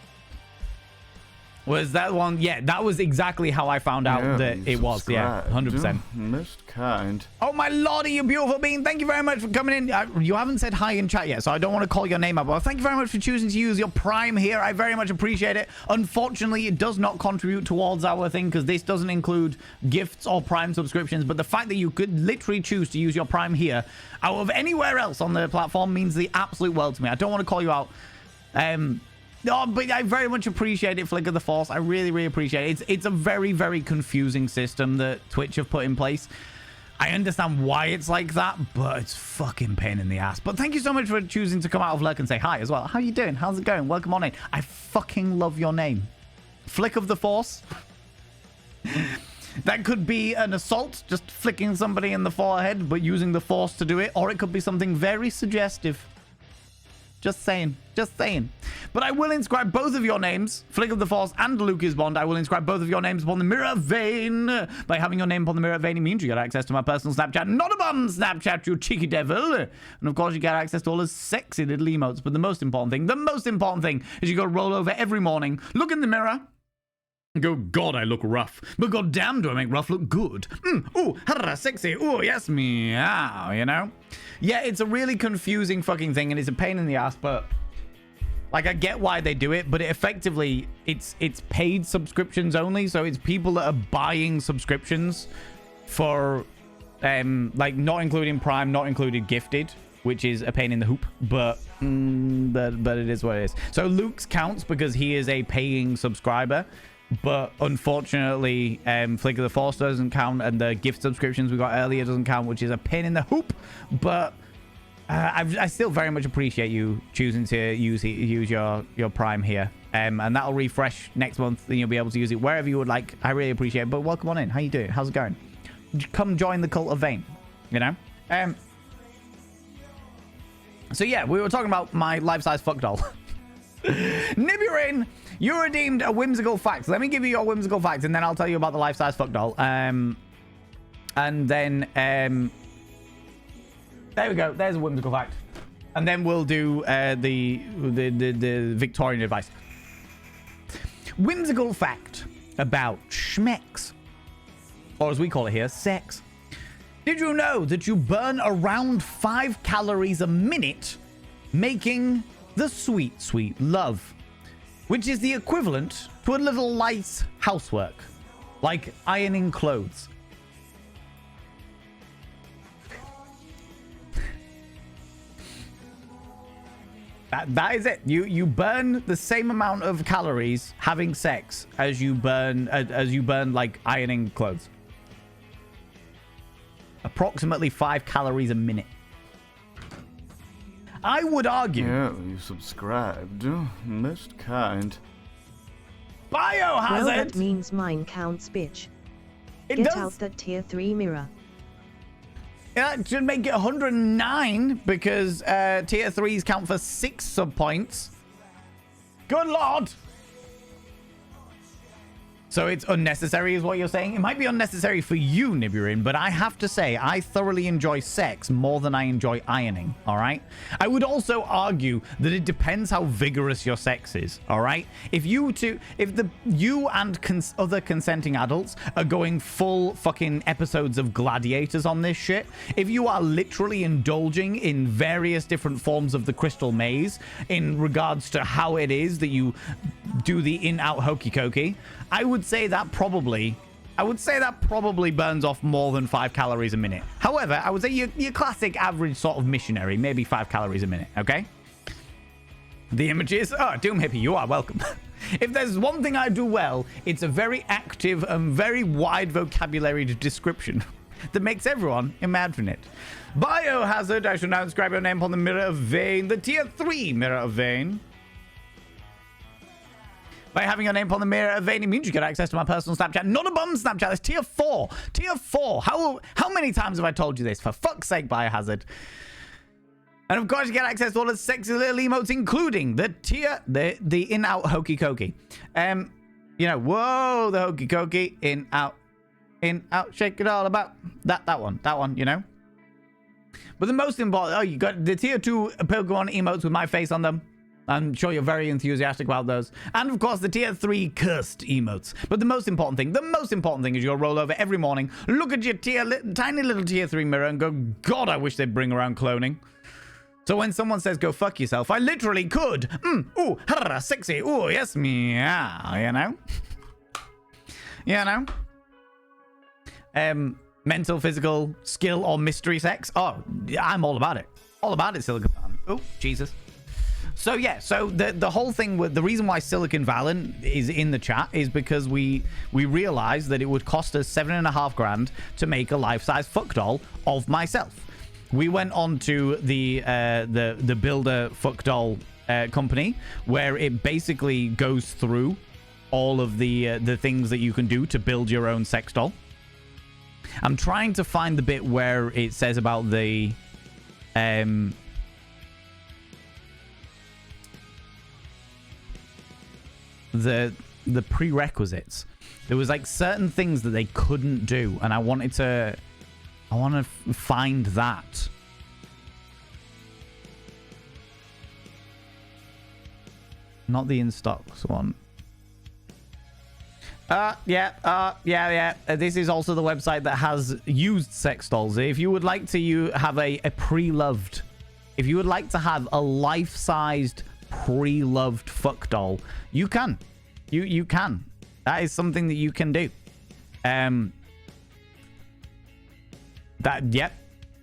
Was that one? Yeah, that was exactly how I found out that it was. Yeah, 100%. Most kind. Oh, my lordy, you beautiful being. Thank you very much for coming in. You haven't said hi in chat yet, so I don't want to call your name out. But thank you very much for choosing to use your Prime here. I very much appreciate it. Unfortunately, it does not contribute towards our thing because this doesn't include gifts or Prime subscriptions. But the fact that you could literally choose to use your Prime here out of anywhere else on the platform means the absolute world to me. I don't want to call you out. No, but I very much appreciate it, Flick of the Force. I really, really appreciate it. It's a very, very confusing system that Twitch have put in place. I understand why it's like that, but it's fucking pain in the ass. But thank you so much for choosing to come out of lurk and say hi as well. How you doing? How's it going? Welcome on in. I fucking love your name. Flick of the Force. That could be an assault, just flicking somebody in the forehead, but using the Force to do it. Or it could be something very suggestive. Just saying. Just saying. But I will inscribe both of your names, Flick of the Force and Lucas Bond. I will inscribe both of your names upon the mirror vein. By having your name upon the mirror vein, it means you get access to my personal Snapchat. Not a bum Snapchat, you cheeky devil. And of course, you get access to all those sexy little emotes. But the most important thing is you go roll over every morning, look in the mirror, and go, God, I look rough. But god damn, do I make rough look good. Ooh, sexy. Ooh, yes, meow, you know? Yeah, it's a really confusing fucking thing, and it's a pain in the ass, but... Like, I get why they do it, but effectively, it's paid subscriptions only, so it's people that are buying subscriptions for Like not including Prime, not included Gifted, which is a pain in the hoop, but it is what it is. So Luke's counts because he is a paying subscriber, but unfortunately, Flick of the Force doesn't count, and the gift subscriptions we got earlier doesn't count, which is a pain in the hoop. But I still very much appreciate you choosing to use your Prime here, and that'll refresh next month, and you'll be able to use it wherever you would like. I really appreciate it. But welcome on in. How you doing? How's it going? Come join the cult of Vayne. You know. So yeah, we were talking about my life-size fuck doll. Nibirin, you redeemed a whimsical fact. Let me give you your whimsical fact, and then I'll tell you about the life-size fuck doll. And then there we go. There's a whimsical fact, and then we'll do the Victorian advice. Whimsical fact about schmex, or as we call it here, sex. Did you know that you burn around 5 calories a minute making the sweet, sweet love, which is the equivalent to a little light housework, like ironing clothes. That is it. You burn the same amount of calories having sex as you burn like ironing clothes. Approximately 5 calories a minute. I would argue. Yeah, you subscribed. Most kind. Biohazard. Well, that means mine counts, bitch. Get out that tier 3 mirror. Yeah, it should make it 109 because tier 3s count for 6 sub points. Good lord. So it's unnecessary is what you're saying? It might be unnecessary for you, Nibirin, but I have to say I thoroughly enjoy sex more than I enjoy ironing, all right? I would also argue that it depends how vigorous your sex is, all right? If you and other consenting adults are going full fucking episodes of Gladiators on this shit, if you are literally indulging in various different forms of the Crystal Maze in regards to how it is that you do the in-out hokey cokey, I would say that probably burns off more than 5 calories a minute. However, I would say your classic average sort of missionary, maybe 5 calories a minute, okay? The images? Oh, Doom Hippie, you are welcome. If there's one thing I do well, it's a very active and very wide vocabulary description that makes everyone imagine it. Biohazard, I shall now inscribe your name upon the Mirror of Vayne, the tier 3 Mirror of Vayne. By having your name upon the Mirror of Vayne, it means you get access to my personal Snapchat. Not a bum Snapchat. It's tier 4. Tier 4. How many times have I told you this? For fuck's sake, Biohazard. And of course, you get access to all the sexy little emotes, including the in-out hokey cokey. You know, whoa, the hokey cokey, in, out, shake it all about. That one, you know. But the most important, you got the tier 2 Pokemon emotes with my face on them. I'm sure you're very enthusiastic about those. And of course, the tier 3 cursed emotes. But the most important thing is you'll roll over every morning, look at your tiny little tier 3 mirror and go, God, I wish they'd bring around cloning. So when someone says go fuck yourself, I literally could. Ooh, harra, sexy. Ooh, yes, meow, you know? You know? Mental, physical, skill, or mystery sex. Oh, I'm all about it. All about it, Silicon Valley. Oh, Jesus. So yeah, so the whole thing with the reason why Silicon Valley is in the chat is because we realized that it would cost us $7.5 grand to make a life-size fuck doll of myself. We went on to the builder fuck doll company, where it basically goes through all of the things that you can do to build your own sex doll. I'm trying to find the bit where it says about the prerequisites. There was like certain things that they couldn't do, and I want to find that. Not the in stocks one. Yeah. This is also the website that has used sex dolls. If you would like to have a pre-loved, if you would like to have a life-sized pre-loved fuck doll, you can. You can. That is something that you can do. Yep.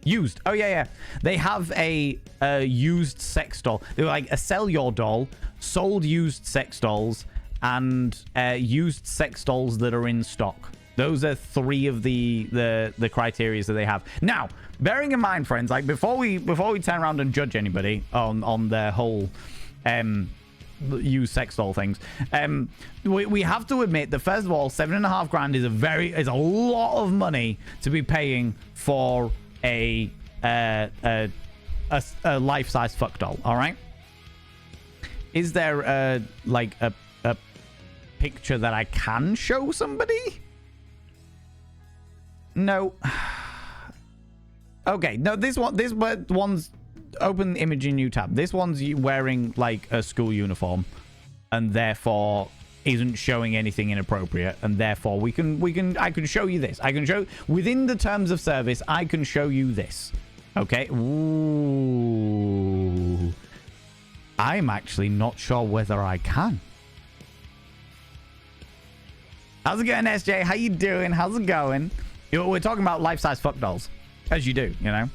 Used. Oh, yeah. They have a used sex doll. They're like a sell your doll, sold used sex dolls, and used sex dolls that are in stock. Those are 3 of the criteria that they have. Now, bearing in mind, friends, like before we turn around and judge anybody on their whole used sex doll things, we have to admit that first of all, $7.5 grand is a lot of money to be paying for a life-size fuck doll. All right. Is there a picture that I can show somebody? No. Okay. No, this one's open image in new tab. This one's wearing like a school uniform, and therefore isn't showing anything inappropriate, and therefore I can show you this. I can show within the terms of service. I can show you this. Okay. Ooh. I'm actually not sure whether I can. How's it going, SJ? How you doing? How's it going? We're talking about life-size fuck dolls, as you do, you know.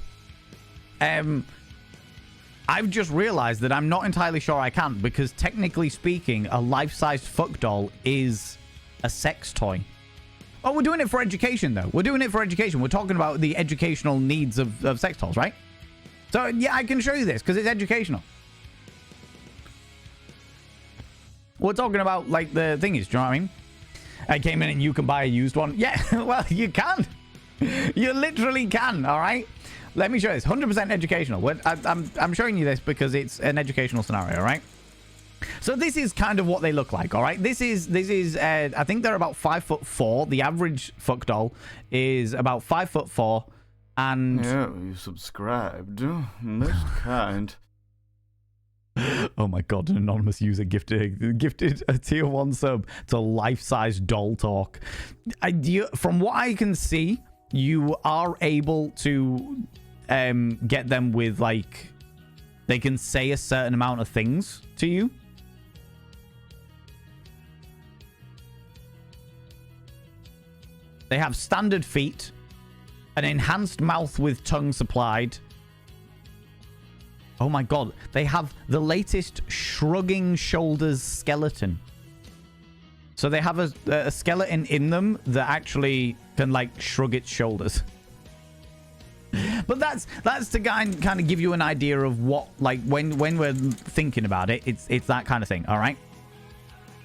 I've just realized that I'm not entirely sure I can, because technically speaking, a life-sized fuck doll is a sex toy. Oh, we're doing it for education, though. We're doing it for education. We're talking about the educational needs of sex dolls, right? So, yeah, I can show you this, because it's educational. We're talking about, like, the thing is, do you know what I mean? I came in and you can buy a used one. Yeah, well, you can. You literally can, all right? Let me show you this. 100% educational. I'm showing you this because it's an educational scenario, right? So this is kind of what they look like, all right? This is I think they're about 5'4". The average fuck doll is about 5'4", and Yeah, you subscribed. Most kind. oh my god, an anonymous user gifted a tier 1 sub to life-size doll talk. From what I can see, you are able to get them with, like, they can say a certain amount of things to you. They have standard feet, an enhanced mouth with tongue supplied. Oh my god, they have the latest shrugging shoulders skeleton. So they have a skeleton in them that actually can, like, shrug its shoulders. But that's to kind of give you an idea of what, like, when we're thinking about it, it's that kind of thing, all right?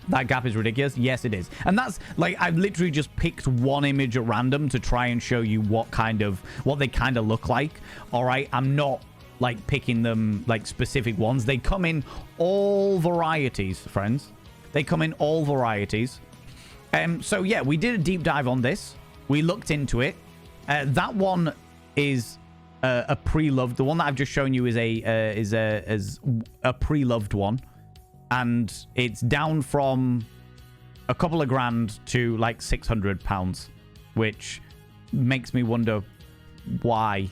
That gap is ridiculous. Yes, it is. And that's, like, I've literally just picked one image at random to try and show you what they kind of look like, all right? I'm not, like, picking them, like, specific ones. They come in all varieties, friends. They come in all varieties. So, yeah, we did a deep dive on this. We looked into it. That one is a pre-loved. The one that I've just shown you is a pre-loved one. And it's down from a couple of grand to, like, £600, which makes me wonder why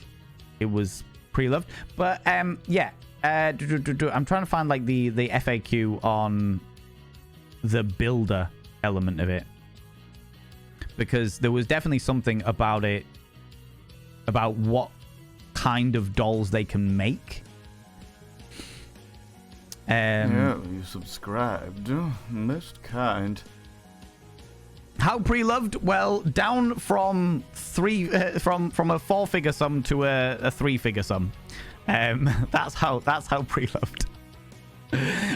it was pre-loved. But, yeah. I'm trying to find, like, the FAQ on the builder element of it, because there was definitely something about it, about what kind of dolls they can make. Yeah, you subscribed. Most kind. How pre-loved? Well, down from from a 4-figure sum to a 3-figure sum. That's how pre-loved.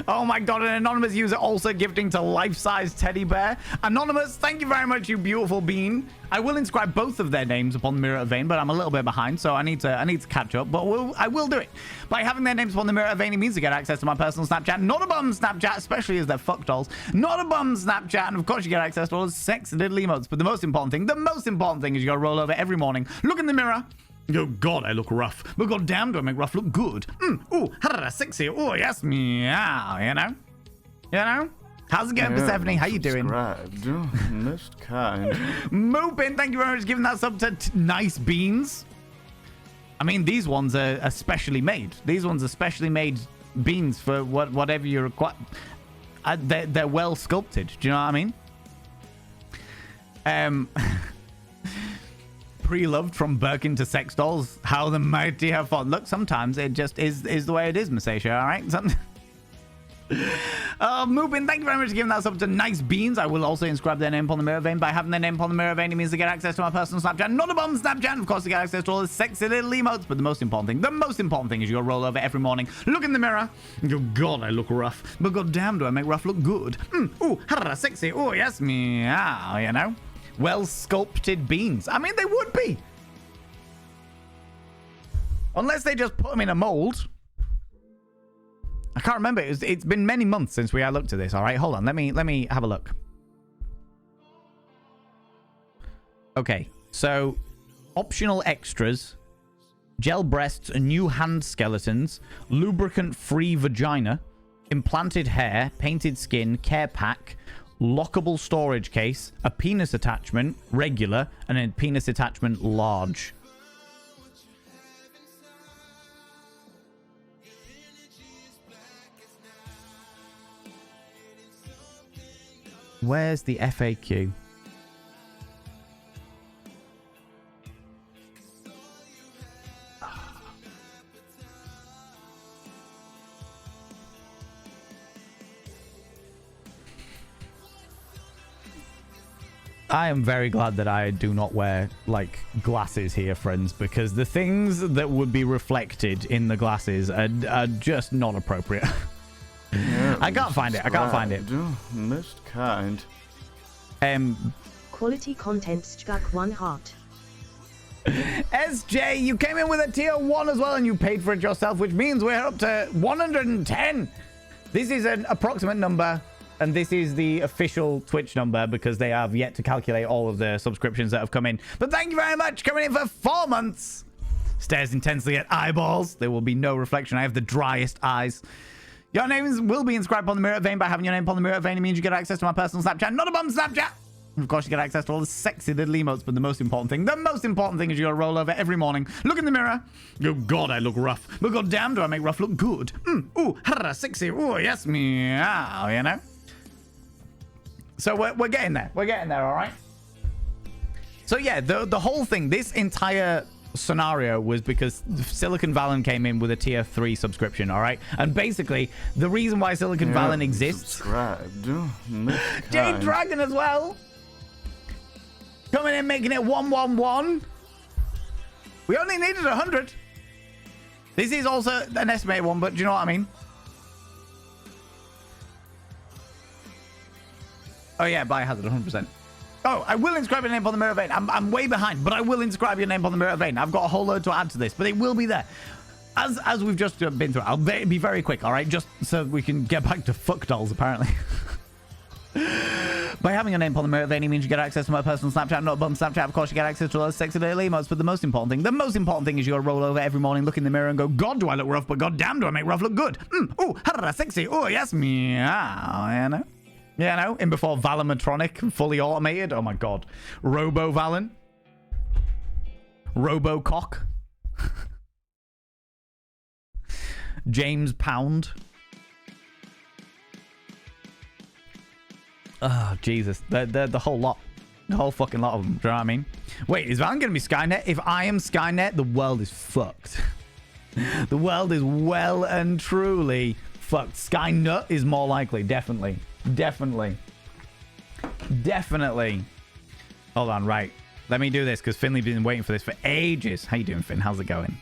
Oh my god, an anonymous user also gifting to life-size teddy bear. Anonymous, thank you very much, you beautiful bean. I will inscribe both of their names upon the Mirror of Vane, but I'm a little bit behind, so I need to catch up. But I will do it. By having their names upon the Mirror of Vane, it means to get access to my personal Snapchat. Not a bum Snapchat, especially as they're fuck dolls. Not a bum Snapchat, and of course you get access to all the sexy little emotes. But the most important thing is you gotta roll over every morning, look in the mirror. Oh god, I look rough. But god damn, do I make rough look good. Ooh, sexy. Oh yes, meow. You know. How's it going, Persephone? How you doing? Subscribed. Most kind. Mopin, thank you very much for giving that sub to Nice Beans. I mean, these ones are specially made. These ones are specially made beans for whatever you require. They're well sculpted. Do you know what I mean? pre-loved from Birkin to sex dolls. How the mighty have fallen. Look, sometimes it just is the way it is, Masasha, all right? Mubin, thank you very much for giving that sub to Nice Beans. I will also inscribe their name upon the mirror vein. By having their name upon the mirror vein, it means to get access to my personal Snapchat. Not a bomb Snapchat. Of course, to get access to all the sexy little emotes. But the most important thing is you roll over every morning, look in the mirror, and go, God, I look rough. But goddamn, do I make rough look good. Ooh, sexy. Oh, yes, meow, you know. Well-sculpted beans. I mean, they would be. Unless they just put them in a mold. I can't remember. It's been many months since we looked at this. All right, hold on. Let me have a look. Okay, so optional extras: gel breasts, new hand skeletons, lubricant-free vagina, implanted hair, painted skin, care pack, lockable storage case, a penis attachment, regular, and a penis attachment, large. Where's the FAQ? I am very glad that I do not wear, like, glasses here, friends, because the things that would be reflected in the glasses are just not appropriate. I can't find it. I can't find it. Missed kind. Quality content struck 1 heart. SJ, you came in with a tier 1 as well, and you paid for it yourself, which means we're up to 110. This is an approximate number, and this is the official Twitch number because they have yet to calculate all of the subscriptions that have come in. But thank you very much, coming in for 4 months. Stares intensely at eyeballs. There will be no reflection. I have the driest eyes. Your names will be inscribed upon the mirror vein. By having your name upon the mirror vein, it means you get access to my personal Snapchat. Not a bum Snapchat! And of course, you get access to all the sexy little emotes, but the most important thing is you gotta roll over every morning, look in the mirror, go, God, I look rough. But goddamn, do I make rough look good. Ooh, sexy. Ooh, yes, meow, you know? So we're getting there. We're getting there, all right? So yeah, the whole thing, this entire scenario was because Silicon Valley came in with a tier 3 subscription, all right? And basically, the reason why Silicon Valley exists... Subscribed. Jade Dragon as well. Coming in, making it 111. We only needed 100. This is also an estimated one, but do you know what I mean? Oh yeah, Biohazard, 100%. Oh, I will inscribe your name on the mirror vein. I'm way behind, but I will inscribe your name on the mirror vein. I've got a whole load to add to this, but it will be there. As we've just been through, I'll be very quick, all right? Just so we can get back to fuck dolls, apparently. By having your name on the mirror vein, it means you get access to my personal Snapchat, not bum Snapchat. Of course, you get access to all those sexy little emotes, but the most important thing is you gotta roll over every morning, look in the mirror and go, God, do I look rough, but God damn, do I make rough look good. Ooh, sexy. Oh, yes, meow, you know? Yeah, no, in before Valamatronic, fully automated. Oh my God. Robo Valen. Robo Cock. James Pound. Oh, Jesus. The whole lot. The whole fucking lot of them. Do you know what I mean? Wait, is Valen going to be Skynet? If I am Skynet, the world is fucked. The world is well and truly fucked. Skynet is more likely, definitely. Definitely. Hold on, right. Let me do this because Finley's been waiting for this for ages. How you doing, Finn? How's it going?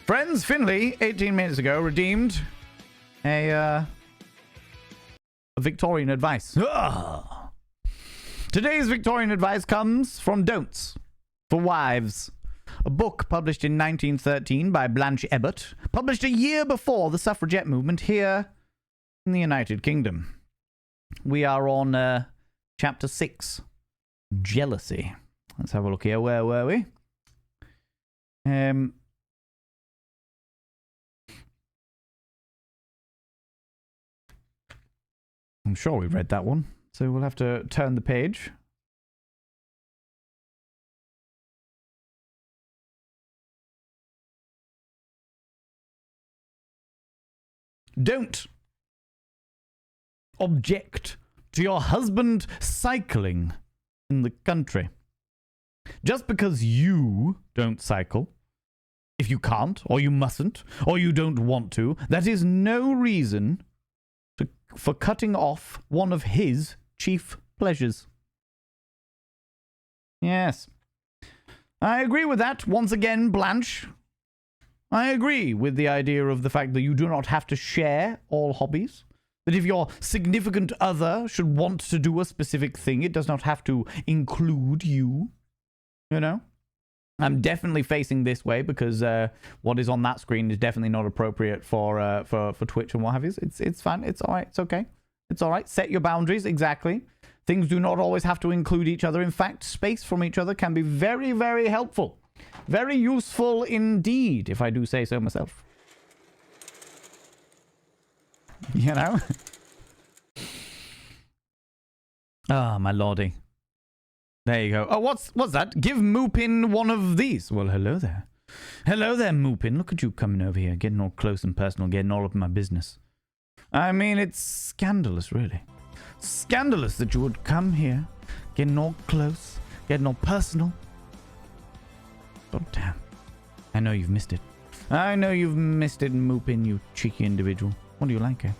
Friends, Finley, 18 minutes ago, redeemed a Victorian advice. Ugh. Today's Victorian advice comes from Don'ts for Wives. A book published in 1913 by Blanche Ebbert, published a year before the suffragette movement here in the United Kingdom. We are on chapter 6, Jealousy. Let's have a look here. Where were we? I'm sure we've read that one, so we'll have to turn the page. Don't object to your husband cycling in the country. Just because you don't cycle, if you can't, or you mustn't, or you don't want to, that is no reason for cutting off one of his chief pleasures. Yes. I agree with that. Once again, Blanche. I agree with the idea of the fact that you do not have to share all hobbies. That if your significant other should want to do a specific thing, it does not have to include you. You know? I'm definitely facing this way because what is on that screen is definitely not appropriate for Twitch and what have you. It's fine. It's all right. It's okay. It's all right. Set your boundaries. Exactly. Things do not always have to include each other. In fact, space from each other can be very, very helpful. Very useful indeed, if I do say so myself. You know? Ah, my lordy. There you go. Oh, what's that? Give Moopin one of these. Well, hello there. Hello there, Moopin. Look at you coming over here, getting all close and personal, getting all up in my business. I mean, it's scandalous, really. Scandalous that you would come here, getting all close, getting all personal. Oh, damn. I know you've missed it. I know you've missed it, Moopin, you cheeky individual. What do you like here?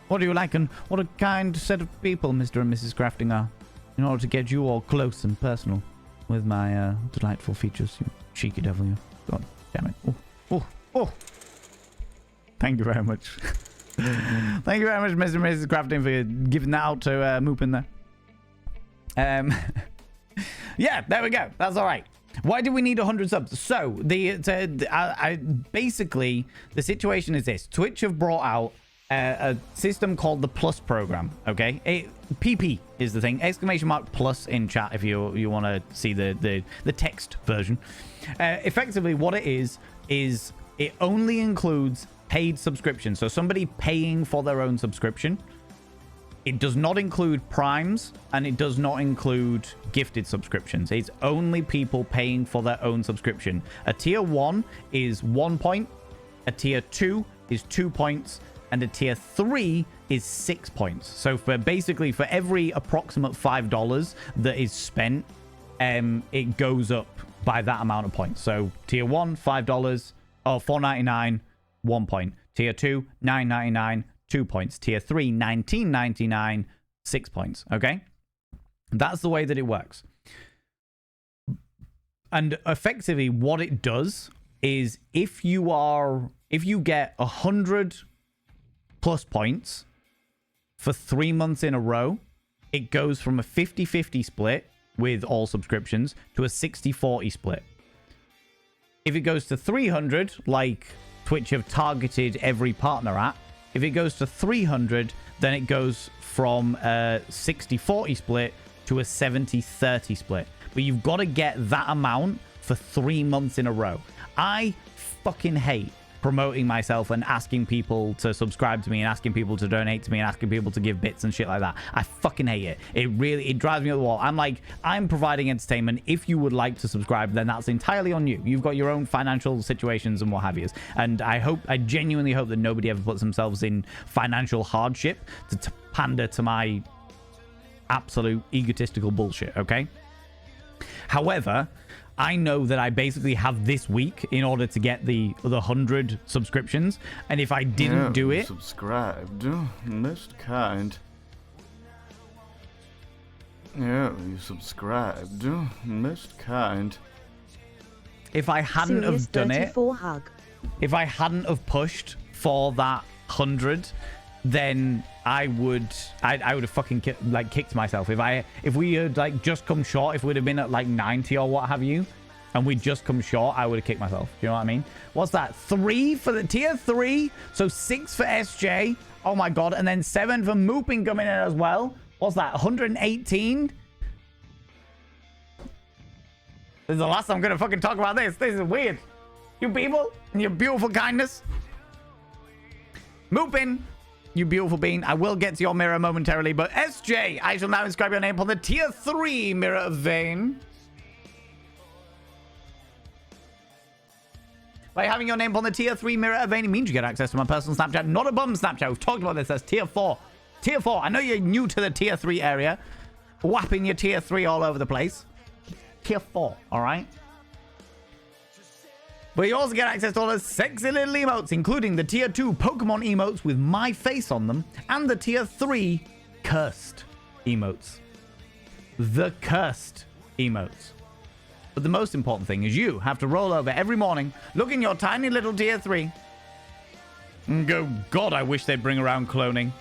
What do you like, and what a kind set of people Mr. and Mrs. Crafting are, in order to get you all close and personal with my delightful features, you cheeky devil, you. God damn it. Oh, oh, oh. Thank you very much. Thank you very much, Mr. and Mrs. Crafting, for giving that out to Moopin there. Yeah, there we go. That's all right. Why do we need 100 subs? So, basically, the situation is this. Twitch have brought out a system called the Plus program, okay? PP is the thing. Exclamation mark plus in chat if you want to see the text version. Effectively, what it is it only includes paid subscription. So, somebody paying for their own subscription. It does not include primes, and it does not include gifted subscriptions. It's only people paying for their own subscription. A tier 1 is 1 point, a tier 2 is 2 points, and a tier 3 is 6 points. So for every approximate $5 that is spent, it goes up by that amount of points. So tier 1, $5, or $4.99, 1 point. Tier 2, $9.99. 2 points. Tier 3, $19.99, 6 points. Okay? That's the way that it works. And effectively, what it does is if you get 100 plus points for 3 months in a row, it goes from a 50-50 split with all subscriptions to a 60-40 split. If it goes to 300, like Twitch have targeted every partner at, if it goes to 300, then it goes from a 60-40 split to a 70-30 split. But you've got to get that amount for 3 months in a row. I fucking hate promoting myself and asking people to subscribe to me and asking people to donate to me and asking people to give bits and shit like that. I fucking hate it. It drives me up the wall. I'm like, I'm providing entertainment. If you would like to subscribe, then that's entirely on you. You've got your own financial situations and what have you. And I genuinely hope that nobody ever puts themselves in financial hardship to pander to my absolute egotistical bullshit, okay? However, I know that I basically have this week in order to get the 100 subscriptions, and if I didn't do it... Subscribed. Most kind. Yeah, you subscribed. Most kind. If I hadn't Serious have done it... hug. If I hadn't have pushed for that 100, then I would have fucking kicked myself. If we had just come short, if we'd have been at 90 or what have you, and we'd just come short, I would have kicked myself. Do you know what I mean? What's that? 3 for the tier 3, so 6 for SJ. Oh my god, and then 7 for Moopin coming in as well. What's that? 118. This is the last time I'm gonna fucking talk about this. This is weird. You people and your beautiful kindness. Moopin, you beautiful being. I will get to your mirror momentarily, but SJ, I shall now inscribe your name upon the tier 3 Mirror of Vane. By having your name upon the tier 3 Mirror of Vane, it means you get access to my personal Snapchat, not a bum Snapchat. We've talked about this as tier 4. Tier 4. I know you're new to the tier 3 area. Whapping your tier 3 all over the place. tier 4, all right? But you also get access to all the sexy little emotes, including the tier 2 Pokemon emotes with my face on them, and the tier 3 cursed emotes. The cursed emotes. But the most important thing is you have to roll over every morning, look in your tiny little tier 3, and go, God, I wish they'd bring around cloning.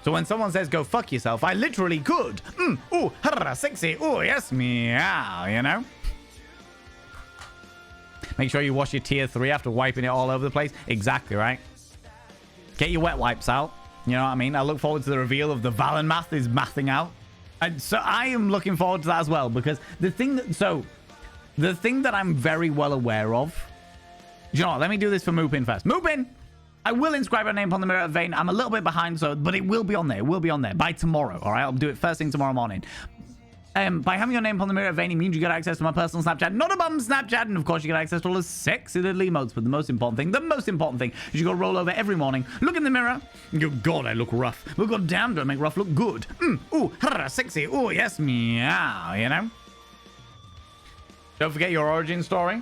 So when someone says go fuck yourself, I literally could. Ooh, harra, sexy, ooh, yes, meow, you know? Make sure you wash your tier 3 after wiping it all over the place. Exactly, right? Get your wet wipes out. You know what I mean? I look forward to the reveal of the Valen math is mathing out. And so I am looking forward to that as well, because the thing that I'm very well aware of. You know what? Let me do this for Moopin first. Moopin! I will inscribe your name upon the Mirror of Vein. I'm a little bit behind, but it will be on there. It will be on there by tomorrow, all right? I'll do it first thing tomorrow morning. By having your name upon the Mirror of Vein, it means you get access to my personal Snapchat, not a bum Snapchat, and of course you get access to all the sexy little emotes. But the most important thing is you go roll over every morning, look in the mirror, and go, God, I look rough. But God damn, do I make rough look good? Ooh, harra, sexy, ooh, yes, meow, you know? Don't forget your origin story.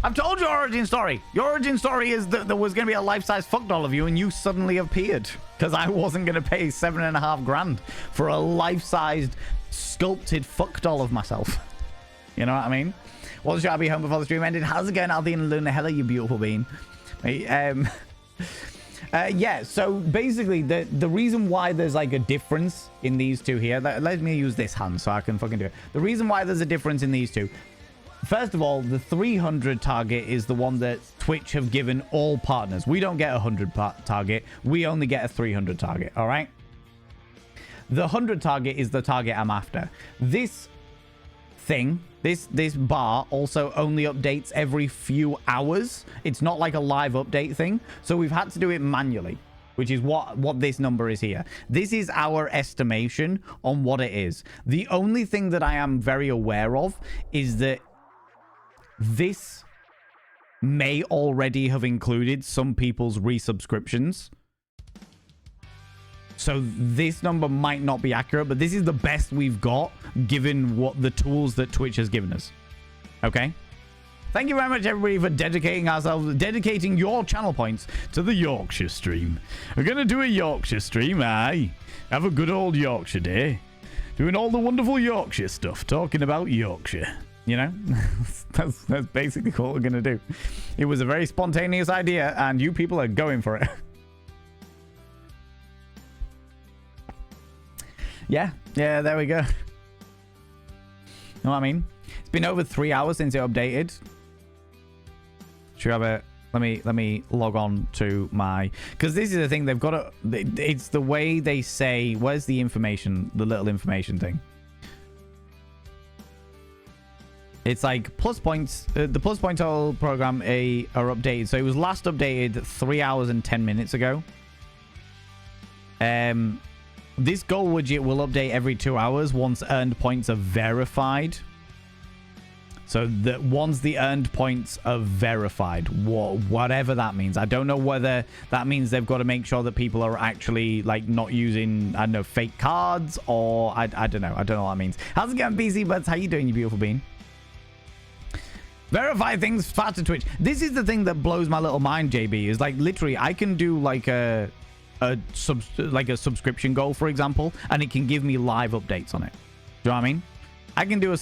I've told your origin story. Your origin story is that there was going to be a life-size fuck doll of you and you suddenly appeared. Because I wasn't going to pay $7.5 grand for a life-sized sculpted fuck doll of myself. You know what I mean? Wasn't sure I'd be home before the stream ended. How's it going, Aldean and Luna? Hello, you beautiful bean. Yeah, so basically the reason why there's like a difference in these two here, let me use this hand so I can fucking do it. The reason why there's a difference in these two, first of all, the 300 target is the one that Twitch have given all partners. We don't get a 100 target. We only get a 300 target, all right? The 100 target is the target I'm after. This thing, this bar also only updates every few hours. It's not like a live update thing. So we've had to do it manually, which is what this number is here. This is our estimation on what it is. The only thing that I am very aware of is that this may already have included some people's resubscriptions. So this number might not be accurate, but this is the best we've got given what the tools that Twitch has given us. Okay? Thank you very much, everybody, for dedicating your channel points to the Yorkshire stream. We're going to do a Yorkshire stream, aye. Have a good old Yorkshire day. Doing all the wonderful Yorkshire stuff, talking about Yorkshire. You know, that's basically what we're going to do. It was a very spontaneous idea, and you people are going for it. Yeah, there we go. Know what I mean? It's been over 3 hours since it updated. Should we have a... Let me log on to my... Because this is the thing, they've got to... It's the way they say... Where's the information? The little information thing. It's like plus points. The plus point total program are updated. So it was last updated 3 hours and 10 minutes ago. This goal widget will update every 2 hours once earned points are verified. So that once the earned points are verified, whatever that means. I don't know whether that means they've got to make sure that people are actually like not using, I don't know, fake cards, or I don't know. I don't know what that means. How's it going, BC Buds? How you doing, you beautiful bean? Verify things faster, Twitch. This is the thing that blows my little mind, JB, is like literally I can do like a subscription goal, for example, and it can give me live updates on it. Do you know what I mean? I can do a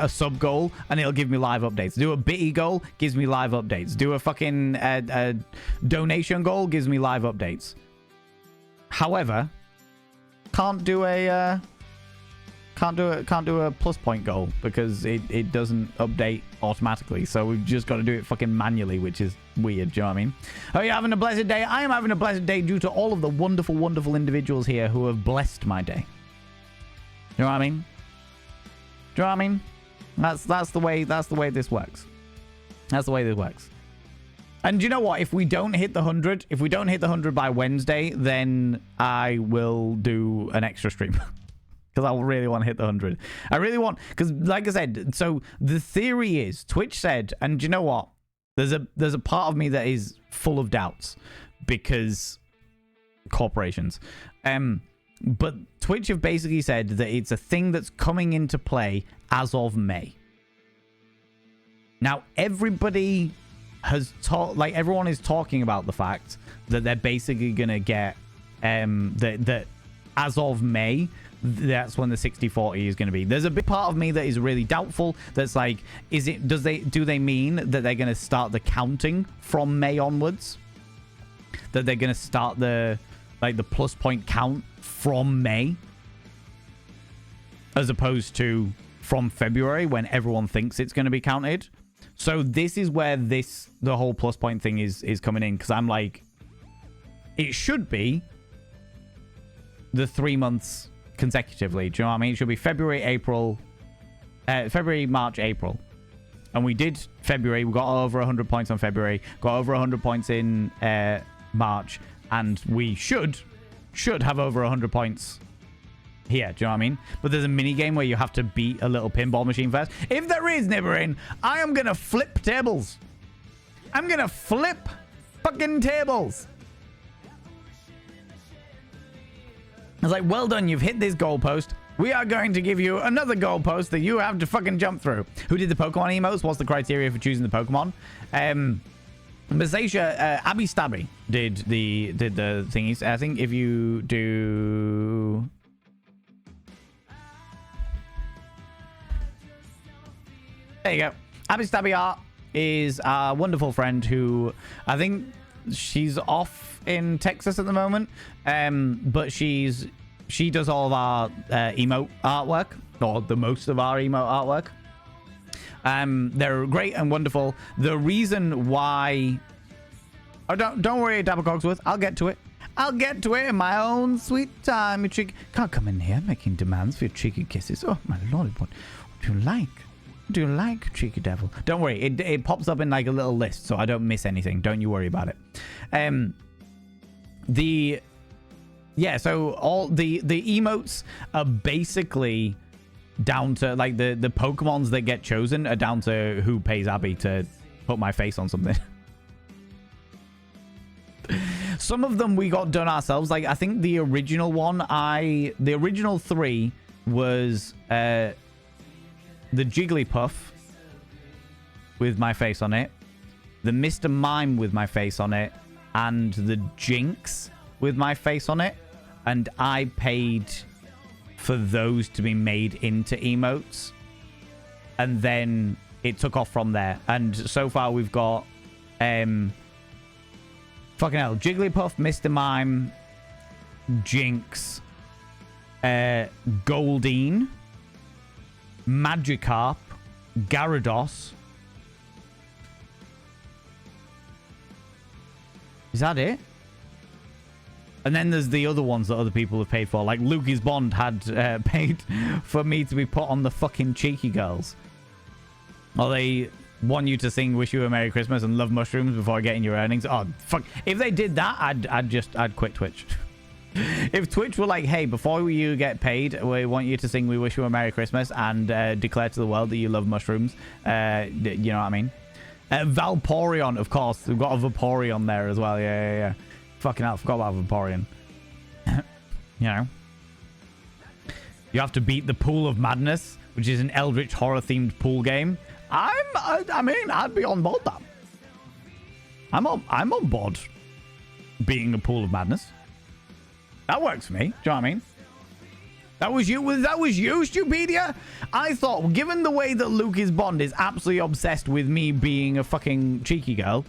sub goal and it'll give me live updates. Do a bitty goal, gives me live updates. Do a fucking donation goal, gives me live updates. However, can't do a plus point goal because it doesn't update automatically. So we've just got to do it fucking manually, which is weird. Do you know what I mean? Are you having a blessed day? I am having a blessed day due to all of the wonderful, wonderful individuals here who have blessed my day. You know what I mean? Do you know what I mean? That's the way this works. That's the way this works. And you know what? If we don't hit the 100, if we don't hit the 100 by Wednesday, then I will do an extra stream. Because I really want to hit the 100. I really want... Because, like I said, so the theory is, Twitch said, and you know what? There's a part of me that is full of doubts. Because corporations. But Twitch have basically said that it's a thing that's coming into play as of May. Now, everybody has talked, like everyone is talking about the fact that they're basically going to get that as of May, that's when the 60-40 is going to be. There's a big part of me that is really doubtful. That's like, do they mean that they're going to start the counting from May onwards? That they're going to start the plus point count from May, as opposed to from February when everyone thinks it's going to be counted. So this is where the whole plus point thing is coming in, because I'm like, it should be the 3 months consecutively. Do you know what I mean? It should be February, March, April. And we did February. We got over 100 points on February. Got over 100 points in March. And we should have over 100 points here. Do you know what I mean? But there's a mini game where you have to beat a little pinball machine first. If there is, Nibberin, I am going to flip tables. I'm going to flip fucking tables. I was like, well done, you've hit this goalpost. We are going to give you another goalpost that you have to fucking jump through. Who did the Pokemon emotes? What's the criteria for choosing the Pokemon? Masasia, Abby Stabby did the thingies. I think if you do... There you go. Abby Stabby Art is a wonderful friend who I think she's off in Texas at the moment, but she does all of our emote artwork, or the most of our emote artwork. They're great and wonderful. The reason why... Oh, don't worry, Dapper Cogsworth. I'll get to it. I'll get to it in my own sweet time. You cheeky... Can't come in here making demands for your cheeky kisses. Oh, my lord, what do you like? What do you like, cheeky devil? Don't worry, it pops up in like a little list, so I don't miss anything. Don't you worry about it. So all the emotes are basically down to like the Pokemons that get chosen are down to who pays Abby to put my face on something. Some of them we got done ourselves. Like I think the original one, the original 3 was the Jigglypuff with my face on it, the Mr. Mime with my face on it, and the Jinx with my face on it. And I paid for those to be made into emotes. And then it took off from there. And so far we've got fucking hell, Jigglypuff, Mr. Mime, Jinx, Goldeen, Magikarp, Gyarados. Is that it? And then there's the other ones that other people have paid for. Like Lukey's Bond had paid for me to be put on the fucking Cheeky Girls. Or they want you to sing Wish You a Merry Christmas and Love Mushrooms before getting your earnings. Oh, fuck. If they did that, I'd quit Twitch. If Twitch were like, hey, before you get paid, we want you to sing We Wish You a Merry Christmas and declare to the world that you love mushrooms. You know what I mean? Valporion, of course. We've got a Vaporeon there as well. Yeah. Fucking hell, I forgot about Vaporeon. You know. You have to beat the Pool of Madness, which is an Eldritch horror-themed pool game. I mean, I'd be on board that. I'm on board being a Pool of Madness. That works for me. Do you know what I mean? That was you, Stupedia? I thought, given the way that Lukey's Bond is absolutely obsessed with me being a fucking cheeky girl,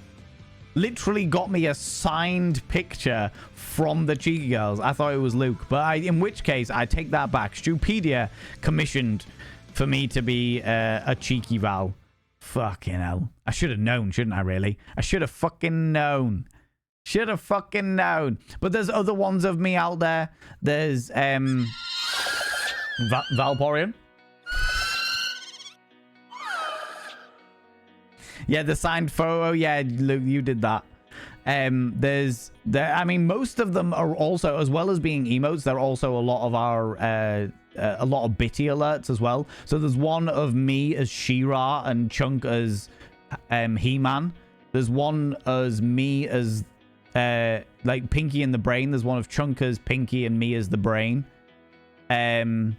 literally got me a signed picture from the Cheeky Girls. I thought it was Luke, but in which case, I take that back. Stupedia commissioned for me to be a cheeky Val. Fucking hell. I should have known, shouldn't I, really? I should have fucking known. Should have fucking known. But there's other ones of me out there. There's Valporion. Yeah, the signed photo. Yeah, Luke, you did that. I mean, most of them are also, as well as being emotes, they're also a lot of our a lot of bitty alerts as well. So there's one of me as She-Ra and Chunk as He-Man. There's one as me as like Pinky and the Brain. There's one of Chunka's Pinky and me as the Brain. There's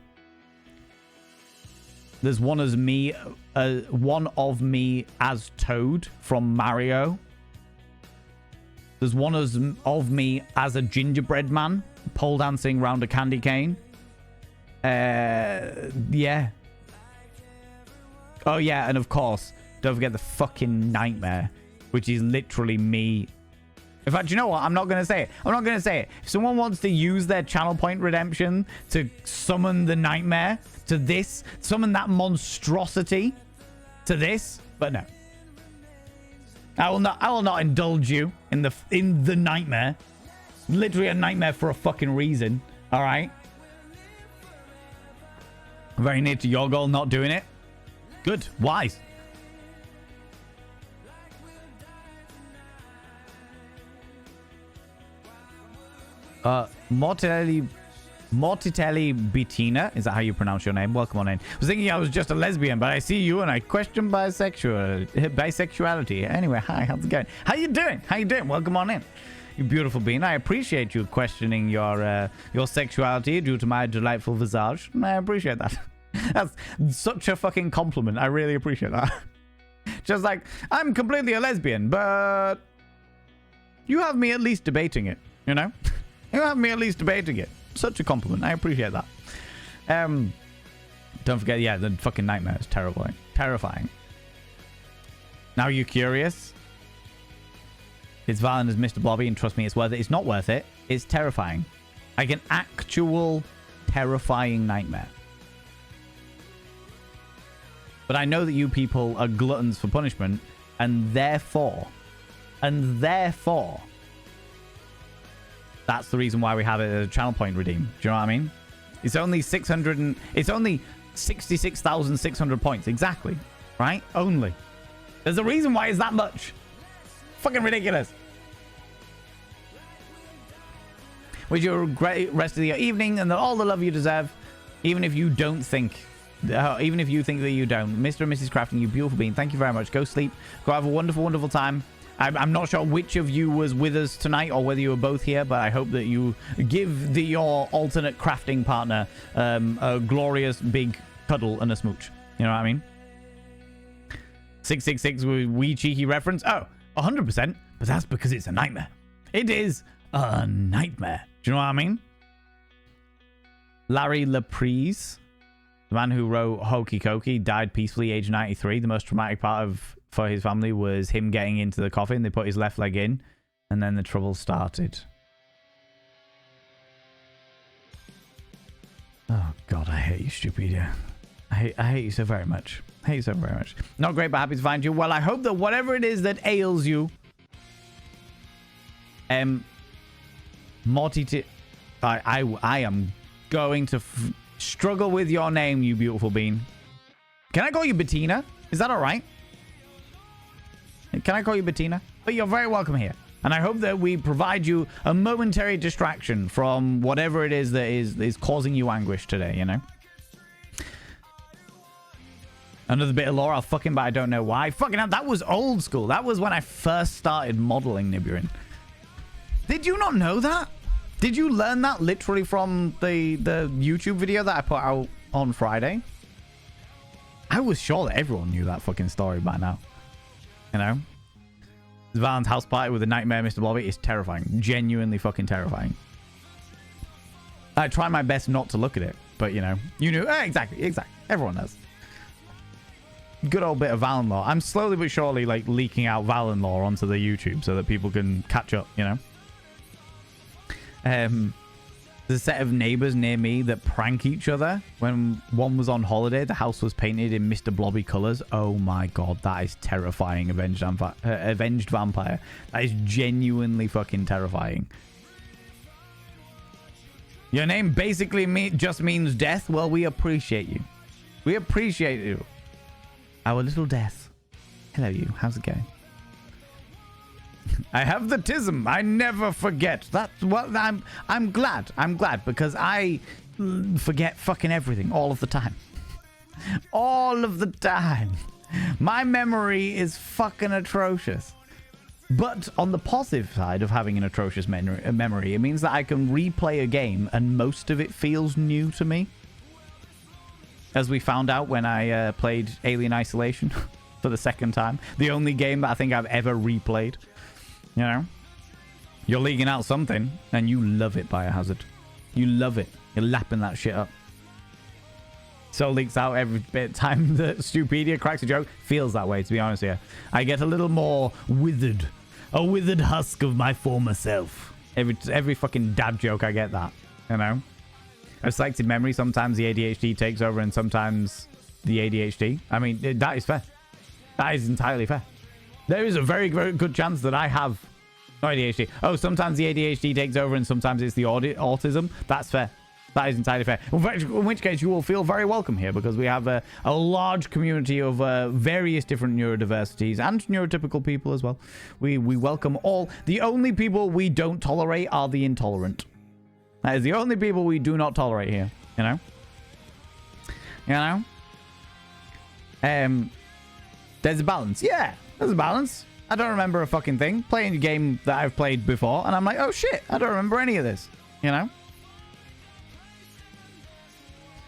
one of me as Toad from Mario. There's one of me as a gingerbread man pole dancing around a candy cane. Yeah. Oh yeah, and of course, don't forget the fucking Nightmare, which is literally me. In fact, you know what? I'm not going to say it. I'm not going to say it. If someone wants to use their channel point redemption to summon the Nightmare to this, summon that monstrosity to this, but no. I will not indulge you in the Nightmare. Literally a nightmare for a fucking reason. All right? Very near to your goal, not doing it. Good. Wise. Mortitelli Bettina, is that how you pronounce your name? Welcome on in. I was thinking I was just a lesbian, but I see you and I question bisexuality. Anyway, hi, how's it going? How you doing? How you doing? Welcome on in, you beautiful being. I appreciate you questioning your sexuality due to my delightful visage. I appreciate that. That's such a fucking compliment. I really appreciate that. Just like, I'm completely a lesbian, but you have me at least debating it, you know? You have me at least debating it. Such a compliment. I appreciate that. Don't forget, yeah, the fucking Nightmare is terrifying. Terrifying. Now you're curious? It's violent as Mr. Blobby, and trust me, it's worth it. It's not worth it. It's terrifying. Like an actual terrifying nightmare. But I know that you people are gluttons for punishment, and therefore, that's the reason why we have it as a channel point redeem. Do you know what I mean? It's only 66,600 points. Exactly. Right? Only. There's a reason why it's that much. Fucking ridiculous. Wish you a great rest of your evening and all the love you deserve. Even if you don't think. Even if you think that you don't. Mr. and Mrs. Crafting, you beautiful being. Thank you very much. Go sleep. Go have a wonderful, wonderful time. I'm not sure which of you was with us tonight or whether you were both here, but I hope that you give your alternate crafting partner a glorious big cuddle and a smooch. You know what I mean? 666 wee cheeky reference. Oh, 100%. But that's because it's a nightmare. It is a nightmare. Do you know what I mean? Larry Laprise, the man who wrote Hokey Cokey, died peacefully, age 93. The most traumatic part for his family was him getting into the coffin. They put his left leg in, and then the trouble started. Oh God, I hate you, Stupidia. I hate you so very much. I hate you so very much. Not great, but happy to find you. Well, I hope that whatever it is that ails you, Morty, I am going to struggle with your name, you beautiful bean. Can I call you Bettina? Is that all right? Can I call you Bettina? But you're very welcome here. And I hope that we provide you a momentary distraction from whatever it is that is causing you anguish today, you know? Another bit of lore, I'll fucking, but I don't know why. Fucking hell, that was old school. That was when I first started modeling Nibirin. Did you not know that? Did you learn that literally from the YouTube video that I put out on Friday? I was sure that everyone knew that fucking story by now. You know? Valen's house party with a nightmare, Mr. Blobby, is terrifying. Genuinely fucking terrifying. I try my best not to look at it, but you know. You knew. Exactly. Everyone does. Good old bit of Valen lore. I'm slowly but surely like leaking out Valen lore onto the YouTube so that people can catch up, you know? There's a set of neighbors near me that prank each other. When one was on holiday, the house was painted in Mr. Blobby colors. Oh my God, that is terrifying. Avenged Vampire. That is genuinely fucking terrifying. Your name basically just means death. Well, we appreciate you. We appreciate you. Our little death. Hello, you. How's it going? I have the tism. I never forget. That's what I'm glad. I'm glad because I forget fucking everything all of the time. All of the time. My memory is fucking atrocious. But on the positive side of having an atrocious memory, it means that I can replay a game and most of it feels new to me. As we found out when I played Alien Isolation for the second time. The only game that I think I've ever replayed. You know? You're leaking out something and you love it, Biohazard. You love it. You're lapping that shit up. So leaks out every bit of time that Stupedia cracks a joke. Feels that way, to be honest here. I get a little more withered. A withered husk of my former self. Every fucking dad joke I get that. You know? A selective memory. Sometimes the ADHD takes over and sometimes the ADHD. I mean, that is fair. That is entirely fair. There is a very, very good chance that I have no ADHD. Oh, sometimes the ADHD takes over and sometimes it's the autism. That's fair. That is entirely fair. In which case, you will feel very welcome here because we have a large community of various different neurodiversities and neurotypical people as well. We welcome all. The only people we don't tolerate are the intolerant. That is the only people we do not tolerate here. You know? You know? There's a balance. Yeah, there's a balance. I don't remember a fucking thing. Playing a game that I've played before, and I'm like, oh shit, I don't remember any of this. You know?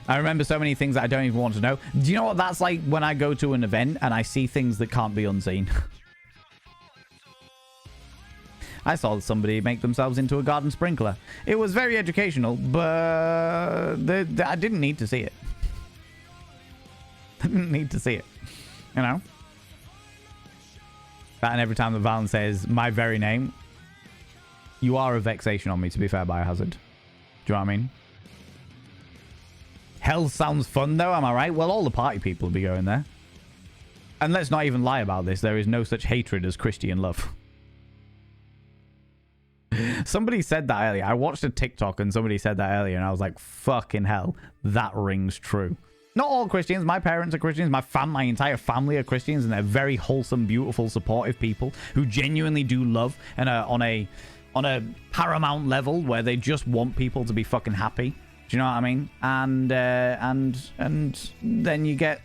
I remember so many things that I don't even want to know. Do you know what that's like when I go to an event and I see things that can't be unseen? I saw somebody make themselves into a garden sprinkler. It was very educational, but I didn't need to see it. I didn't need to see it. You know? And every time the Valen says my very name, you are a vexation on me, to be fair, Biohazard. Do you know what I mean? Hell sounds fun, though, am I right? Well, all the party people will be going there. And let's not even lie about this. There is no such hatred as Christian love. Somebody said that earlier. I watched a TikTok and somebody said that earlier, and I was like, fucking hell, that rings true. Not all Christians. My parents are Christians. My entire family are Christians, and they're very wholesome, beautiful, supportive people who genuinely do love and on a paramount level where they just want people to be fucking happy. Do you know what I mean? And then you get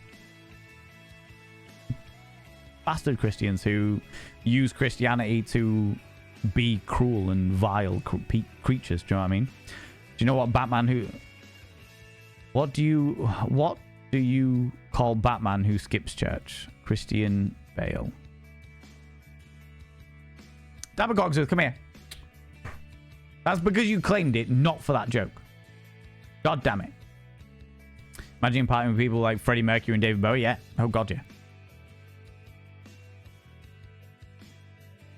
bastard Christians who use Christianity to be cruel and vile creatures. Do you know what I mean? Do you know what Batman What do you call Batman who skips church? Christian Bale. Dabagogs, come here. That's because you claimed it, not for that joke. God damn it. Imagine partying with people like Freddie Mercury and David Bowie. Yeah. Oh god, yeah.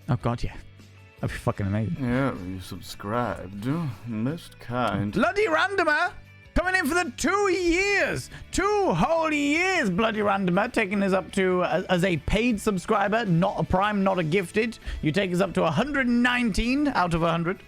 Oh god, yeah. That'd be fucking amazing. Yeah, you subscribed. Most kind. Bloody Randomer! Coming in for the 2 years! 2 whole years, Bloody Randomer. Taking us up to, as a paid subscriber, not a prime, not a gifted. You take us up to 119 out of 100.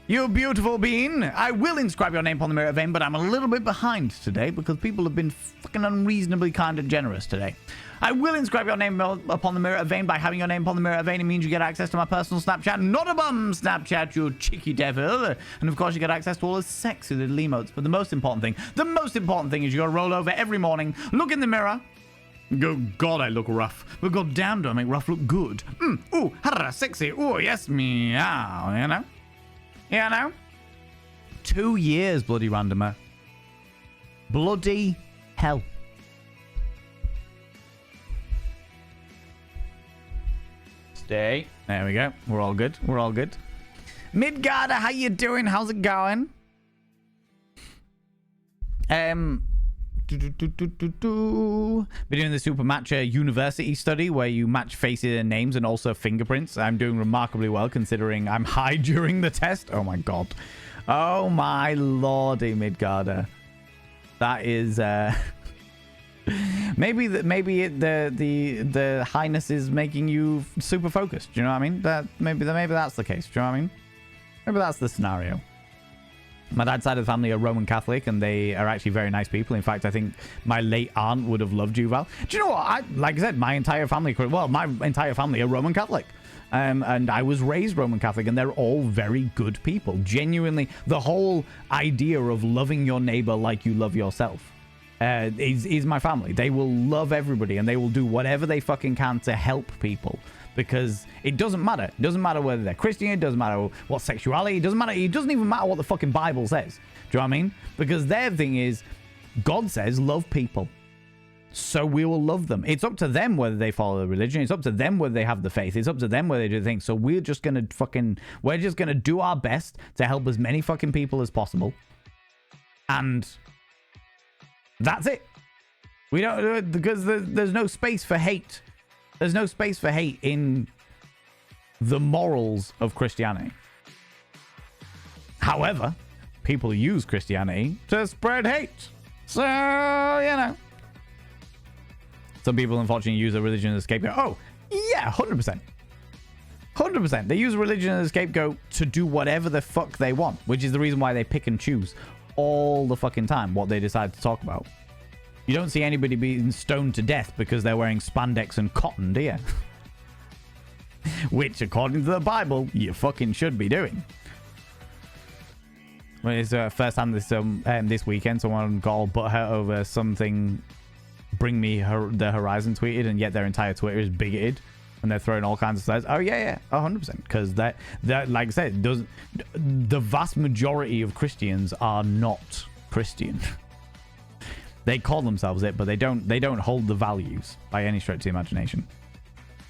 You beautiful being. I will inscribe your name upon the mirror vein, but I'm a little bit behind today because people have been fucking unreasonably kind and generous today. I will inscribe your name upon the mirror vein. By having your name upon the mirror vein, it means you get access to my personal Snapchat, not a bum Snapchat, you cheeky devil. And of course, you get access to all the sexy little emotes. But the most important thing is you gotta roll over every morning, look in the mirror, go, God, I look rough. But god damn, do I make rough look good. Ooh, harra, sexy. Ooh, yes, meow, you know? Yeah, no? 2 years, Bloody Randomer. Bloody hell. Stay. There we go. We're all good. We're all good. Midgarder, how you doing? How's it going? Been doing the Super Matcher University study where you match faces and names and also fingerprints. I'm doing remarkably well considering I'm high during the test. Oh my god. Oh my lordy, Midgarder. That is maybe the highness is making you super focused. Do you know what I mean? Maybe that's the case. Do you know what I mean? Maybe that's the scenario. My dad's side of the family are Roman Catholic, and they are actually very nice people. In fact, I think my late aunt would have loved you, Val. Do you know what? Like I said, my entire family are Roman Catholic. And I was raised Roman Catholic, and they're all very good people. Genuinely, the whole idea of loving your neighbor like you love yourself is my family. They will love everybody and they will do whatever they fucking can to help people, because it doesn't matter. It doesn't matter whether they're Christian. It doesn't matter what sexuality. It doesn't matter. It doesn't even matter what the fucking Bible says. Do you know what I mean? Because their thing is, God says love people, so we will love them. It's up to them whether they follow the religion. It's up to them whether they have the faith. It's up to them whether they do things. So we're just gonna do our best to help as many fucking people as possible, and that's it. We don't, because there's no space for hate. There's no space for hate in the morals of Christianity. However, people use Christianity to spread hate. So, you know. Some people, unfortunately, use a religion as a scapegoat. Oh, yeah, 100%. 100%. They use religion as a scapegoat to do whatever the fuck they want, which is the reason why they pick and choose all the fucking time what they decide to talk about. You don't see anybody being stoned to death because they're wearing spandex and cotton, do you? Which, according to the Bible, you fucking should be doing. Well, it's first time this weekend, someone got all butthurt over something Bring Me the Horizon tweeted, and yet their entire Twitter is bigoted, and they're throwing all kinds of sides. Oh yeah, 100%. Because that, like I said, the vast majority of Christians are not Christian. They call themselves it, but they don't hold the values by any stretch of the imagination.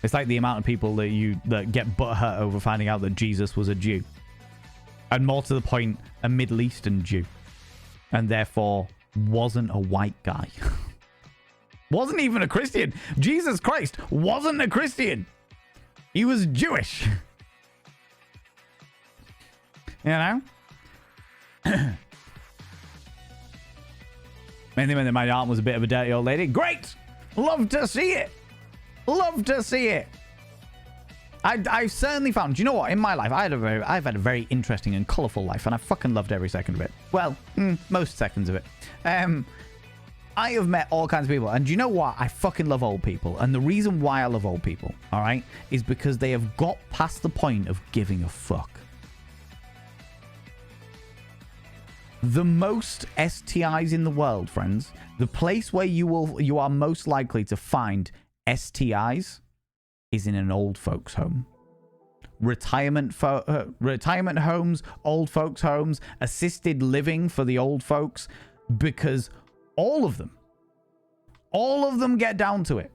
It's like the amount of people that get butthurt over finding out that Jesus was a Jew, and more to the point, a Middle Eastern Jew, and therefore wasn't a white guy. Wasn't even a Christian. Jesus Christ wasn't a Christian. He was Jewish. You know? Mainly when my aunt was a bit of a dirty old lady. Great! Love to see it. Love to see it. I've certainly found, do you know what? In my life, I've had a very interesting and colourful life, and I fucking loved every second of it. Well, most seconds of it. I have met all kinds of people, and do you know what? I fucking love old people, and the reason why I love old people, all right, is because they have got past the point of giving a fuck. The most STIs in the world, friends, the place where you are most likely to find STIs is in an old folks home. Retirement homes, old folks homes, assisted living for the old folks, because all of them get down to it.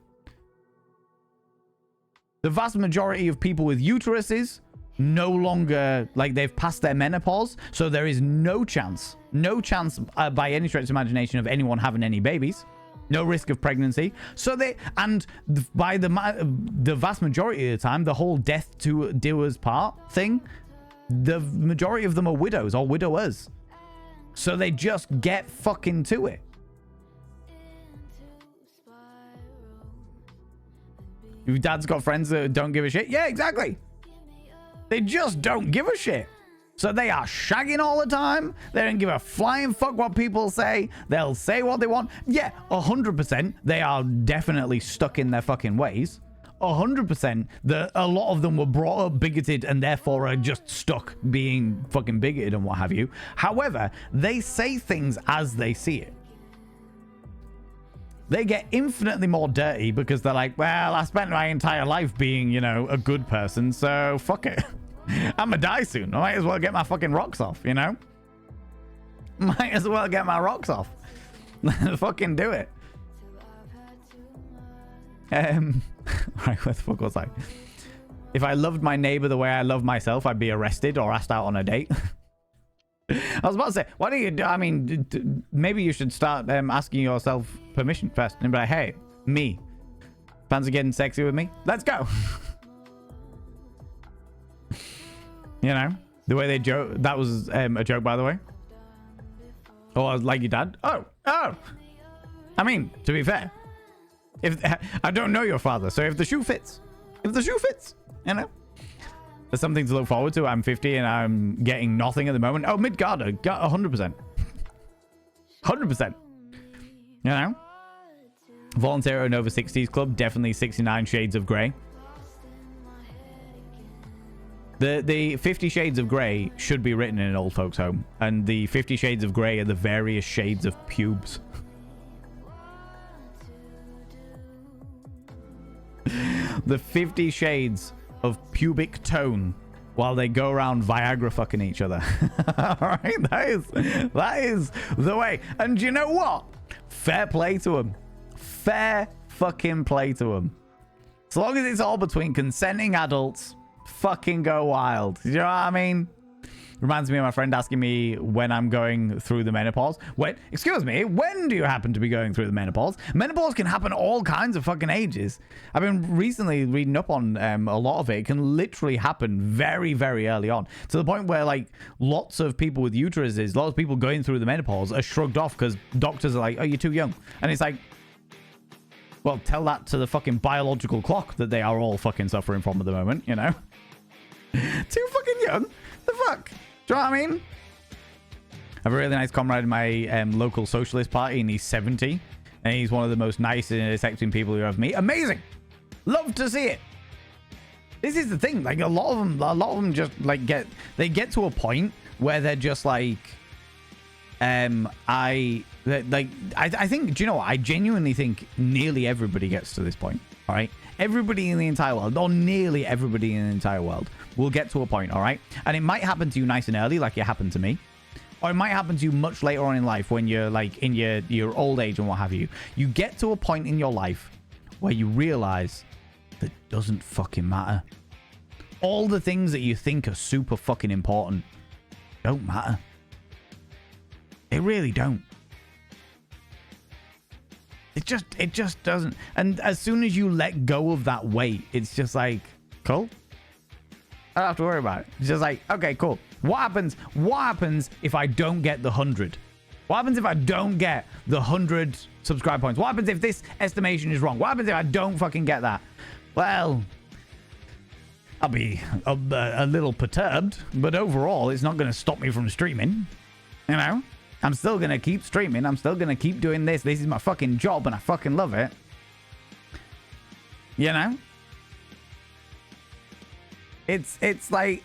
The vast majority of people with uteruses no longer, like, they've passed their menopause, so there is no chance by any stretch of imagination of anyone having any babies. No risk of pregnancy. So by the vast majority of the time, the whole death to do us part thing, the majority of them are widows or widowers. So they just get fucking to it. Your dad's got friends that don't give a shit. Yeah, exactly. They just don't give a shit. So they are shagging all the time. They don't give a flying fuck what people say. They'll say what they want. Yeah, 100%. They are definitely stuck in their fucking ways. 100%. A lot of them were brought up bigoted and therefore are just stuck being fucking bigoted and what have you. However, they say things as they see it. They get infinitely more dirty because they're like, well, I spent my entire life being, you know, a good person, so fuck it. I'm gonna die soon. I might as well get my fucking rocks off, you know? Might as well get my rocks off. Fucking do it. Right, where the fuck was I? If I loved my neighbor the way I love myself, I'd be arrested or asked out on a date. I was about to say, why don't you do, I mean, maybe you should start asking yourself permission first and be like, hey, me. Fans are getting sexy with me? Let's go. You know, the way they joke. That was a joke, by the way. Or like your dad. Oh. I mean, to be fair, if I don't know your father, so if the shoe fits, you know, there's something to look forward to. I'm 50 and I'm getting nothing at the moment. Oh, Midgarder, 100%. 100%. You know, Volunteer and Over 60s Club, definitely 69 Shades of Grey. The 50 Shades of Grey should be written in an old folks home, and the 50 Shades of Grey are the various shades of pubes. the 50 shades of pubic tone while they go around Viagra fucking each other. All right, that is the way. And you know what? Fair play to them. Fair fucking play to them. As long as it's all between consenting adults, fucking go wild. You know what I mean? Reminds me of my friend asking me when I'm going through the menopause. Wait, excuse me, when do you happen to be going through the menopause? Menopause can happen all kinds of fucking ages. I've been recently reading up on a lot of it. It can literally happen very, very early on. To the point where, like, lots of people with uteruses, lots of people going through the menopause are shrugged off because doctors are like, oh, you're too young. And it's like, well, tell that to the fucking biological clock that they are all fucking suffering from at the moment, you know? Too fucking young? The fuck? Do you know what I mean? I have a really nice comrade in my local socialist party, and he's 70. And he's one of the most nice and accepting people you ever meet. Amazing! Love to see it. This is the thing. Like, a lot of them just, like, get to a point where they're just like, I think, do you know what? I genuinely think nearly everybody gets to this point. All right? Everybody in the entire world, or nearly everybody in the entire world, will get to a point, all right? And it might happen to you nice and early, like it happened to me. Or it might happen to you much later on in life when you're, like, in your old age and what have you. You get to a point in your life where you realize that it doesn't fucking matter. All the things that you think are super fucking important don't matter. They really don't. It just doesn't. And as soon as you let go of that weight, it's just like, cool. I don't have to worry about it. It's just like, okay, cool. What happens if I don't get the 100? What happens if I don't get the 100 subscribe points? What happens if this estimation is wrong? What happens if I don't fucking get that? Well, I'll be a little perturbed, but overall, it's not going to stop me from streaming. You know? I'm still going to keep streaming. I'm still going to keep doing this. This is my fucking job, and I fucking love it. You know? It's like...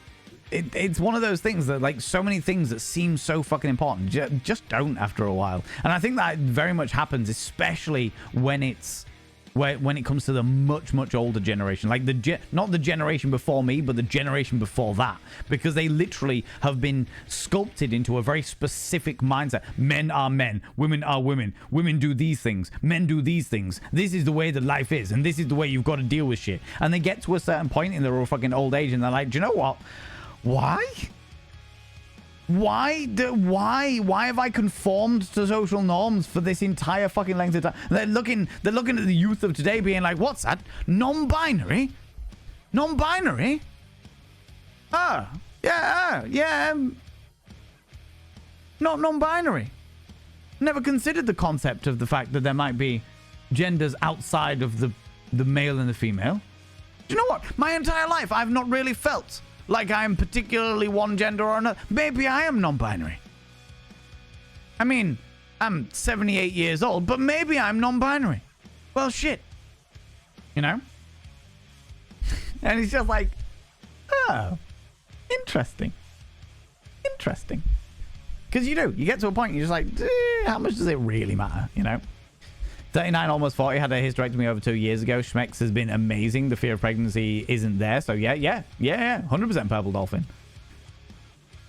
It's one of those things that, like, so many things that seem so fucking important just don't after a while. And I think that very much happens, especially when it's... when it comes to the much older generation, like not the generation before me, but the generation before that, because they literally have been sculpted into a very specific mindset. Men are men, women are women, women do these things, men do these things. This is the way that life is, and this is the way you've got to deal with shit. And they get to a certain point in their fucking old age, and they're like, do you know what? Why have I conformed to social norms for this entire fucking length of time? They're looking at the youth of today being like, what's that? Non-binary? Non-binary? Yeah. Not non-binary. Never considered the concept of the fact that there might be genders outside of the male and the female. Do you know what? My entire life, I've not really felt like I'm particularly one gender or another. Maybe I am non-binary. I mean, I'm 78 years old, but maybe I'm non-binary. Well, shit. You know? And it's just like, oh, interesting. Interesting. Because you get to a point, you're just like, how much does it really matter, you know? 39, almost 40, had a hysterectomy over 2 years ago. Schmex has been amazing. The fear of pregnancy isn't there. So yeah. 100% Purple Dolphin.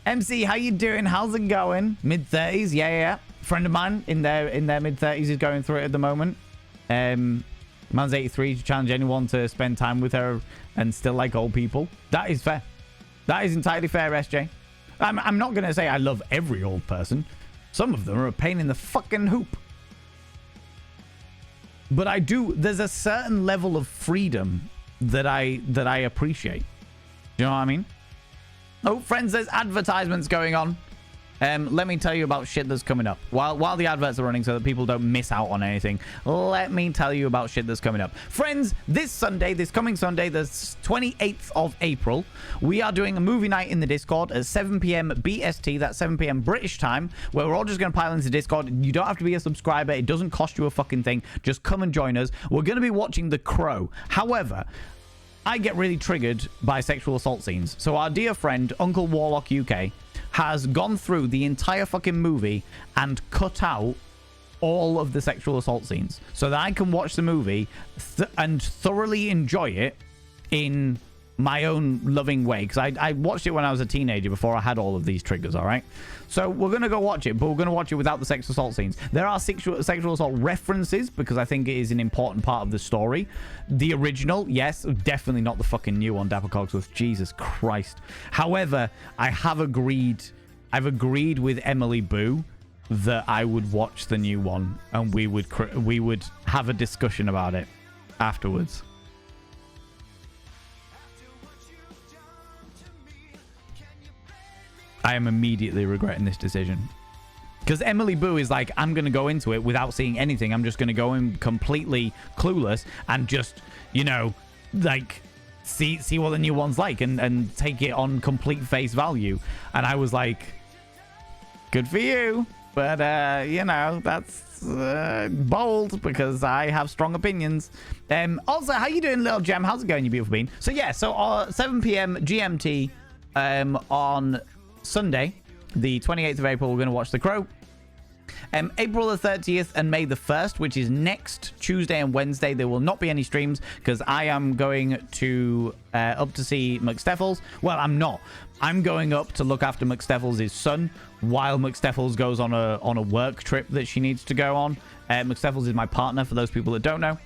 MC, how you doing? How's it going? Mid-30s? Yeah. Friend of mine in their mid-30s is going through it at the moment. Man's 83 to challenge anyone to spend time with her and still like old people. That is fair. That is entirely fair, SJ. I'm not going to say I love every old person. Some of them are a pain in the fucking hoop. But I do. There's a certain level of freedom that I appreciate. Do you know what I mean? Oh, friends, there's advertisements going on. Let me tell you about shit that's coming up. While the adverts are running so that people don't miss out on anything, let me tell you about shit that's coming up. Friends, this coming Sunday, the 28th of April, we are doing a movie night in the Discord at 7 p.m. BST, that's 7 p.m. British time, where we're all just going to pile into Discord. You don't have to be a subscriber. It doesn't cost you a fucking thing. Just come and join us. We're going to be watching The Crow. However, I get really triggered by sexual assault scenes. So our dear friend, Uncle Warlock UK, has gone through the entire fucking movie and cut out all of the sexual assault scenes so that I can watch the movie and thoroughly enjoy it in my own loving way, because I watched it when I was a teenager before I had all of these triggers. All right, so we're gonna go watch it, but we're gonna watch it without the sexual assault scenes. There are sexual assault references because I think it is an important part of the story. The original, yes, definitely not the fucking new one, Dapper Cogsworth. Jesus Christ. However, I've agreed with Emily Boo that I would watch the new one and we would have a discussion about it afterwards. I am immediately regretting this decision. Because Emily Boo is like, I'm going to go into it without seeing anything. I'm just going to go in completely clueless and just, you know, like, see what the new one's like and take it on complete face value. And I was like, good for you. But, you know, that's bold because I have strong opinions. Also, how you doing, Little Gem? How's it going, you beautiful bean? So, yeah, so 7 p.m. GMT on Sunday, the 28th of April, we're going to watch The Crow. April the 30th and May the 1st, which is next Tuesday and Wednesday, there will not be any streams because I am going to up to see McSteffels. Well, I'm not. I'm going up to look after McSteffels' son while McSteffels goes on a work trip that she needs to go on. McSteffels is my partner, for those people that don't know.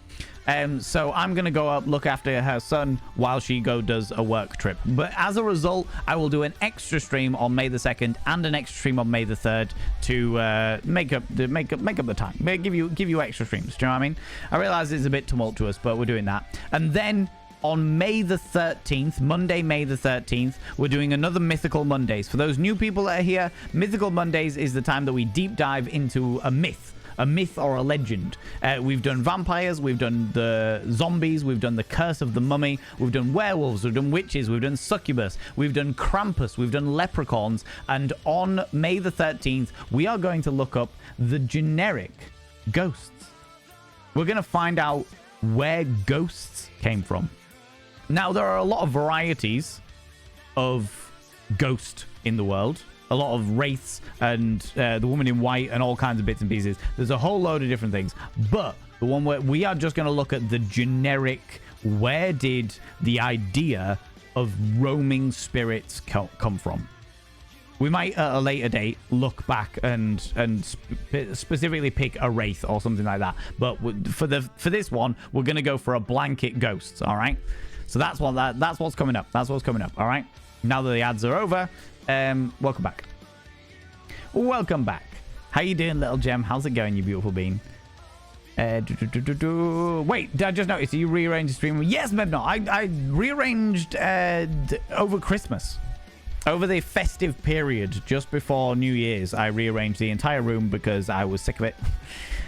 So I'm going to go up, look after her son while she does a work trip. But as a result, I will do an extra stream on May the 2nd and an extra stream on May the 3rd to make up the time. Give you extra streams. Do you know what I mean? I realize it's a bit tumultuous, but we're doing that. And then on May the 13th, Monday, May the 13th, we're doing another Mythical Mondays. For those new people that are here, Mythical Mondays is the time that we deep dive into a myth or a legend. We've done vampires, we've done the zombies, we've done the Curse of the Mummy, we've done werewolves, we've done witches, we've done succubus, we've done Krampus, we've done leprechauns, and on May the 13th, we are going to look up the generic ghosts. We're going to find out where ghosts came from. Now, there are a lot of varieties of ghost in the world. A lot of wraiths and the woman in white and all kinds of bits and pieces. There's a whole load of different things. But the one where we are just going to look at the generic, where did the idea of roaming spirits come from? We might at a later date look back and specifically pick a wraith or something like that. But for this one, we're going to go for a blanket ghosts, all right? So that's what's coming up. That's what's coming up, all right? Now that the ads are over, welcome back. Welcome back. How you doing, Little Gem? How's it going, you beautiful bean? Wait, did I just notice you rearranged the stream? Yes, Mebno. I rearranged over Christmas. Over the festive period, just before New Year's, I rearranged the entire room because I was sick of it.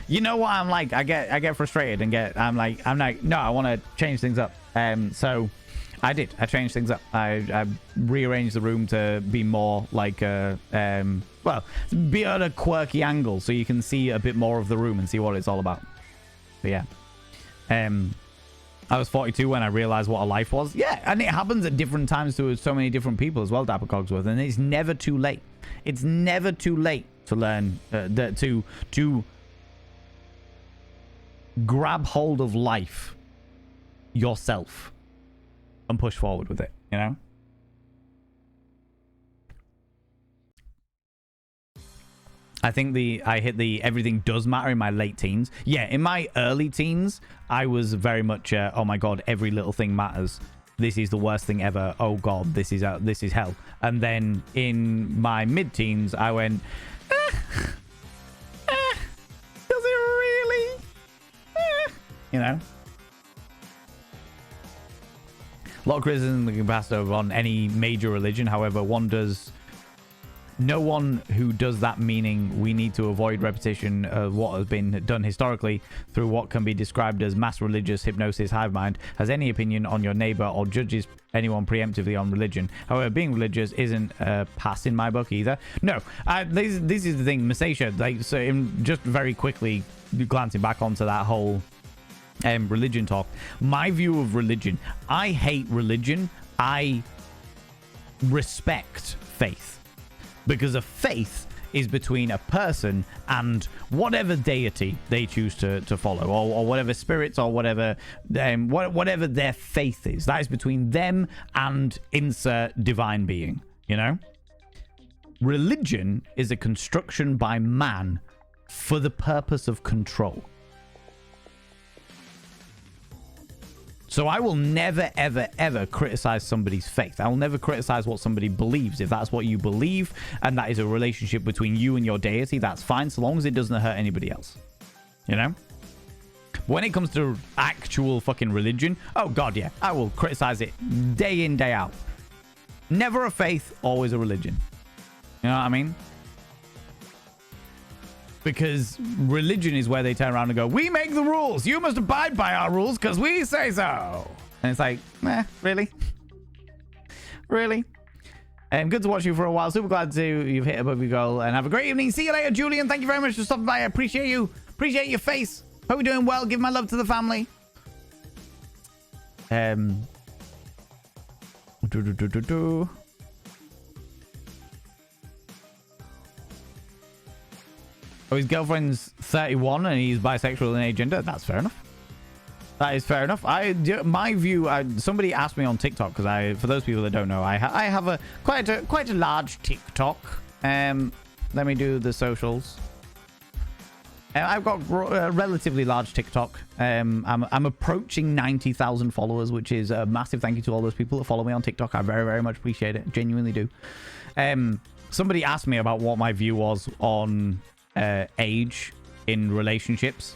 You know what I'm like? I get frustrated and I'm like, no, I want to change things up. So I did. I changed things up. I rearranged the room to be more like a, well, be at a quirky angle so you can see a bit more of the room and see what it's all about. But yeah. I was 42 when I realized what a life was. Yeah, and it happens at different times to so many different people as well, Dapper Cogsworth, and it's never too late. It's never too late to learn, to grab hold of life yourself and push forward with it, you know? I think I hit the everything does matter in my late teens. Yeah, in my early teens, I was very much, oh my God, every little thing matters. This is the worst thing ever. Oh God, this is hell. And then in my mid-teens, I went, does it really? You know? A lot of criticism can be passed over on any major religion. However, no one who does that, meaning we need to avoid repetition of what has been done historically through what can be described as mass religious hypnosis hive mind, has any opinion on your neighbor or judges anyone preemptively on religion. However, being religious isn't a pass in my book either. No, this is the thing, Masasha, like, so just very quickly glancing back onto that whole religion talk, my view of religion, I hate religion, I respect faith. Because a faith is between a person and whatever deity they choose to follow, or whatever spirits, or whatever whatever their faith is. That is between them and insert divine being, you know? Religion is a construction by man for the purpose of control. So I will never, ever, ever criticize somebody's faith. I will never criticize what somebody believes. If that's what you believe, and that is a relationship between you and your deity, that's fine, so long as it doesn't hurt anybody else. You know? When it comes to actual fucking religion, oh god, yeah, I will criticize it day in, day out. Never a faith, always a religion. You know what I mean? Because religion is where they turn around and go, we make the rules. You must abide by our rules because we say so. And it's like, really? Really? Good to watch you for a while. Super glad you've hit above your goal. And have a great evening. See you later, Julian. Thank you very much for stopping by. I appreciate you. Appreciate your face. Hope you're doing well. Give my love to the family. Oh, his girlfriend's 31 and he's bisexual and agender. That's fair enough. That is fair enough. My view. Somebody asked me on TikTok, because for those people that don't know, I have a quite a large TikTok. Let me do the socials. I've got a relatively large TikTok. I'm approaching 90,000 followers, which is a massive thank you to all those people that follow me on TikTok. I very, very much appreciate it. Genuinely do. Somebody asked me about what my view was on age in relationships,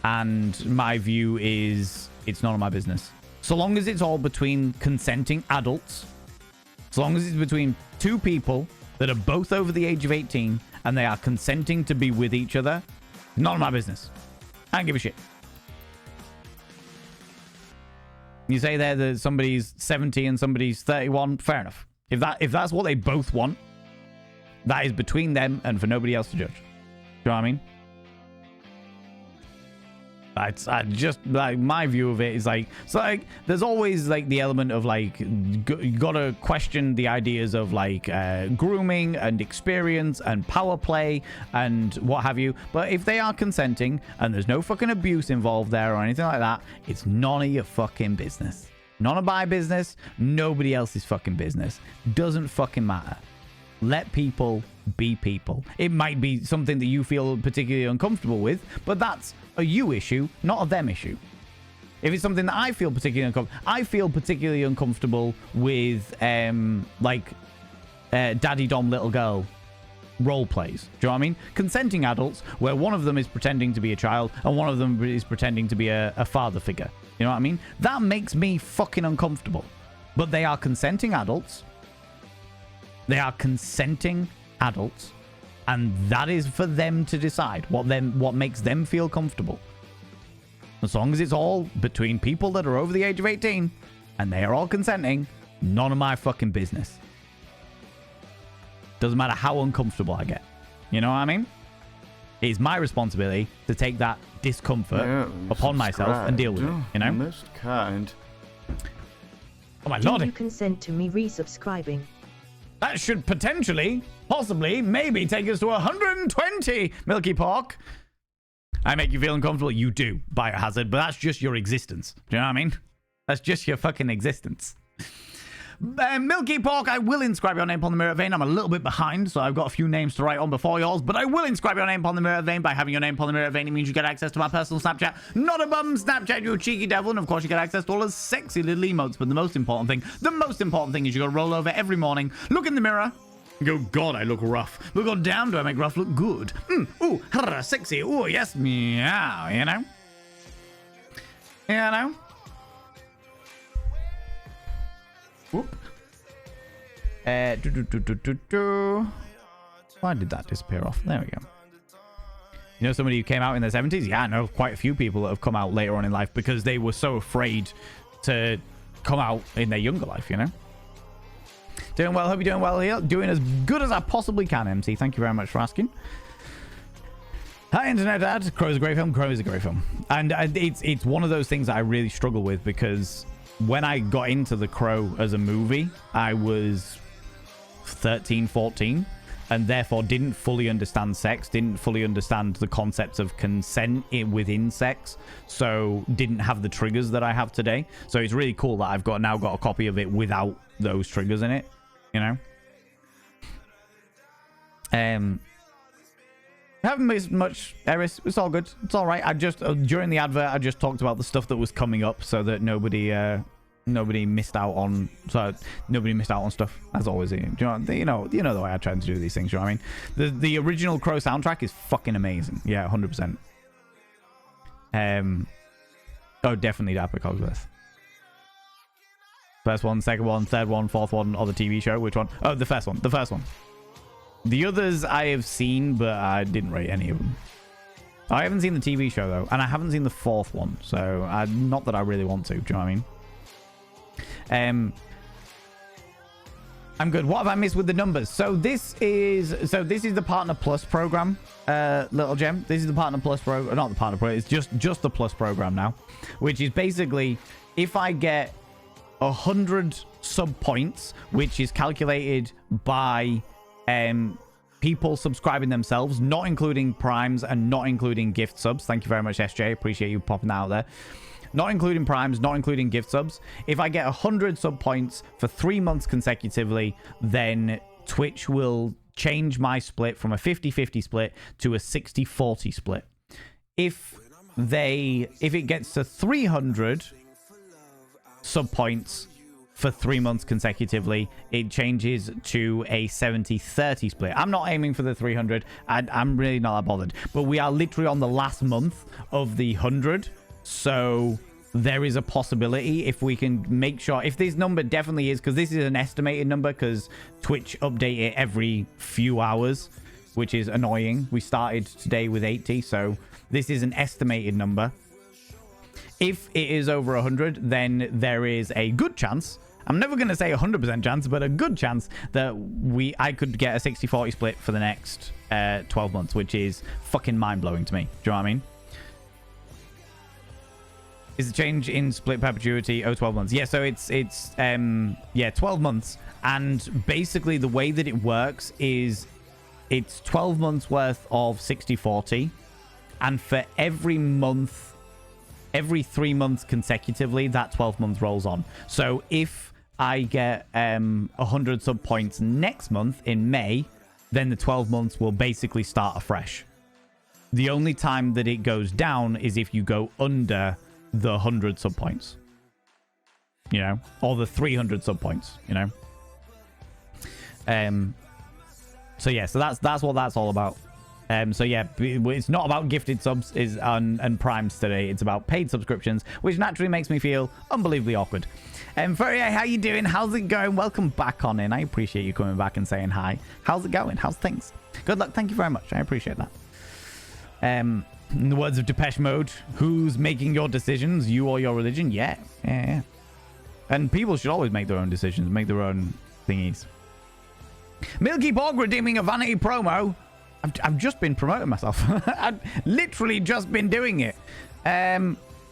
and my view is it's none of my business. So long as it's all between consenting adults, so long as it's between two people that are both over the age of 18 and they are consenting to be with each other, none of my business. I don't give a shit. You say there that somebody's 70 and somebody's 31, fair enough. If that's what they both want, that is between them and for nobody else to judge. Do you know what I mean? I just, like, my view of it is like, so like, there's always like the element of like, you gotta question the ideas of like grooming and experience and power play and what have you. But if they are consenting and there's no fucking abuse involved there or anything like that, it's none of your fucking business. None of my business, nobody else's fucking business. Doesn't fucking matter. Let people be people. It might be something that you feel particularly uncomfortable with, but that's a you issue, not a them issue. If it's something that I feel particularly uncomfortable, I feel particularly uncomfortable with daddy dom little girl role plays. Do you know what I mean? Consenting adults where one of them is pretending to be a child and one of them is pretending to be a father figure. You know what I mean? That makes me fucking uncomfortable. But they are consenting adults. They are consenting adults, and that is for them to decide what makes them feel comfortable. As long as it's all between people that are over the age of 18 and they are all consenting, none of my fucking business. Doesn't matter how uncomfortable I get. You know what I mean? It is my responsibility to take that discomfort upon myself and deal with it. You know? Most kind. Oh my Do lord! you consent to me resubscribing? That should potentially, possibly, maybe take us to 120, Milky Pork. I make you feel uncomfortable? You do, Biohazard, but that's just your existence. Do you know what I mean? That's just your fucking existence. Milky Pork, I will inscribe your name upon the mirror vein. I'm a little bit behind, so I've got a few names to write on before yours, but I will inscribe your name upon the mirror vein. By having your name upon the mirror vein, it means you get access to my personal Snapchat. Not a bum Snapchat, you cheeky devil. And of course, you get access to all those sexy little emotes. But the most important thing is you gotta roll over every morning, look in the mirror, and go, God, I look rough. But god damn, do I make rough look good. Ooh, sexy. Ooh, yes, meow, you know? You know? Whoop. Why did that disappear off? There we go. You know somebody who came out in their 70s? Yeah, I know quite a few people that have come out later on in life because they were so afraid to come out in their younger life, you know? Doing well. Hope you're doing well here. Doing as good as I possibly can, MC. Thank you very much for asking. Hi, Internet Dad. Crow is a great film. Crow is a great film. And it's one of those things that I really struggle with because when I got into The Crow as a movie, I was 13, 14. and therefore didn't fully understand sex, didn't fully understand the concepts of consent within sex, so didn't have the triggers that I have today. So it's really cool that I've now got a copy of it without those triggers in it, you know? I haven't missed much, Eris. It's all good. It's all right. I just during the advert, I just talked about the stuff that was coming up, so that nobody missed out on. So nobody missed out on stuff. As always, do you know the way I try to do these things. You know what I mean? The original Crow soundtrack is fucking amazing. Yeah, 100%. Oh, definitely Dapper Cogsworth. First one, second one, third one, fourth one, or the TV show. Which one? Oh, the first one. The first one. The others I have seen, but I didn't rate any of them. I haven't seen the TV show, though. And I haven't seen the fourth one. So, not that I really want to. Do you know what I mean? I'm good. What have I missed with the numbers? So, this is the Partner Plus program, Little Gem. This is the Partner Plus program. Not the Partner Plus. It's just the Plus program now. Which is basically, if I get 100 sub points, which is calculated by... people subscribing themselves, not including primes and not including gift subs. Thank you very much, SJ. Appreciate you popping that out there. Not including primes, not including gift subs. If I get 100 sub points for 3 months consecutively, then Twitch will change my split from a 50-50 split to a 60-40 split. If it gets to 300 sub points for 3 months consecutively, it changes to a 70-30 split. I'm not aiming for the 300. I'm really not that bothered. But we are literally on the last month of the 100. So there is a possibility if we can make sure... If this number definitely is... Because this is an estimated number because Twitch update it every few hours, which is annoying. We started today with 80, so this is an estimated number. If it is over 100, then there is a good chance... I'm never going to say 100% chance, but a good chance that I could get a 60-40 split for the next 12 months, which is fucking mind-blowing to me. Do you know what I mean? Is the change in split perpetuity 12 months? Yeah, so it's 12 months. And basically the way that it works is it's 12 months worth of 60-40. And for every month, every 3 months consecutively, that 12 months rolls on. So if I get 100 sub points next month in May, then the 12 months will basically start afresh. The only time that it goes down is if you go under the 100 sub points, you know, or the 300 sub points, you know. So yeah, so that's what that's all about. So yeah, it's not about gifted subs and primes today. It's about paid subscriptions, which naturally makes me feel unbelievably awkward. Furrier, how you doing? How's it going? Welcome back on in. I appreciate you coming back and saying hi. How's it going? How's things? Good luck. Thank you very much. I appreciate that. In the words of Depeche Mode, who's making your decisions? You or your religion? Yeah. And people should always make their own decisions, make their own thingies. Milky Pork redeeming a vanity promo. I've just been promoting myself. I've literally just been doing it.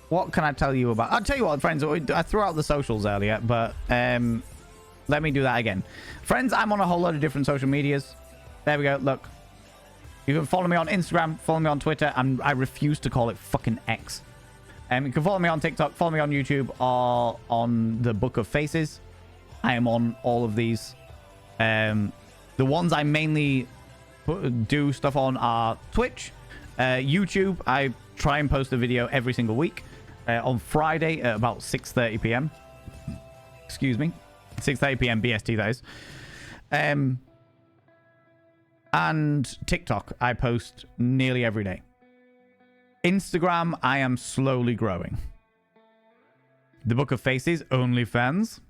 What can I tell you about? I'll tell you what, friends. I threw out the socials earlier, but let me do that again. Friends, I'm on a whole lot of different social medias. There we go. Look. You can follow me on Instagram, follow me on Twitter, and I refuse to call it fucking X. You can follow me on TikTok, follow me on YouTube, or on the Book of Faces. I am on all of these. The ones I mainly do stuff on are Twitch, YouTube. I try and post a video every single week on Friday at about 6:30 p.m. Excuse me, 6:30 p.m. BST, that is. And TikTok, I post nearly every day. Instagram, I am slowly growing. The Book of Faces, OnlyFans.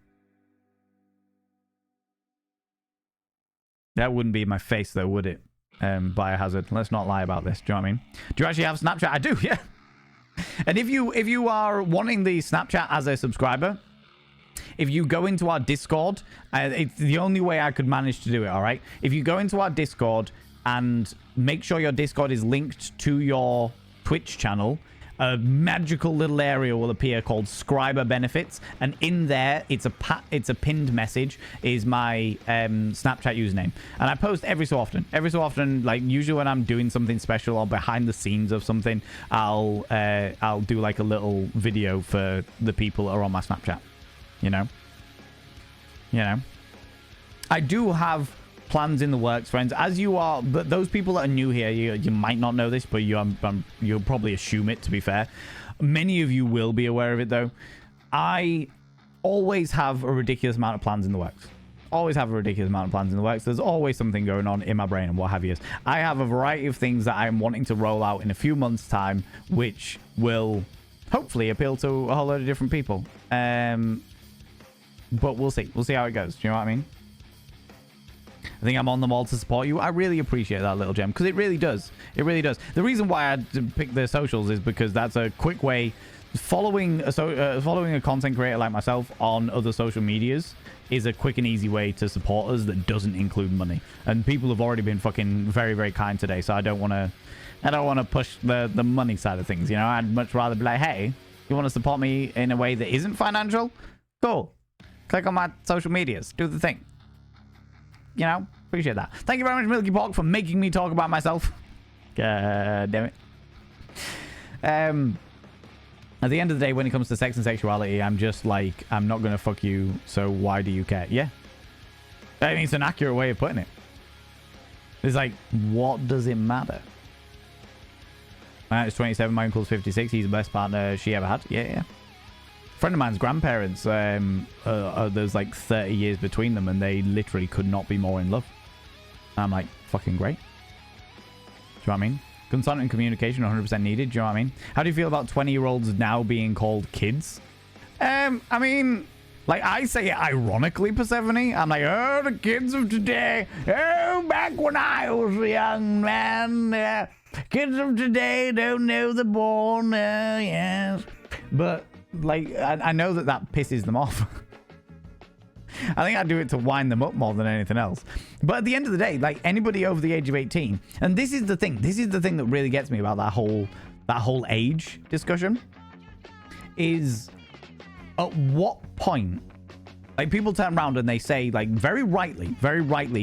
That wouldn't be my face, though, would it? Biohazard. Let's not lie about this. Do you know what I mean? Do you actually have Snapchat? I do, yeah. And if you are wanting the Snapchat as a subscriber, if you go into our Discord, it's the only way I could manage to do it, all right? If you go into our Discord and make sure your Discord is linked to your Twitch channel, a magical little area will appear called Scriber Benefits, and in there it's a pinned message is my Snapchat username, and I post every so often, like usually when I'm doing something special or behind the scenes of something, I'll do like a little video for the people that are on my Snapchat, you know. I do have plans in the works, friends, as you are, but those people that are new here, you might not know this, but you'll probably assume it, to be fair. Many of you will be aware of it, though. I always have a ridiculous amount of plans in the works. There's always something going on in my brain and what have you. I have a variety of things that I'm wanting to roll out in a few months' time, which will hopefully appeal to a whole load of different people. But we'll see. We'll see how it goes. Do you know what I mean? I think I'm on them all to support you. I really appreciate that, little gem, because it really does. It really does. The reason why I picked the socials is because that's a quick way. Following a content creator like myself on other social medias is a quick and easy way to support us that doesn't include money. And people have already been fucking very, very kind today, so I don't want to push the money side of things. You know, I'd much rather be like, hey, you want to support me in a way that isn't financial? Cool. Click on my social medias. Do the thing. You know, appreciate that. Thank you very much, Milky Pork, for making me talk about myself. God damn it. At the end of the day, when it comes to sex and sexuality, I'm just like, I'm not gonna fuck you, so why do you care? Yeah. I mean, it's an accurate way of putting it. It's like, what does it matter? My aunt is 27, my uncle's 56. He's the best partner she ever had. Yeah. Friend of mine's grandparents, there's like 30 years between them, and they literally could not be more in love. And I'm like, fucking great. Do you know what I mean? Consent and communication 100% needed. Do you know what I mean? How do you feel about 20-year-olds now being called kids? I mean, like, I say it ironically, Persephone. I'm like, oh, the kids of today. Oh, back when I was a young man. Kids of today don't know the born. Yes. But like, I know that pisses them off. I think I do it to wind them up more than anything else. But at the end of the day, like, anybody over the age of 18, and this is the thing that really gets me about that whole age discussion, is at what point, like, people turn around and they say, like, very rightly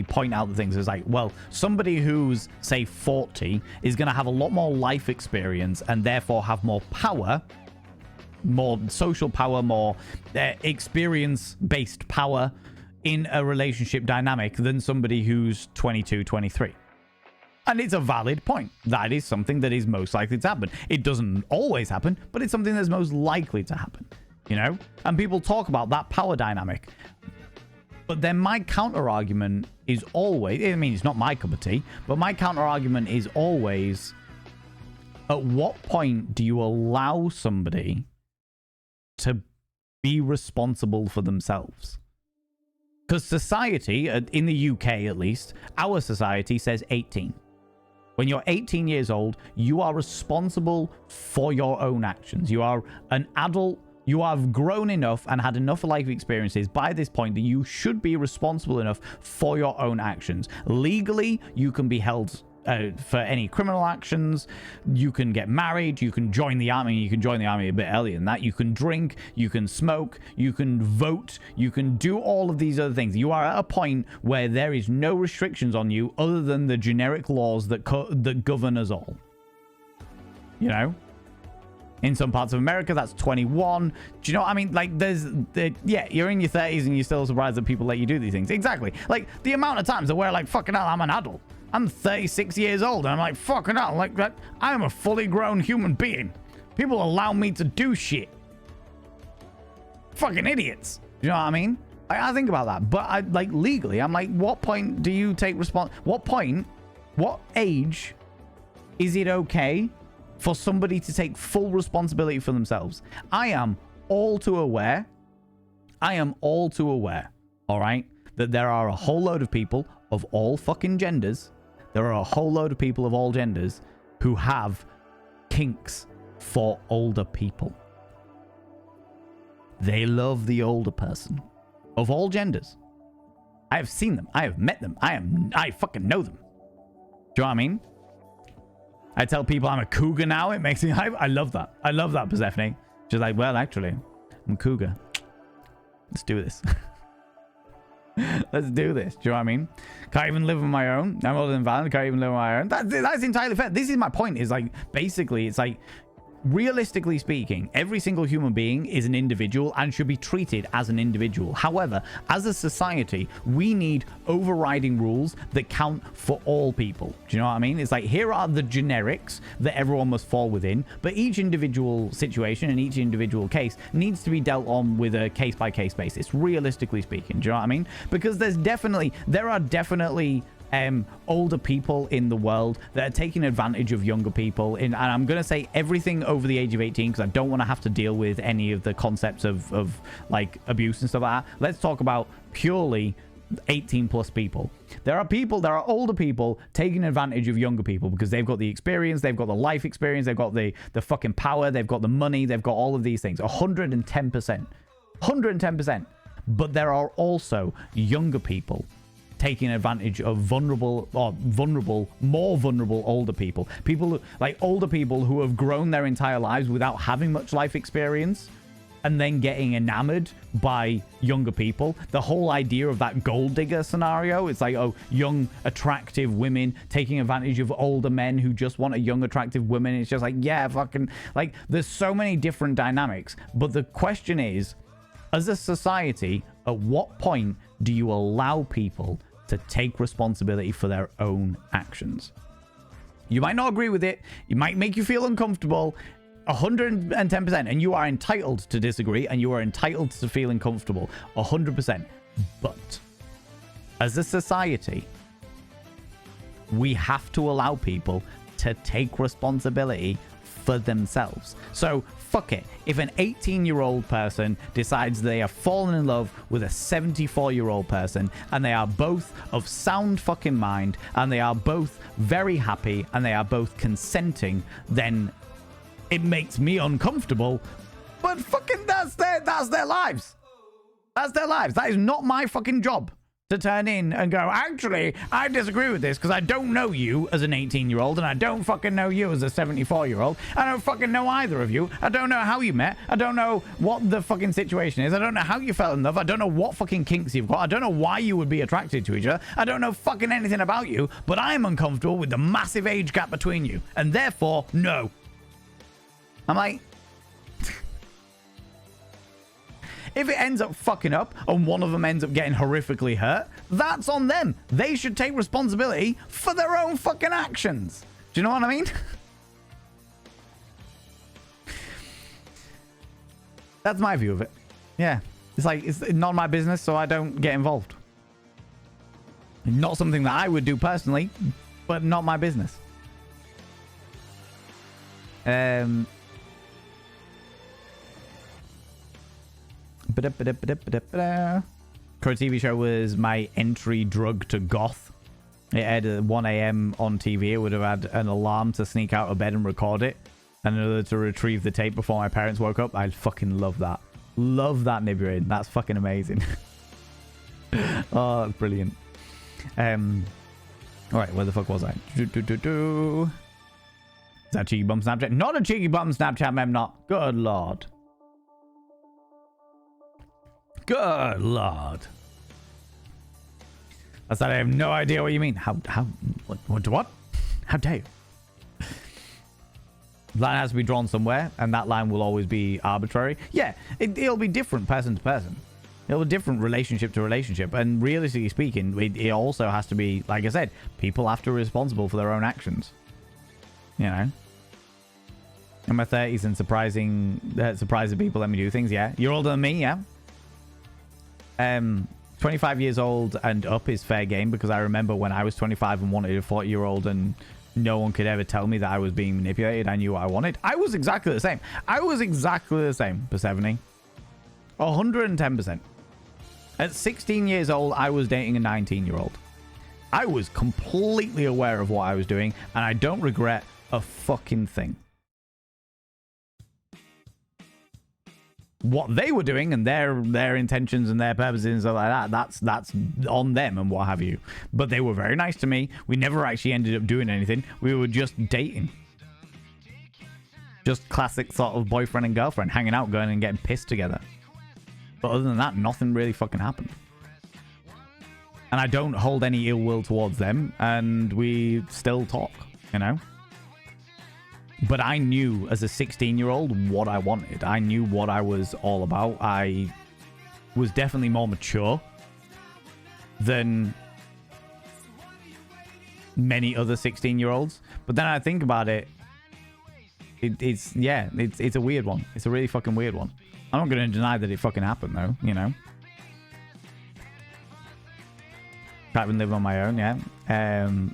point out the things. It's like, well, somebody who's, say, 40 is going to have a lot more life experience and therefore have more power, more social power, more experience-based power in a relationship dynamic than somebody who's 22, 23. And it's a valid point. That is something that is most likely to happen. It doesn't always happen, but it's something that's most likely to happen, you know? And people talk about that power dynamic. But then my counter-argument is always, I mean, it's not my cup of tea, but my counter-argument is always, at what point do you allow somebody to be responsible for themselves? Because society, in the UK at least, our society says 18. When you're 18 years old, you are responsible for your own actions. You are an adult. You have grown enough and had enough life experiences by this point that you should be responsible enough for your own actions. Legally, you can be held for any criminal actions. You can get married. You can join the army. You can join the army a bit earlier than that. You can drink. You can smoke. You can vote. You can do all of these other things. You are at a point where there is no restrictions on you other than the generic laws that govern us all. You know? In some parts of America, that's 21. Do you know what I mean? Like, yeah, you're in your 30s and you're still surprised that people let you do these things. Exactly. Like, the amount of times that we're like, fucking hell, I'm an adult. I'm 36 years old, and I'm like, fucking hell, like, that. I'm a fully grown human being. People allow me to do shit. Fucking idiots. You know what I mean? I think about that. But, like, legally, I'm like, what point do you take what age is it okay for somebody to take full responsibility for themselves? I am all too aware, all right, that there are a whole load of people of all fucking genders. There are a whole load of people of all genders who have kinks for older people. They love the older person of all genders. I have seen them. I have met them. I fucking know them. Do you know what I mean? I tell people I'm a cougar now. It makes me hype. I love that. I love that, Persephone. She's like, well, actually, I'm a cougar. Let's do this. Let's do this. Do you know what I mean? Can't even live on my own. I'm older than Valen. Can't even live on my own. That's entirely fair. This is my point. Is like, basically, it's like, realistically speaking, every single human being is an individual and should be treated as an individual. However, as a society, we need overriding rules that count for all people. Do you know what I mean? It's like, here are the generics that everyone must fall within, but each individual situation and each individual case needs to be dealt on with a case-by-case basis, realistically speaking. Do you know what I mean? Because there are definitely older people in the world that are taking advantage of younger people and I'm going to say everything over the age of 18 because I don't want to have to deal with any of the concepts of like abuse and stuff like that. Let's talk about purely 18 plus people. There are older people taking advantage of younger people because they've got the experience, they've got the life experience, they've got the fucking power, they've got the money, they've got all of these things. 110%. But there are also younger people taking advantage of more vulnerable older people. Older people who have grown their entire lives without having much life experience and then getting enamored by younger people. The whole idea of that gold digger scenario, it's like, oh, young, attractive women taking advantage of older men who just want a young, attractive woman. It's just like, yeah, fucking, like, there's so many different dynamics. But the question is, as a society, at what point do you allow people to take responsibility for their own actions? You might not agree with it. It might make you feel uncomfortable. 110%. And you are entitled to disagree and you are entitled to feel uncomfortable. 100%. But as a society, we have to allow people to take responsibility for themselves. So fuck it. If an 18-year-old person decides they have fallen in love with a 74-year-old person and they are both of sound fucking mind and they are both very happy and they are both consenting, then it makes me uncomfortable. But fucking that's their lives. That's their lives. That is not my fucking job to turn in and go, actually, I disagree with this because I don't know you as an 18-year-old and I don't fucking know you as a 74-year-old. I don't fucking know either of you. I don't know how you met. I don't know what the fucking situation is. I don't know how you fell in love. I don't know what fucking kinks you've got. I don't know why you would be attracted to each other. I don't know fucking anything about you, but I am uncomfortable with the massive age gap between you. And therefore, no. I'm like, if it ends up fucking up and one of them ends up getting horrifically hurt, that's on them. They should take responsibility for their own fucking actions. Do you know what I mean? That's my view of it. Yeah. It's like, it's not my business, so I don't get involved. Not something that I would do personally, but not my business. Crow TV show was my entry drug to goth. It aired at 1 a.m. on TV. It would have had an alarm to sneak out of bed and record it, and another to retrieve the tape before my parents woke up. I fucking love that. Love that, Nibirin. That's fucking amazing. Oh, that's brilliant. Alright, where the fuck was I? Is that cheeky bum Snapchat? Not a cheeky bum Snapchat, mem, not. Good lord. Good lord. I said I have no idea what you mean. What? How dare you? Line has to be drawn somewhere, and that line will always be arbitrary. Yeah, it'll be different person to person. It'll be different relationship to relationship. And realistically speaking, it also has to be, like I said, people have to be responsible for their own actions. You know? In my 30s and surprising people let me do things, yeah. You're older than me, yeah. 25 years old and up is fair game, because I remember when I was 25 and wanted a 40-year-old and no one could ever tell me that I was being manipulated. I knew what I wanted. I was exactly the same. Persephone. 110%. At 16 years old, I was dating a 19-year-old. I was completely aware of what I was doing, and I don't regret a fucking thing. What they were doing and their intentions and their purposes and stuff like that, that's on them and what have you. But they were very nice to me. We never actually ended up doing anything. We were just dating. Just classic sort of boyfriend and girlfriend hanging out, going and getting pissed together. But other than that, nothing really fucking happened. And I don't hold any ill will towards them, and we still talk, you know? But I knew as a 16-year-old what I wanted. I knew what I was all about. I was definitely more mature than many other 16-year-olds. But then I think about it, it's a weird one. It's a really fucking weird one. I'm not going to deny that it fucking happened, though, you know? I've been living on my own, yeah.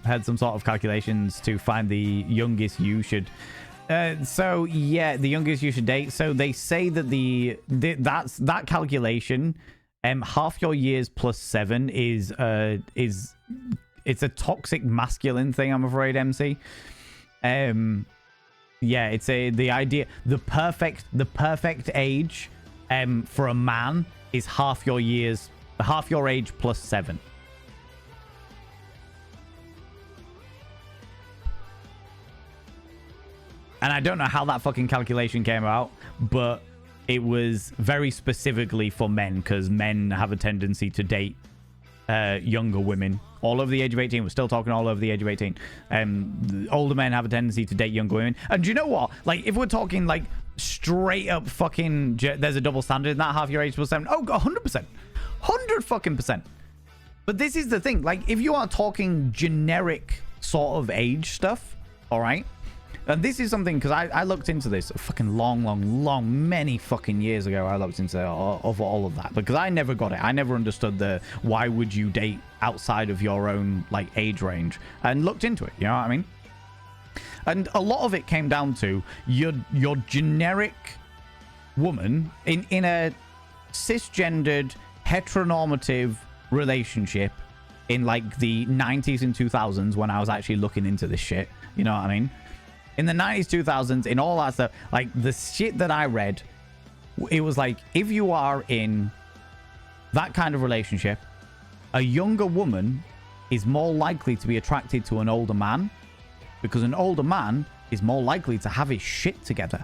Had some sort of calculations to find the youngest you should... so, yeah, the youngest you should date. So they say that that calculation, half your years plus 7 is it's a toxic masculine thing, I'm afraid, MC. Yeah, it's the idea... The perfect age for a man is half your age plus 7. And I don't know how that fucking calculation came out, but it was very specifically for men, because men have a tendency to date younger women. All over the age of 18. We're still talking all over the age of 18. Older men have a tendency to date younger women. And do you know what? Like, if we're talking, like, straight up fucking... There's a double standard in that half your age plus 7. Oh, 100%. 100 fucking %. But this is the thing. Like, if you are talking generic sort of age stuff, all right? And this is something, because I looked into this a fucking long, many fucking years ago. I looked into all of that, because I never got it. I never understood the why would you date outside of your own, like, age range, and looked into it. You know what I mean? And a lot of it came down to your generic woman in a cisgendered, heteronormative relationship in, like, the 90s and 2000s, when I was actually looking into this shit. You know what I mean? In the 90s, 2000s, in all that stuff, like, the shit that I read, it was like, if you are in that kind of relationship, a younger woman is more likely to be attracted to an older man, because an older man is more likely to have his shit together.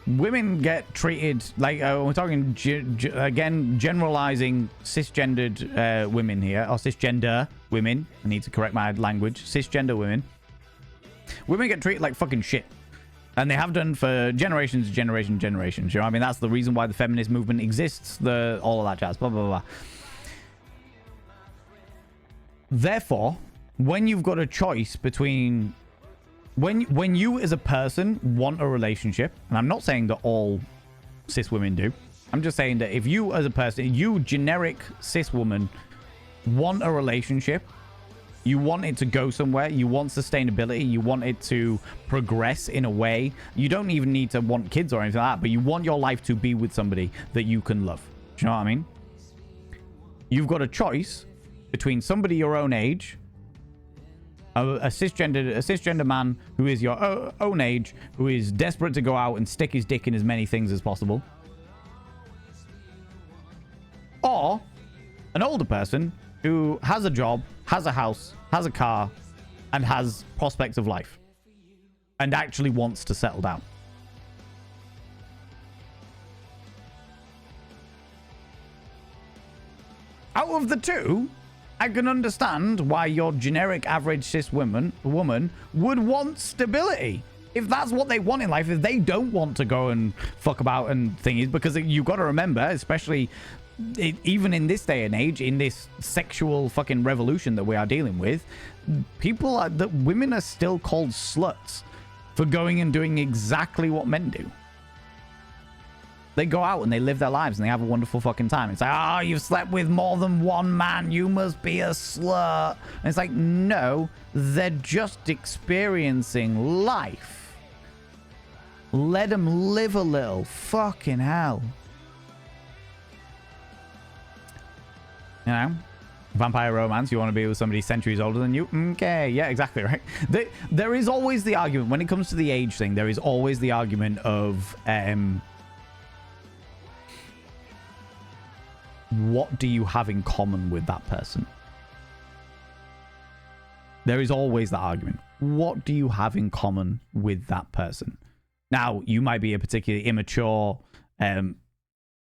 Women get treated like we're talking again, generalizing cisgendered women here, or cisgender women. I need to correct my language. Cisgender women. Women get treated like fucking shit, and they have done for generations. You know what I mean? That's the reason why the feminist movement exists. All of that jazz. Blah blah blah. Therefore, when you've got a choice between when you as a person want a relationship, and I'm not saying that all cis women do, I'm just saying that if you as a person, you generic cis woman, want a relationship, you want it to go somewhere, you want sustainability, you want it to progress in a way, you don't even need to want kids or anything like that, but you want your life to be with somebody that you can love. Do you know what I mean? You've got a choice between somebody your own age, a cisgender man who is your own age, who is desperate to go out and stick his dick in as many things as possible, or an older person who has a job, has a house, has a car, and has prospects of life, and actually wants to settle down. Out of the two, I can understand why your generic average cis woman would want stability. If that's what they want in life, if they don't want to go and fuck about and thingies, because you've got to remember, especially even in this day and age, in this sexual fucking revolution that we are dealing with, women are still called sluts for going and doing exactly what men do. They go out and they live their lives and they have a wonderful fucking time. It's like, oh, you've slept with more than one man, you must be a slut. And it's like, no, they're just experiencing life. Let them live a little. Fucking hell. You know? Vampire romance, you want to be with somebody centuries older than you? Okay, yeah, exactly, right? There is always the argument, when it comes to the age thing, there is always the argument of... what do you have in common with that person? There is always that argument. What do you have in common with that person? Now, you might be a particularly immature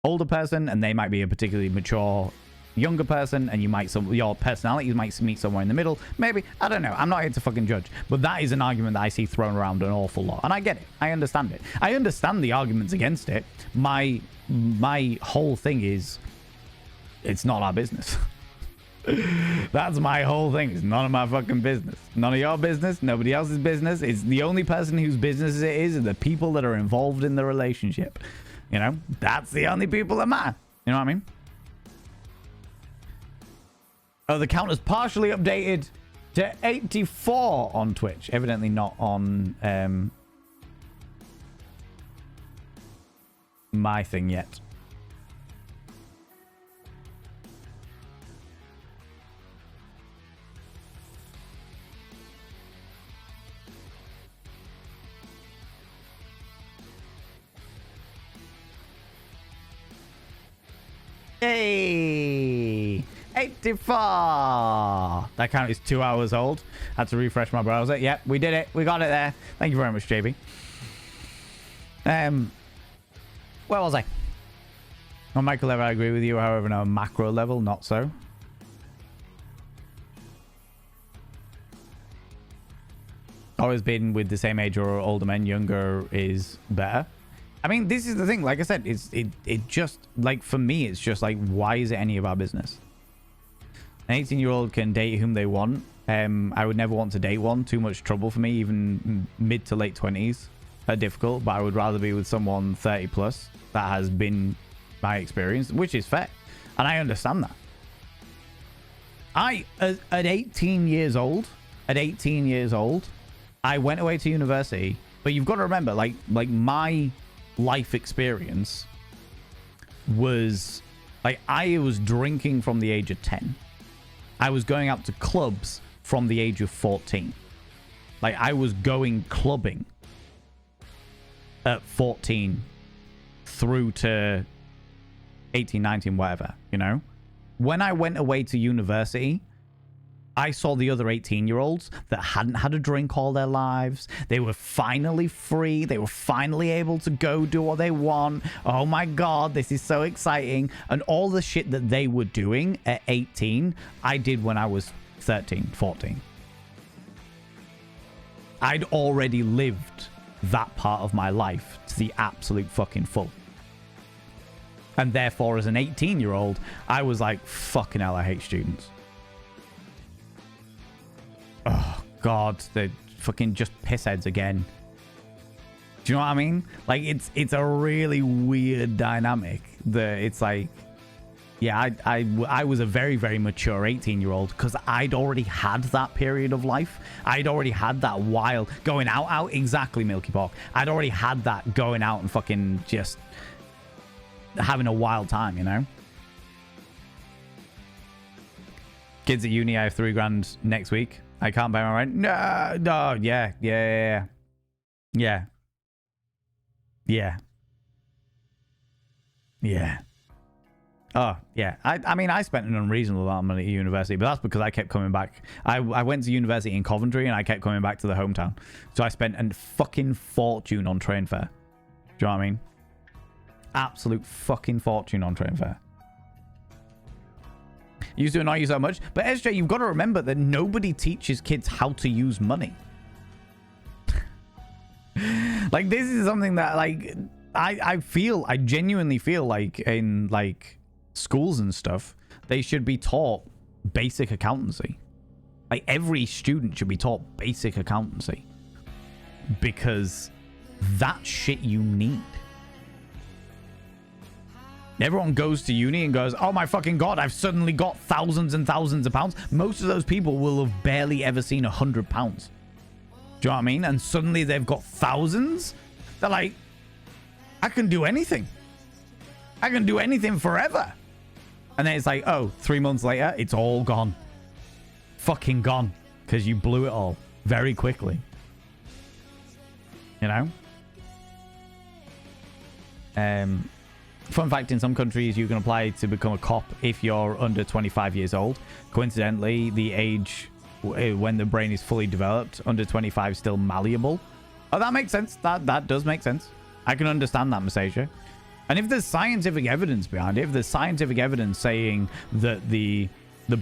older person, and they might be a particularly mature younger person, and your personalities might meet somewhere in the middle. Maybe. I don't know. I'm not here to fucking judge. But that is an argument that I see thrown around an awful lot. And I get it. I understand it. I understand the arguments against it. My whole thing is, it's not our business. That's my whole thing. It's none of my fucking business. None of your business. Nobody else's business. It's the only person whose business it is are the people that are involved in the relationship. You know? That's the only people that matter. You know what I mean? Oh, the count is partially updated to 84 on Twitch. Evidently not on my thing yet. Hey, 84. That count is 2 hours old. Had to refresh my browser. Yep, we did it. We got it there. Thank you very much, JB. Where was I? On micro level, I agree with you. However, on a macro level, not so. Always been with the same age or older men. Younger is better. I mean, this is the thing. Like I said, it just, like, for me, it's just like, why is it any of our business? An 18-year-old can date whom they want. I would never want to date one. Too much trouble for me. Even mid to late 20s are difficult. But I would rather be with someone 30 plus. That has been my experience, which is fair. And I understand that. At 18 years old, I went away to university. But you've got to remember, like my life experience was like, I was drinking from the age of 10. I was going out to clubs from the age of 14. Like, I was going clubbing at 14 through to 18, 19, whatever, you know? When I went away to university, I saw the other 18-year-olds that hadn't had a drink all their lives. They were finally free. They were finally able to go do what they want. Oh my God, this is so exciting. And all the shit that they were doing at 18, I did when I was 13, 14. I'd already lived that part of my life to the absolute fucking full. And therefore, as an 18-year-old, I was like, fucking hell, I hate students. Oh, God, they're fucking just pissheads again. Do you know what I mean? Like, it's a really weird dynamic. It's like, yeah, I was a very, very mature 18-year-old because I'd already had that period of life. I'd already had that wild going out, exactly, Milky Pork. I'd already had that going out and fucking just having a wild time, you know? Kids at uni, I have $3,000 next week. I can't pay my rent. No, yeah. Oh, yeah. I mean, I spent an unreasonable amount of money at university, but that's because I kept coming back. I went to university in Coventry, and I kept coming back to the hometown. So I spent a fucking fortune on train fare. Do you know what I mean? Absolute fucking fortune on train fare. Used to annoy you so much. But SJ, you've got to remember that nobody teaches kids how to use money. Like, this is something that, like, I genuinely feel like in, like, schools and stuff, they should be taught basic accountancy. Like, every student should be taught basic accountancy. Because that shit you need. Everyone goes to uni and goes, oh my fucking God, I've suddenly got thousands and thousands of pounds. Most of those people will have barely ever seen £100. Do you know what I mean? And suddenly they've got thousands. They're like, I can do anything. I can do anything forever. And then it's like, oh, 3 months later, it's all gone. Fucking gone. Because you blew it all very quickly. You know? Fun fact, in some countries, you can apply to become a cop if you're under 25 years old. Coincidentally, the age when the brain is fully developed. Under 25 still malleable. Oh, that makes sense. That does make sense. I can understand that, Masasia. And if there's scientific evidence behind it, if there's scientific evidence saying that the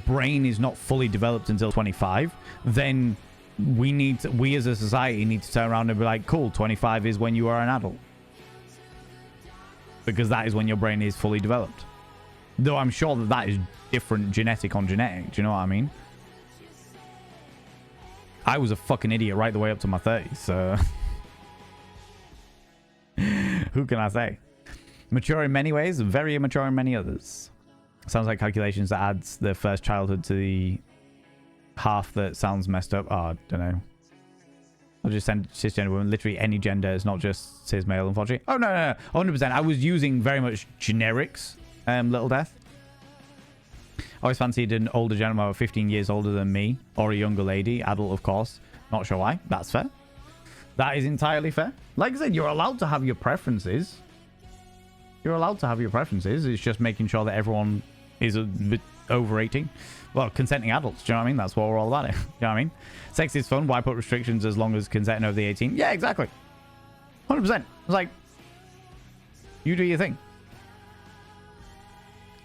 brain is not fully developed until 25, then we as a society need to turn around and be like, cool, 25 is when you are an adult. Because that is when your brain is fully developed. Though I'm sure that is different genetic on genetic. Do you know what I mean? I was a fucking idiot right the way up to my 30s, so... Who can I say? Mature in many ways, very immature in many others. Sounds like calculations that adds the first childhood to the half that sounds messed up. Oh, I don't know. I'll just send cisgender women. Literally any gender. It's not just cis male, unfortunately. Oh, no. 100%. I was using very much generics, Little Death. Always fancied an older gentleman about 15 years older than me. Or a younger lady. Adult, of course. Not sure why. That's fair. That is entirely fair. Like I said, you're allowed to have your preferences. You're allowed to have your preferences. It's just making sure that everyone is a bit over 18. Well, consenting adults. Do you know what I mean? That's what we're all about it. Do you know what I mean? Sex is fun. Why put restrictions as long as consenting over the 18? Yeah, exactly. 100%. It's like, you do your thing.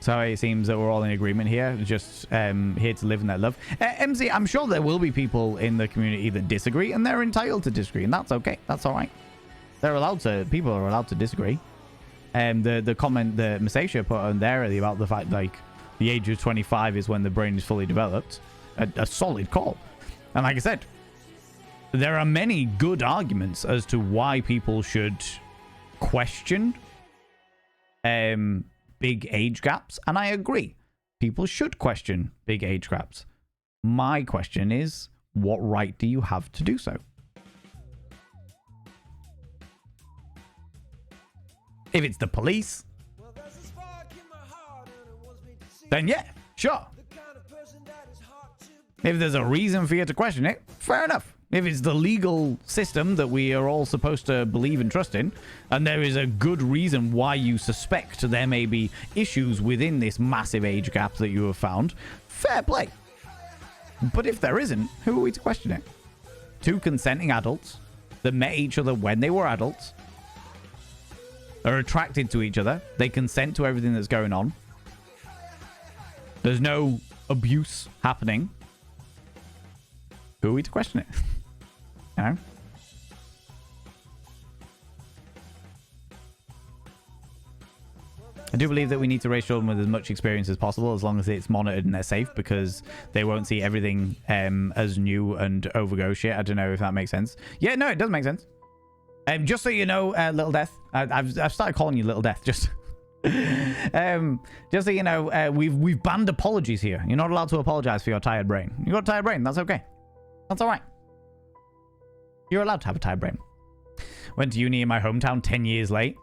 So it seems that we're all in agreement here. Just here to live in that love. MZ, I'm sure there will be people in the community that disagree, and they're entitled to disagree, and that's okay. That's all right. They're allowed to. People are allowed to disagree. The comment that Masasia put on there about the fact like the age of 25 is when the brain is fully developed, a solid call. And like I said, there are many good arguments as to why people should question big age gaps, and I agree. People should question big age gaps. My question is, what right do you have to do so? If it's the police, then yeah, sure. If there's a reason for you to question it, fair enough. If it's the legal system that we are all supposed to believe and trust in, and there is a good reason why you suspect there may be issues within this massive age gap that you have found, fair play. But if there isn't, who are we to question it? Two consenting adults that met each other when they were adults, are attracted to each other. They consent to everything that's going on. There's no abuse happening. Who are we to question it? You know? I do believe that we need to raise children with as much experience as possible, as long as it's monitored and they're safe, because they won't see everything as new and overgo shit. I don't know if that makes sense. Yeah, no, it does make sense. Just so you know, Little Death, I've started calling you Little Death. Just so you know, we've banned apologies here. You're not allowed to apologize for your tired brain. You got a tired brain. That's okay. That's all right. You're allowed to have a tired brain. Went to uni in my hometown 10 years late.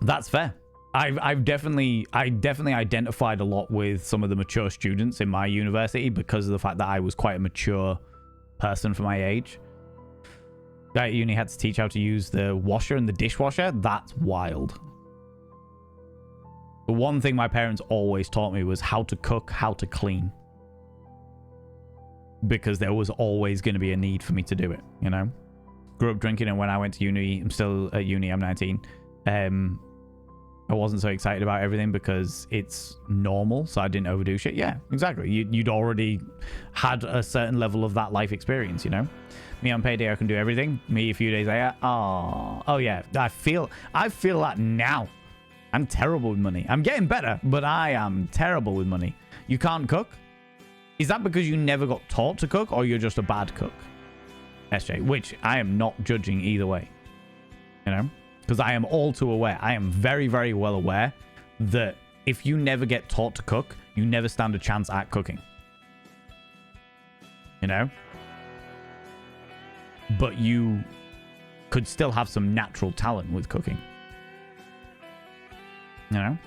That's fair. I definitely identified a lot with some of the mature students in my university because of the fact that I was quite a mature person for my age. Guy at uni had to teach how to use the washer and the dishwasher. That's wild. The one thing my parents always taught me was how to cook, how to clean. Because there was always going to be a need for me to do it, you know? Grew up drinking, and when I went to uni, I'm still at uni, I'm 19. I wasn't so excited about everything because it's normal, so I didn't overdo shit. Yeah, exactly. You'd already had a certain level of that life experience, you know? Me on payday, I can do everything. Me a few days later, oh yeah, I feel that now. I'm terrible with money. I'm getting better, but I am terrible with money. You can't cook? Is that because you never got taught to cook, or you're just a bad cook? SJ, which I am not judging either way. You know? Because I am all too aware. I am very, very well aware that if you never get taught to cook, you never stand a chance at cooking. You know? But you could still have some natural talent with cooking. You know?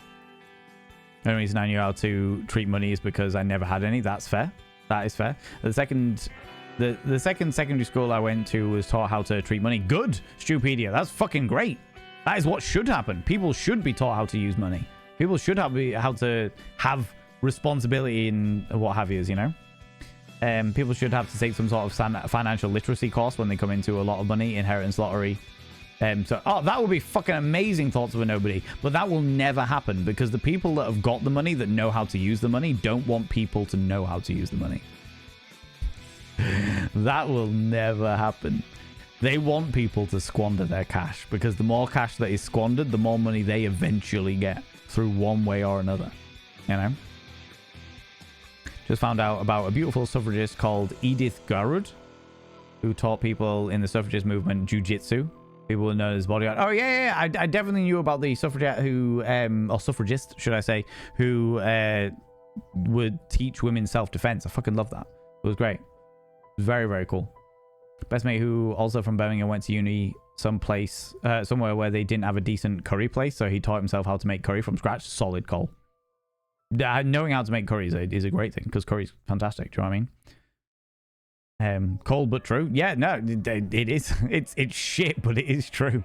The only reason I knew how to treat money is because I never had any. That's fair. That is fair. The second secondary school I went to was taught how to treat money. Good, Stupedia. That's fucking great. That is what should happen. People should be taught how to use money. People should how to have responsibility and what have yous, you know? People should have to take some sort of financial literacy course when they come into a lot of money, inheritance lottery. Oh, that would be fucking amazing, Thoughts of a Nobody. But that will never happen because the people that have got the money, that know how to use the money, don't want people to know how to use the money. That will never happen. They want people to squander their cash because the more cash that is squandered, the more money they eventually get through one way or another. You know? Just found out about a beautiful suffragist called Edith Garud, who taught people in the suffragist movement jiu-jitsu. People were known as bodyguard. Oh, yeah. I definitely knew about the suffragette who, or suffragist, should I say, who would teach women self-defense. I fucking love that. It was great. It was very, very cool. Best mate who also from Birmingham went to uni somewhere where they didn't have a decent curry place, so he taught himself how to make curry from scratch. Solid call. Knowing how to make curry is a great thing because curry's fantastic. Do you know what I mean? Cold but true. Yeah, no, it is. It's shit, but it is true.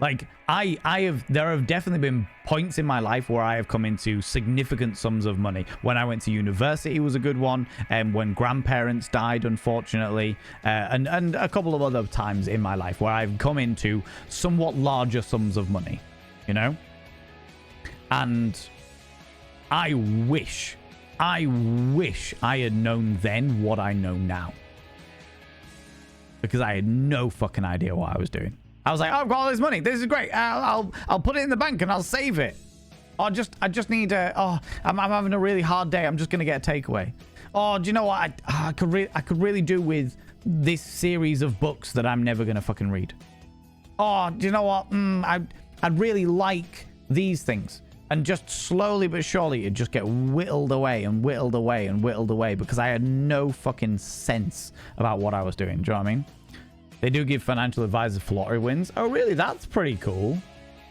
Like there have definitely been points in my life where I have come into significant sums of money. When I went to university was a good one, and when grandparents died, unfortunately, and a couple of other times in my life where I've come into somewhat larger sums of money, you know. And I wish I had known then what I know now, because I had no fucking idea what I was doing. I was like, oh, I've got all this money. This is great. I'll put it in the bank and I'll save it. I just need I'm having a really hard day. I'm just gonna get a takeaway. Oh, do you know what? I could really do with this series of books that I'm never gonna fucking read. Oh, do you know what? I'd really like these things. And just slowly but surely, it'd just get whittled away and whittled away and whittled away because I had no fucking sense about what I was doing. Do you know what I mean? They do give financial advisors for lottery wins. Oh, really? That's pretty cool.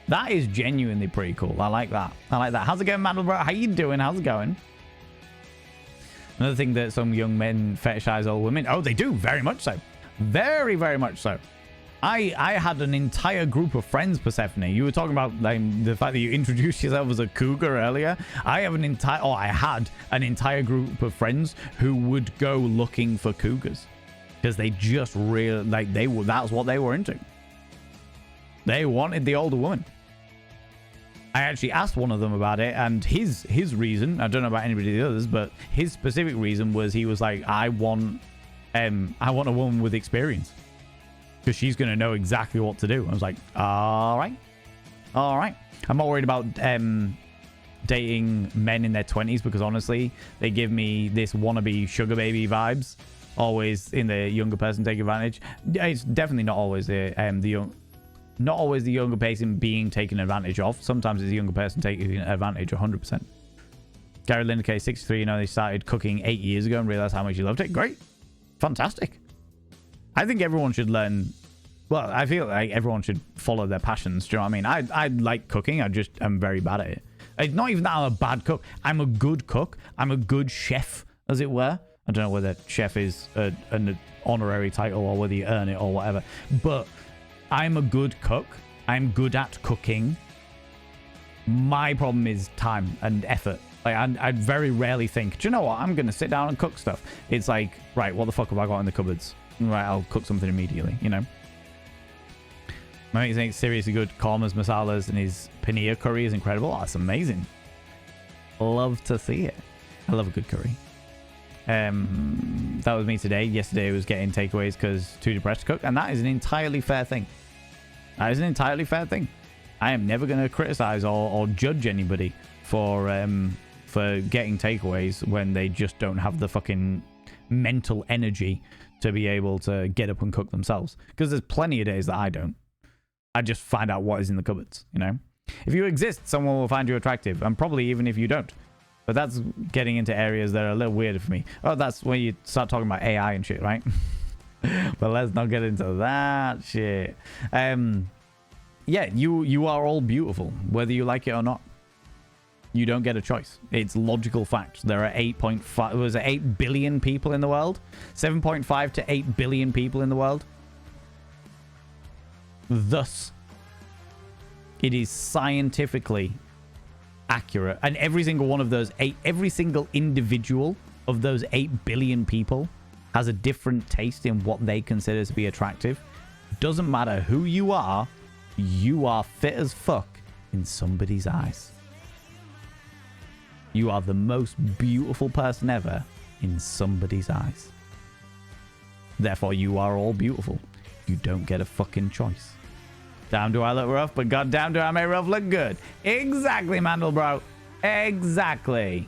That is genuinely pretty cool. I like that. I like that. How's it going, Mandelbro? How you doing? How's it going? Another thing that some young men fetishize old women. Oh, they do. Very much so. Very, very much so. I had an entire group of friends, Persephone. You were talking about the fact that you introduced yourself as a cougar earlier. I had an entire group of friends who would go looking for cougars because they just really that's what they were into. They wanted the older woman. I actually asked one of them about it, and his reason, I don't know about anybody of the others, but his specific reason was he was like, I want a woman with experience. Because she's going to know exactly what to do. I was like, all right. I'm not worried about dating men in their 20s because honestly, they give me this wannabe sugar baby vibes. Always in the younger person take advantage. It's definitely not always the younger person being taken advantage of. Sometimes it's the younger person taking advantage 100%. Gary Lineker, 63, they started cooking 8 years ago and realized how much he loved it. Great. Fantastic. I think everyone should learn. Well, I feel like everyone should follow their passions. Do you know what I mean? I like cooking. I'm very bad at it. It's not even that I'm a bad cook. I'm a good cook. I'm a good chef, as it were. I don't know whether chef is an honorary title or whether you earn it or whatever. But I'm a good cook. I'm good at cooking. My problem is time and effort. Like I very rarely think, do you know what? I'm going to sit down and cook stuff. It's like, right, what the fuck have I got in the cupboards? Right, I'll cook something immediately, you know. My mate thinks seriously good kormas, masalas, and his paneer curry is incredible. Oh, that's amazing. Love to see it. I love a good curry. That was me today. Yesterday I was getting takeaways because too depressed to cook, and that is an entirely fair thing. That is an entirely fair thing. I am never going to criticize or judge anybody for getting takeaways when they just don't have the fucking mental energy to be able to get up and cook themselves, because there's plenty of days that I don't. I just find out what is in the cupboards, you know. If you exist, someone will find you attractive, and probably even if you don't. But that's getting into areas that are a little weird for me. Oh, that's when you start talking about AI and shit, right? But let's not get into that shit. Yeah, you are all beautiful, whether you like it or not. You don't get a choice. It's logical fact. There are 8 billion people in the world? 7.5 to 8 billion people in the world. Thus, it is scientifically accurate. And every single one of those every single individual of those 8 billion people has a different taste in what they consider to be attractive. Doesn't matter who you are fit as fuck in somebody's eyes. You are the most beautiful person ever in somebody's eyes. Therefore, you are all beautiful. You don't get a fucking choice. Damn, do I look rough, but goddamn, do I make rough look good. Exactly, Mandel, bro. Exactly.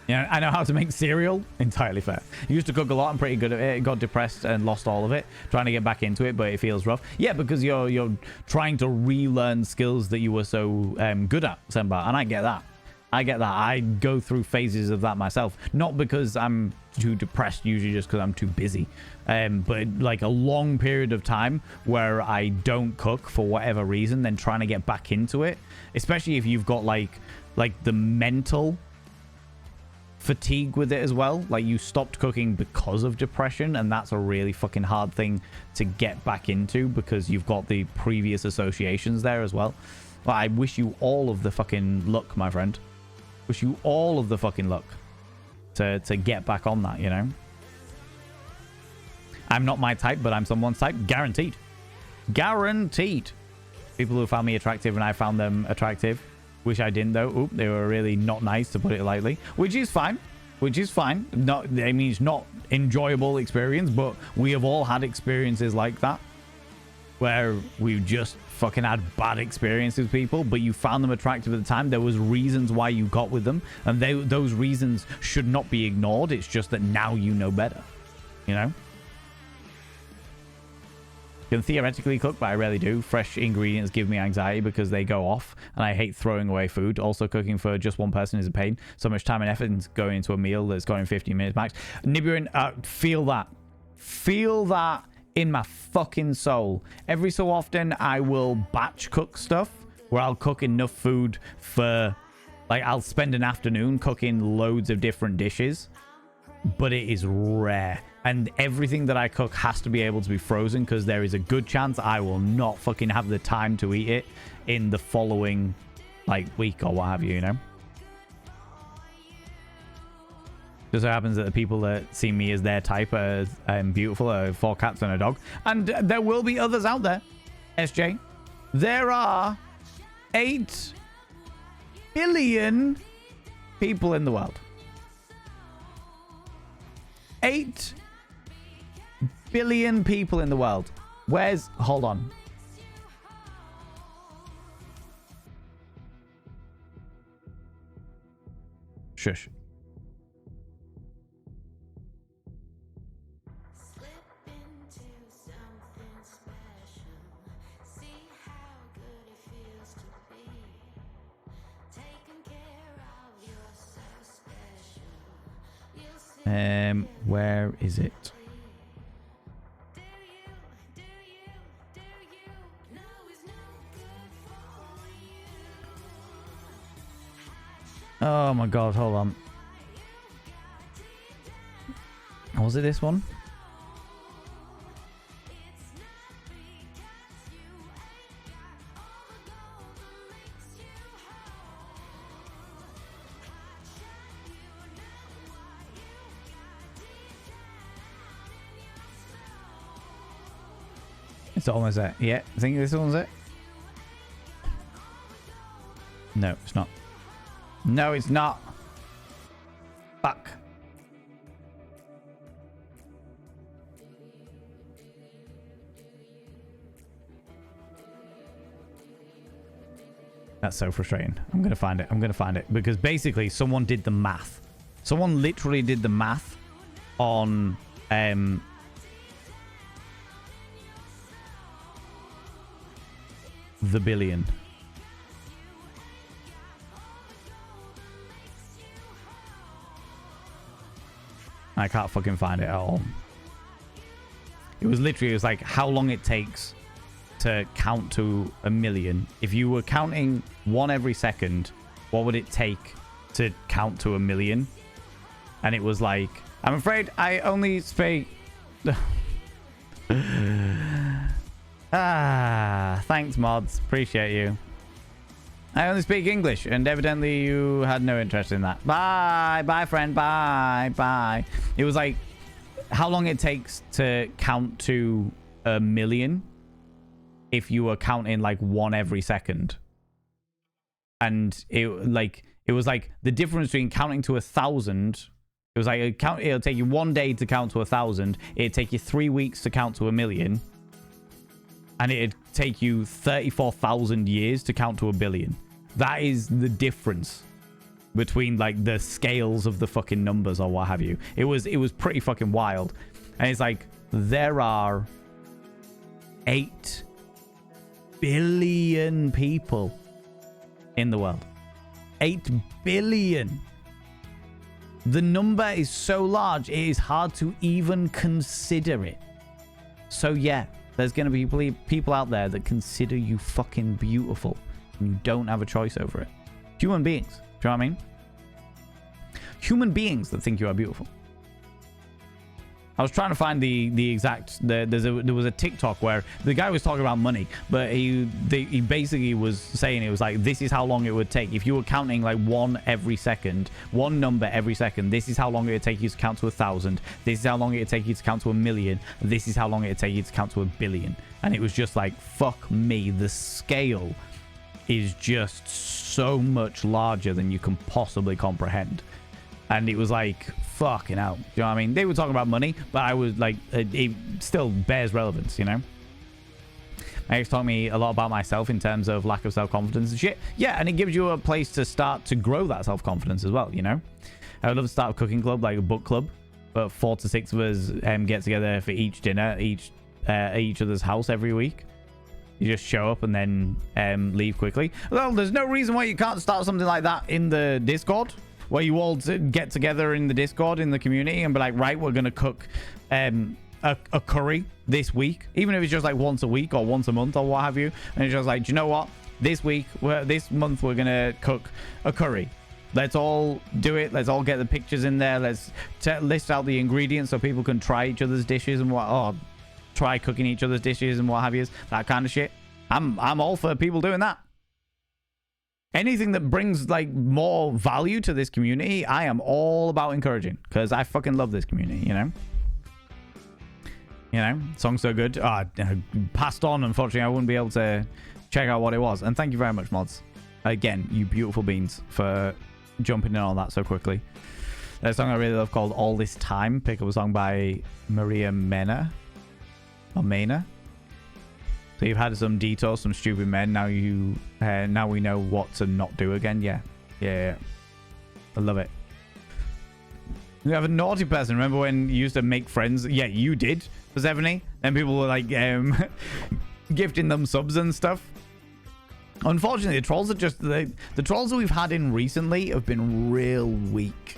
Yeah, I know how to make cereal. Entirely fair. Used to cook a lot. I'm pretty good at it. Got depressed and lost all of it. Trying to get back into it, but it feels rough. Yeah, because you're trying to relearn skills that you were so good at, Semba. And I get that. I get that. I go through phases of that myself. Not because I'm too depressed, usually just because I'm too busy. But like a long period of time where I don't cook for whatever reason, then trying to get back into it. Especially if you've got like the mental fatigue with it as well. Like you stopped cooking because of depression, and that's a really fucking hard thing to get back into because you've got the previous associations there as well. Well, I wish you all of the fucking luck, my friend. Wish you all of the fucking luck to get back on that, you know. I'm not my type, but I'm someone's type. Guaranteed. Guaranteed. People who found me attractive and I found them attractive. Wish I didn't, though. Oop, they were really not nice, to put it lightly. Which is fine. Which is fine. Not, I mean, it's not enjoyable experience, but we have all had experiences like that. Where we've just fucking had bad experiences with people, but you found them attractive at the time. There was reasons why you got with them, and those reasons should not be ignored. It's just that now you know better, you know. Can theoretically cook, but I rarely do. Fresh ingredients give me anxiety because they go off, and I hate throwing away food. Also, cooking for just one person is a pain. So much time and effort into going into a meal that's going in 15 minutes max. Nibirin, feel that. Feel that in my fucking soul. Every so often, I will batch cook stuff where I'll cook enough food for, like, I'll spend an afternoon cooking loads of different dishes, but it is rare. And everything that I cook has to be able to be frozen because there is a good chance I will not fucking have the time to eat it in the following, like, week or what have you, you know? Just so happens that the people that see me as their type are beautiful, 4 cats and a dog. And there will be others out there, SJ. There are 8 billion people in the world. 8 billion people in the world. Where's... Hold on. Shush. Where is it? Oh my god, hold on. Was it this one? It's almost there. Yeah, I think this one's it. No, it's not. No, it's not. Fuck. That's so frustrating. I'm going to find it. I'm going to find it. Because basically, someone did the math. Someone literally did the math on... the billion. I can't fucking find it at all. It was literally, it was like how long it takes to count to 1 million. If you were counting 1 every second, what would it take to count to 1 million? And it was like, I'm afraid I only speak... Thanks mods, appreciate you. I only speak English, and evidently you had no interest in that. Bye. Bye, friend. Bye. Bye. It was like how long it takes to count to 1,000,000 if you were counting like one every second. And it was like the difference between counting to 1,000. It was like it'll take you 1 day to count to 1,000. It'd take you 3 weeks to count to 1,000,000. And it'd take you 34,000 years to count to 1,000,000,000. That is the difference between like the scales of the fucking numbers or what have you. It was pretty fucking wild. And it's like there are 8 billion people in the world. 8 billion. The number is so large, it is hard to even consider it. So yeah, there's going to be people out there that consider you fucking beautiful and you don't have a choice over it. Human beings. Do you know what I mean? Human beings that think you are beautiful. I was trying to find the exact... There was a TikTok where the guy was talking about money, but he basically was saying it was like, this is how long it would take. If you were counting like one number every second, this is how long it would take you to count to 1,000. This is how long it would take you to count to 1,000,000. This is how long it would take you to count to 1,000,000,000. And it was just like, fuck me. The scale is just so much larger than you can possibly comprehend. And it was like, fucking hell. You know what I mean? They were talking about money, but I was like, it still bears relevance, you know? My ex taught me a lot about myself in terms of lack of self-confidence and shit. Yeah, and it gives you a place to start to grow that self-confidence as well, you know? I would love to start a cooking club, like a book club, but 4 to 6 of us get together for each dinner, at each other's house every week. You just show up and then leave quickly. Well, there's no reason why you can't start something like that in the Discord, where you all get together in the Discord, in the community, and be like, right, we're going to cook a curry this week, even if it's just like once a week or once a month or what have you. And it's just like, do you know what? This month, we're going to cook a curry. Let's all do it. Let's all get the pictures in there. Let's list out the ingredients so people can try each other's dishes and try cooking each other's dishes and what have you. That kind of shit. I'm all for people doing that. Anything that brings like more value to this community, I am all about encouraging, because I fucking love this community, you know? You know, song's so good. Passed on, unfortunately, I wouldn't be able to check out what it was. And thank you very much, mods. Again, you beautiful beans, for jumping in on that so quickly. There's a song I really love called All This Time. Pick up a song by Maria Mena. Or Mena. So you've had some detours, some stupid men. Now we know what to not do again. Yeah. I love it. You have a naughty person. Remember when you used to make friends? Yeah, you did, Persephone. And people were like gifting them subs and stuff. Unfortunately, the trolls are just the trolls that we've had in recently have been real weak.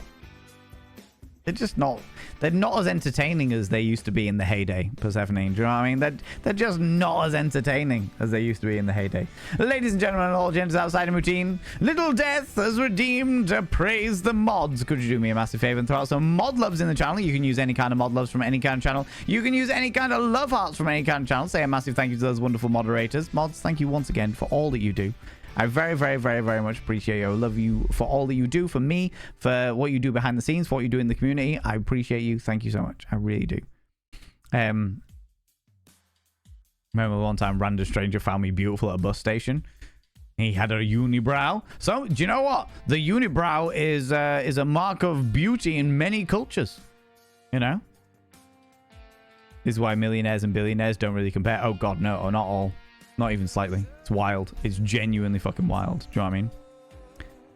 They're not as entertaining as they used to be in the heyday, Persephone. Do you know what I mean? They're just not as entertaining as they used to be in the heyday. Ladies and gentlemen, all genders outside of routine, Little Death has redeemed. Praise the mods. Could you do me a massive favor and throw out some mod loves in the channel? You can use any kind of mod loves from any kind of channel. You can use any kind of love hearts from any kind of channel. Say a massive thank you to those wonderful moderators. Mods, thank you once again for all that you do. I very, very, very, very much appreciate you. I love you for all that you do for me, for what you do behind the scenes, for what you do in the community. I appreciate you. Thank you so much. I really do. Remember one time random stranger found me beautiful at a bus station. He had a unibrow. So, do you know what? The unibrow is a mark of beauty in many cultures. You know? This is why millionaires and billionaires don't really compare. Oh, God, no. Not all. Not even slightly. It's wild. It's genuinely fucking wild. Do you know what I mean?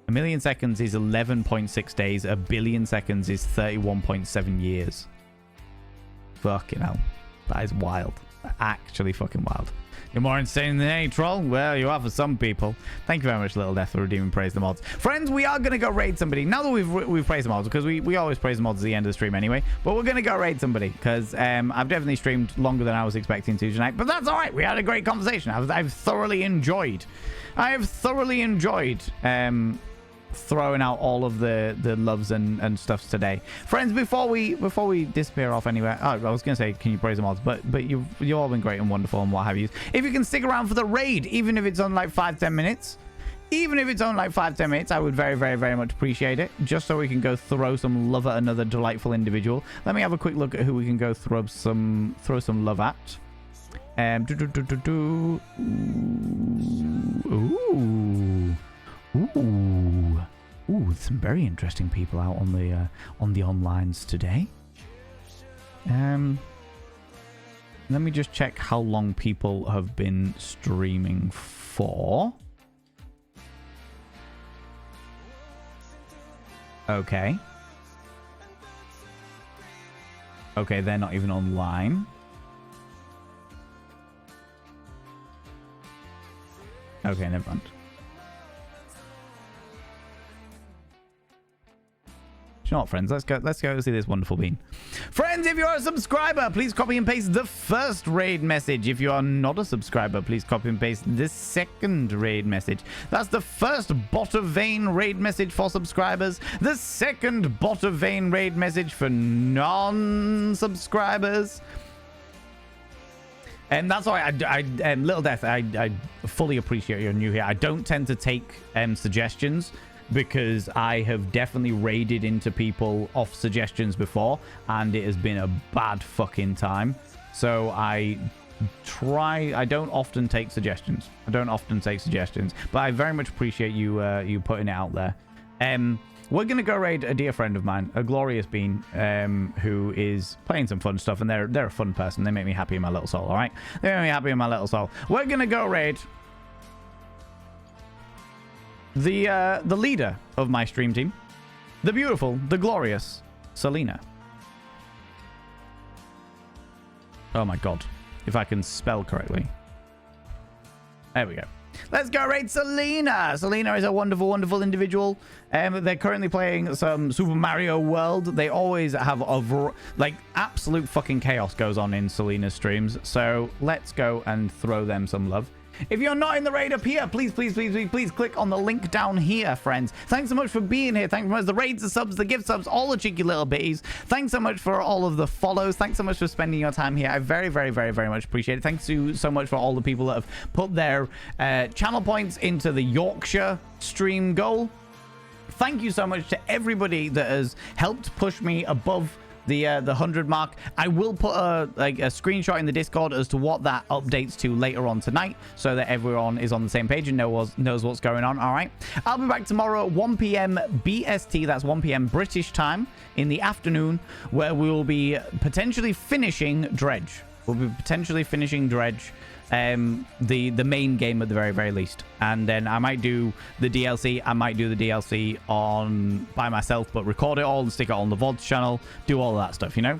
1 million seconds is 11.6 days. 1 billion seconds is 31.7 years. Fucking hell. That is wild. Actually fucking wild. You're more insane than any troll? Well, you are for some people. Thank you very much, Little Death, for redeeming Praise the Mods. Friends, we are going to go raid somebody. Now that we've praised the mods, because we always praise the mods at the end of the stream anyway. But we're going to go raid somebody, because I've definitely streamed longer than I was expecting to tonight. But that's all right. We had a great conversation. I've thoroughly enjoyed. Throwing out all of the loves and stuffs today. Friends, before we disappear off anywhere, I was gonna say, can you praise the mods, but you've all been great and wonderful and what have you. If you can stick around for the raid, even if it's on like 5-10 minutes, Even if it's only like 5-10 minutes, I would very, very, very much appreciate it. Just so we can go throw some love at another delightful individual. Let me have a quick look at who we can go throw some love at. Ooh, some very interesting people out on the onlines today. Let me just check how long people have been streaming for. Okay. Okay, they're not even online. Okay, never mind. Do you know what, friends? Let's go see this wonderful bean. Friends, if you're a subscriber, please copy and paste the first raid message. If you are not a subscriber, please copy and paste the second raid message. That's the first Bot of Vane raid message for subscribers. The second Bot of Vane raid message for non-subscribers. And that's why Little Death, I fully appreciate you're new here. I don't tend to take suggestions, because I have definitely raided into people off suggestions before, and it has been a bad fucking time. So I don't often take suggestions. But I very much appreciate you putting it out there. We're gonna go raid a dear friend of mine, a Glorious Bean, who is playing some fun stuff, and they're a fun person. They make me happy in my little soul. All right, they make me happy in my little soul. We're gonna go raid the leader of my stream team, the beautiful, the glorious Selena. Oh my god, if I can spell correctly. There we go. Let's go raid Selena. Selena is a wonderful, wonderful individual. They're currently playing some Super Mario World. They always have absolute fucking chaos goes on in Selena's streams. So let's go and throw them some love. If you're not in the raid up here, please click on the link down here, friends. Thanks so much for being here. Thanks so much for the raids, the subs, the gift subs, all the cheeky little bitties. Thanks so much for all of the follows. Thanks so much for spending your time here. I very, very, very, very much appreciate it. Thanks so much for all the people that have put their channel points into the Yorkshire stream goal. Thank you so much to everybody that has helped push me above the 100 mark. I will put a screenshot in the Discord as to what that updates to later on tonight, so that everyone is on the same page and knows what's going on. All right, I'll be back tomorrow at 1 p.m. BST. That's 1 p.m. British time in the afternoon, where we will be potentially finishing Dredge. The main game at the very, very least. And then I might do the DLC. I might do the DLC by myself, but record it all and stick it on the VODs channel. Do all of that stuff, you know?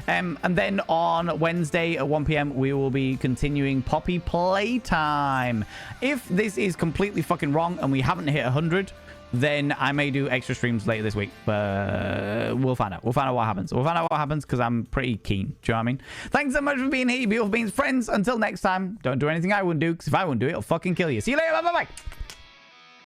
And then on Wednesday at 1 p.m. we will be continuing Poppy Playtime. If this is completely fucking wrong and we haven't hit 100, then I may do extra streams later this week, but we'll find out. We'll find out what happens. Because I'm pretty keen. Do you know what I mean? Thanks so much for being here, you beautiful beings. Friends, until next time, don't do anything I wouldn't do, because if I wouldn't do it, it'll fucking kill you. See you later. Bye-bye.